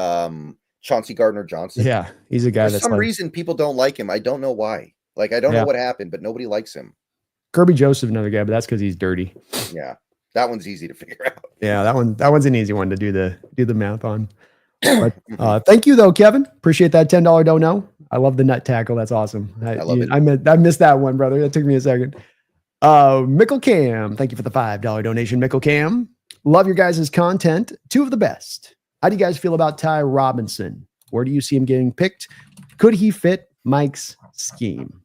Chauncey Gardner-Johnson. Yeah, he's a guy for some reason people don't like him. I don't know why. Like, I don't know what happened, but nobody likes him. Kirby Joseph, another guy, but that's because he's dirty. Yeah, that one's easy to figure out. Yeah, that one's an easy one to do the math on. But, thank you though, Kevin. Appreciate that $10 dono. I love the nut tackle. That's awesome. I love it. I missed that one, brother. That took me a second. Mickle Cam, thank you for the $5 donation, Mickle Cam. Love your guys' content. Two of the best. How do you guys feel about Ty Robinson? Where do you see him getting picked? Could he fit Mike's scheme?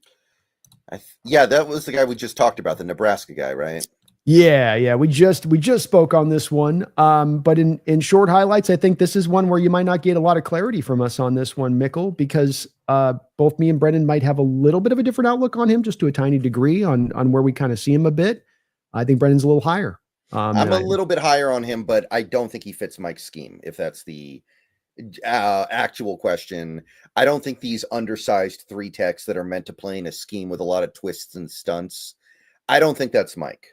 Yeah, that was the guy we just talked about, the Nebraska guy, right? Yeah. We just spoke on this one. But in short highlights, I think this is one where you might not get a lot of clarity from us on this one, Mickle, because both me and Brendan might have a little bit of a different outlook on him, just to a tiny degree on where we kind of see him a bit. I think Brendan's a little higher. I'm a little bit higher on him, but I don't think he fits Mike's scheme, if that's the actual question. I don't think these undersized 3-techs that are meant to play in a scheme with a lot of twists and stunts, I don't think that's Mike.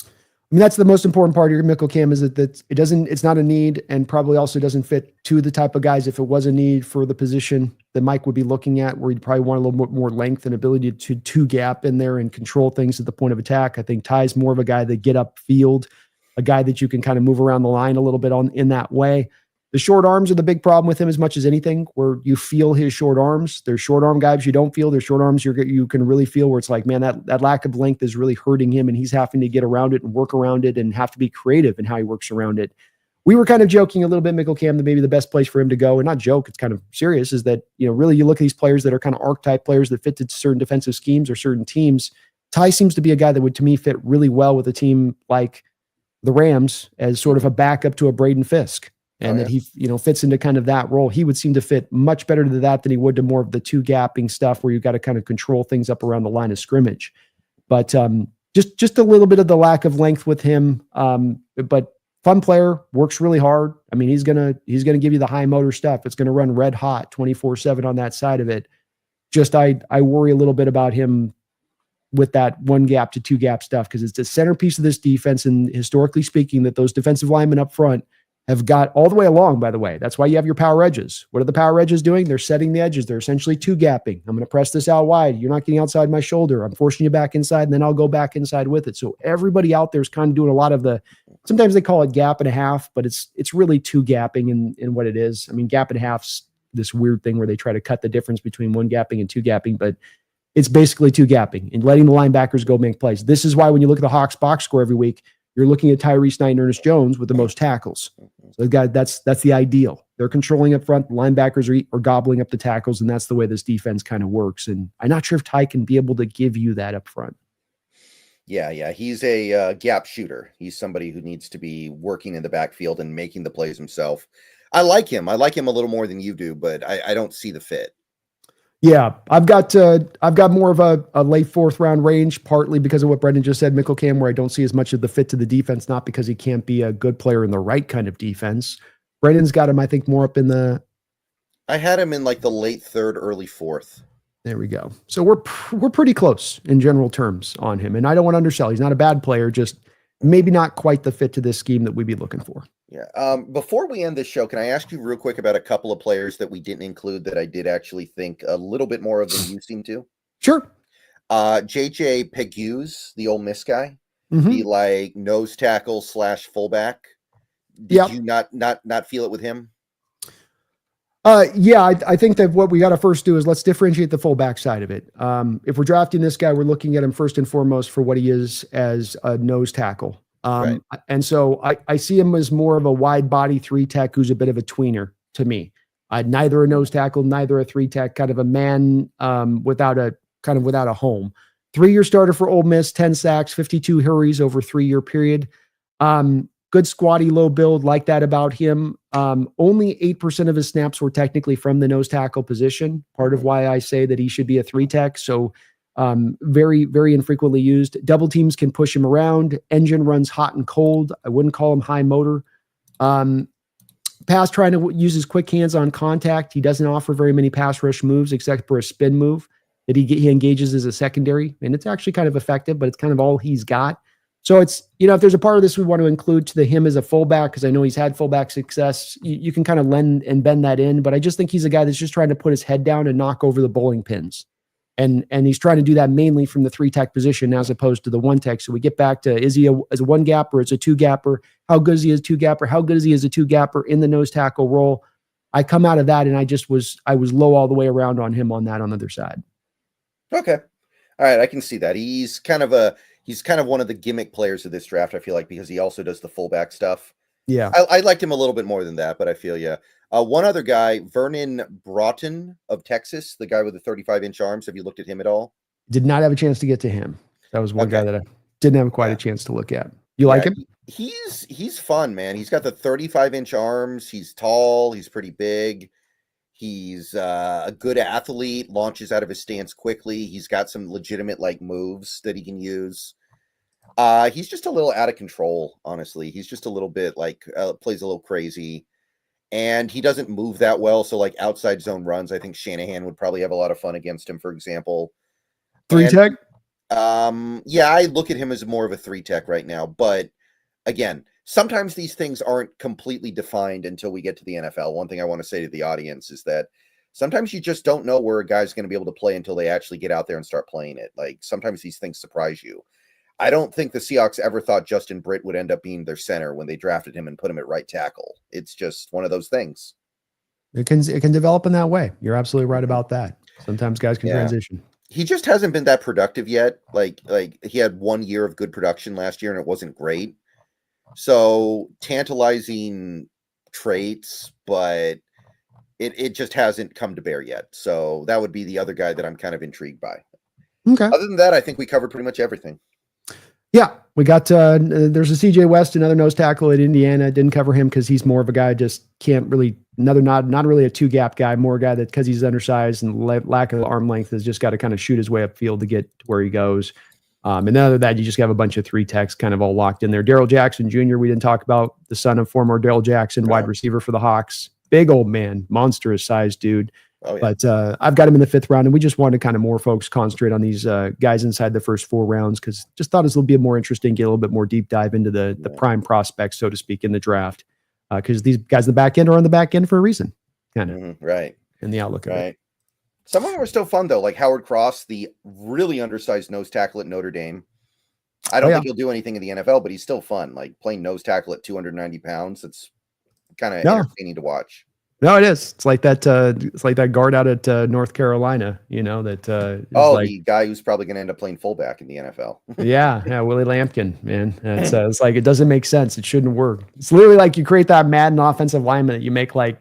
I mean, that's the most important part of your Mickle Cam, is that it's not a need, and probably also doesn't fit to the type of guys. If it was a need for the position that Mike would be looking at, where he'd probably want a little more length and ability to two gap in there and control things at the point of attack. I think Ty's more of a guy that get up field, a guy that you can kind of move around the line a little bit in that way. The short arms are the big problem with him as much as anything, where you feel his short arms. There's short arm guys you don't feel. There's short arms you can really feel, where it's like, man, that lack of length is really hurting him, and he's having to get around it and work around it and have to be creative in how he works around it. We were kind of joking a little bit, Mickle Cam, that maybe the best place for him to go, and not joke, it's kind of serious, is that, really you look at these players that are kind of archetype players that fit to certain defensive schemes or certain teams. Ty seems to be a guy that would, to me, fit really well with a team like the Rams as sort of a backup to a Braden Fisk. And that he, fits into kind of that role. He would seem to fit much better to that than he would to more of the two gapping stuff where you've got to kind of control things up around the line of scrimmage. But just a little bit of the lack of length with him. But fun player, works really hard. I mean, he's gonna give you the high motor stuff. It's gonna run red hot 24/7 on that side of it. Just I worry a little bit about him with that one gap to two gap stuff, because it's the centerpiece of this defense, and historically speaking, that those defensive linemen up front have got all the way along, by the way. That's why you have your power edges. What are the power edges doing? They're setting the edges. They're essentially two gapping. I'm going to press this out wide. You're not getting outside my shoulder. I'm forcing you back inside, and then I'll go back inside with it. So everybody out there is kind of doing a lot of sometimes they call it gap and a half, but it's really two gapping in what it is. I mean, gap and a half's this weird thing where they try to cut the difference between one gapping and two gapping, but it's basically two gapping and letting the linebackers go make plays. This is why when you look at the Hawks box score every week, you're looking at Tyrese Knight and Ernest Jones with the most tackles. So that's the ideal. They're controlling up front. The linebackers are gobbling up the tackles, and that's the way this defense kind of works. And I'm not sure if Ty can be able to give you that up front. Yeah. He's a gap shooter. He's somebody who needs to be working in the backfield and making the plays himself. I like him. I like him a little more than you do, but I don't see the fit. Yeah, I've got more of a late 4th round range, partly because of what Brendan just said, Mickelcam, where I don't see as much of the fit to the defense, not because he can't be a good player in the right kind of defense. Brendan's got him, I think, more up in the. I had him in like the late 3rd, early 4th. There we go. So we're pretty close in general terms on him, and I don't want to undersell. He's not a bad player, just maybe not quite the fit to this scheme that we'd be looking for. Yeah. Before we end this show, can I ask you real quick about a couple of players that we didn't include that I did actually think a little bit more of than you seem to? Sure. JJ Pegues, the Ole Miss guy, the like nose tackle / fullback. Did you not feel it with him? Yeah, I think that what we got to first do is let's differentiate the fullback side of it. If we're drafting this guy, we're looking at him first and foremost for what he is as a nose tackle. Right. And so I see him as more of a wide body 3-tech who's a bit of a tweener to me. Neither a nose tackle, neither a 3-tech, kind of a man without a home. 3-year starter for Ole Miss, 10 sacks, 52 hurries over a 3-year period. Good squatty, low build, like that about him. Only 8% of his snaps were technically from the nose tackle position. Part of why I say that he should be a 3-tech. So very, very infrequently used. Double teams can push him around. Engine runs hot and cold. I wouldn't call him high motor. Pass trying to use his quick hands on contact. He doesn't offer very many pass rush moves except for a spin move that he engages as a secondary. And it's actually kind of effective, but it's kind of all he's got. So it's, if there's a part of this we want to include to him as a fullback, because I know he's had fullback success, you can kind of lend and bend that in. But I just think he's a guy that's just trying to put his head down and knock over the bowling pins. And he's trying to do that mainly from the 3-tech position as opposed to the 1-tech. So we get back to, is he as a 1-gapper, is a 2-gapper? How good is he as a 2-gapper? How good is he as a 2-gapper in the nose tackle role? I come out of that and I was low all the way around on him on that on the other side. Okay. All right. I can see that. He's kind of one of the gimmick players of this draft, I feel like, because he also does the fullback stuff. Yeah. I liked him a little bit more than that, but I feel, yeah. One other guy, Vernon Broughton of Texas, the guy with the 35-inch arms. Have you looked at him at all? Did not have a chance to get to him. That was one guy that I didn't have quite a chance to look at. You like him? He's fun, man. He's got the 35-inch arms. He's tall. He's pretty big. He's a good athlete, launches out of his stance quickly. He's got some legitimate moves that he can use. He's just a little out of control, honestly. He's just a little bit plays a little crazy. And he doesn't move that well. So outside zone runs, I think Shanahan would probably have a lot of fun against him, for example. 3-tech? Yeah, I look at him as more of a 3-tech right now. But again, sometimes these things aren't completely defined until we get to the NFL. One thing I want to say to the audience is that sometimes you just don't know where a guy's going to be able to play until they actually get out there and start playing it. Sometimes these things surprise you. I don't think the Seahawks ever thought Justin Britt would end up being their center when they drafted him and put him at right tackle. It's just one of those things. It can develop in that way. You're absolutely right about that. Sometimes guys can transition. He just hasn't been that productive yet. He had 1 year of good production last year and it wasn't great. So tantalizing traits, but it just hasn't come to bear yet. So that would be the other guy that I'm kind of intrigued by. Okay. Other than that, I think we covered pretty much everything. Yeah, we got, there's a CJ West, another nose tackle at Indiana. Didn't cover him because he's more of a guy, just can't really, not really a 2-gap guy, more a guy that because he's undersized and lack of arm length has just got to kind of shoot his way upfield to get to where he goes. And then other than that, you just have a bunch of 3-techs kind of all locked in there. Darrell Jackson Jr., we didn't talk about, the son of former Darrell Jackson, wide receiver for the Hawks. Big old man, monstrous size dude. Oh, yeah. But I've got him in the 5th round, and we just wanted to kind of more folks concentrate on these guys inside the first 4 rounds because just thought it would be more interesting, get a little bit more deep dive into the prime prospects, so to speak, in the draft. Because these guys in the back end are on the back end for a reason, kind of. Right. In the outlook of it. Some of them are still fun, though, like Howard Cross, the really undersized nose tackle at Notre Dame. I don't think he'll do anything in the NFL, but he's still fun. Playing nose tackle at 290 pounds, it's kind of entertaining to watch. No, it is. It's like that. It's like that guard out at North Carolina. The guy who's probably going to end up playing fullback in the NFL. yeah, Willie Lampkin, man. It's like it doesn't make sense. It shouldn't work. It's literally like you create that Madden offensive lineman that you make like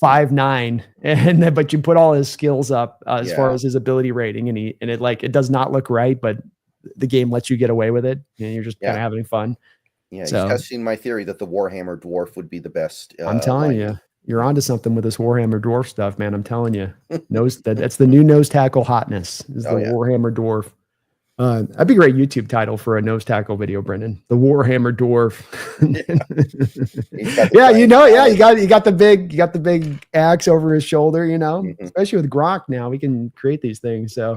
5'9", but you put all his skills up as far as his ability rating, and it does not look right, but the game lets you get away with it, and you're just kind of having fun. Yeah, he's testing my theory that the Warhammer Dwarf would be the best. I'm telling you. You're onto something with this Warhammer Dwarf stuff, man. I'm telling you. That's the new nose tackle hotness is the Warhammer Dwarf. That'd be a great YouTube title for a nose tackle video, Brendan. The Warhammer Dwarf. You got the big axe over his shoulder, especially with Gronk now. We can create these things. So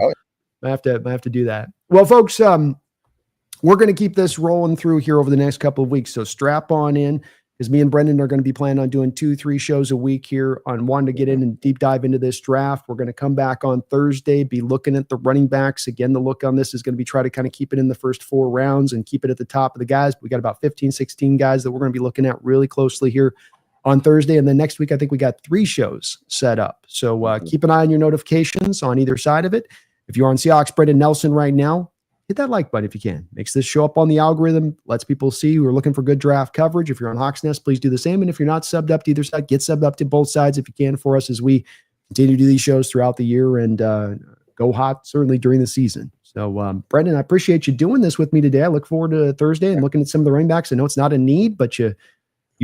I have to do that. Well, folks, we're going to keep this rolling through here over the next couple of weeks. So strap on in. Because me and Brendan are going to be planning on doing 2-3 shows a week here on one to get in and deep dive into this draft. We're going to come back on Thursday, be looking at the running backs. Again, the look on this is going to be try to kind of keep it in the first 4 rounds and keep it at the top of the guys. We got about 15, 16 guys that we're going to be looking at really closely here on Thursday. And then next week, I think we got 3 shows set up. So keep an eye on your notifications on either side of it. If you're on Seahawks, Brendan Nelson right now, hit that like button if you can. Makes this show up on the algorithm, lets people see we're looking for good draft coverage. If you're on Hawks Nest, please do the same. And if you're not subbed up to either side, get subbed up to both sides if you can for us as we continue to do these shows throughout the year and go hot certainly during the season. So, Brendan, I appreciate you doing this with me today. I look forward to Thursday and looking at some of the running backs. I know it's not a need, but you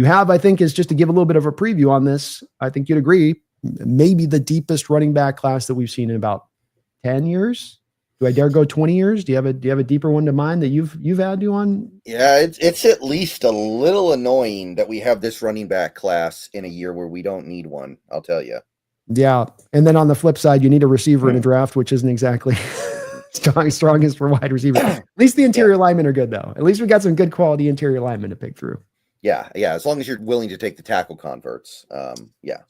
have, I think, is just to give a little bit of a preview on this. I think you'd agree, maybe the deepest running back class that we've seen in about 10 years. Do I dare go 20 years? Do you have a deeper one to mind that you've had you on? Yeah, it's at least a little annoying that we have this running back class in a year where we don't need one. I'll tell you. Yeah, and then on the flip side, you need a receiver in a draft, which isn't exactly strongest for wide receiver. At least the interior linemen are good, though. At least we got some good quality interior linemen to pick through. Yeah. As long as you're willing to take the tackle converts.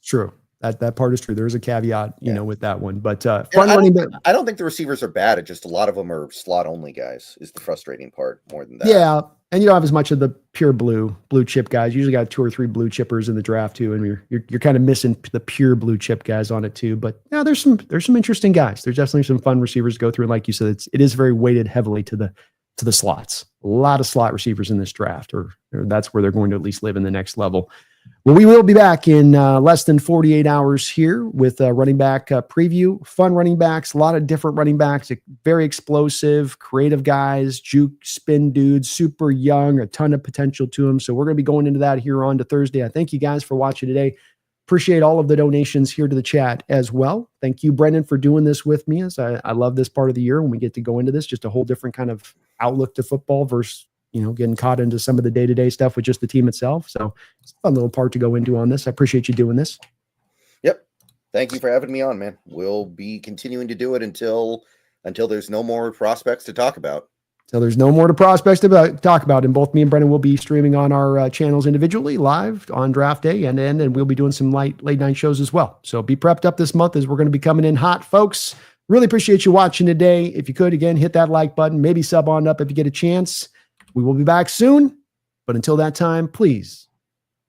True. That part is true. There's a caveat, with that one. But I don't think the receivers are bad. It's just a lot of them are slot only guys is the frustrating part more than that. Yeah. And you don't have as much of the pure blue chip guys. You usually got 2 or 3 blue chippers in the draft too. And you're kind of missing the pure blue chip guys on it too. But yeah, there's some interesting guys. There's definitely some fun receivers to go through. And like you said, it is very weighted heavily to the slots. A lot of slot receivers in this draft, or that's where they're going to at least live in the next level. Well, we will be back in less than 48 hours here with a running back preview. Fun running backs, a lot of different running backs, very explosive, creative guys, juke, spin dudes, super young, a ton of potential to them. So we're going to be going into that here on to Thursday. I thank you guys for watching today. Appreciate all of the donations here to the chat as well. Thank you, Brendan, for doing this with me. As I love this part of the year when we get to go into this, just a whole different kind of outlook to football versus getting caught into some of the day-to-day stuff with just the team itself. So it's a fun little part to go into on this. I appreciate you doing this. Yep. Thank you for having me on, man. We'll be continuing to do it until there's no more prospects to talk about. So there's no more to prospects to talk about. And both me and Brendan will be streaming on our channels individually live on draft day and we'll be doing some late night shows as well. So be prepped up this month as we're going to be coming in hot, folks. Really appreciate you watching today. If you could, again, hit that like button, maybe sub on up if you get a chance. We will be back soon, but until that time, please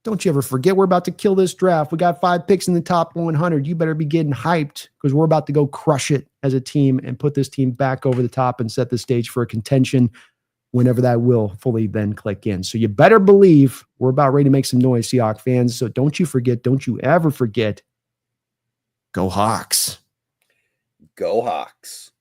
don't you ever forget we're about to kill this draft. We got 5 picks in the top 100. You better be getting hyped because we're about to go crush it as a team and put this team back over the top and set the stage for a contention whenever that will fully then click in. So you better believe we're about ready to make some noise, Seahawks fans. So don't you forget, don't you ever forget, go Hawks. Go Hawks.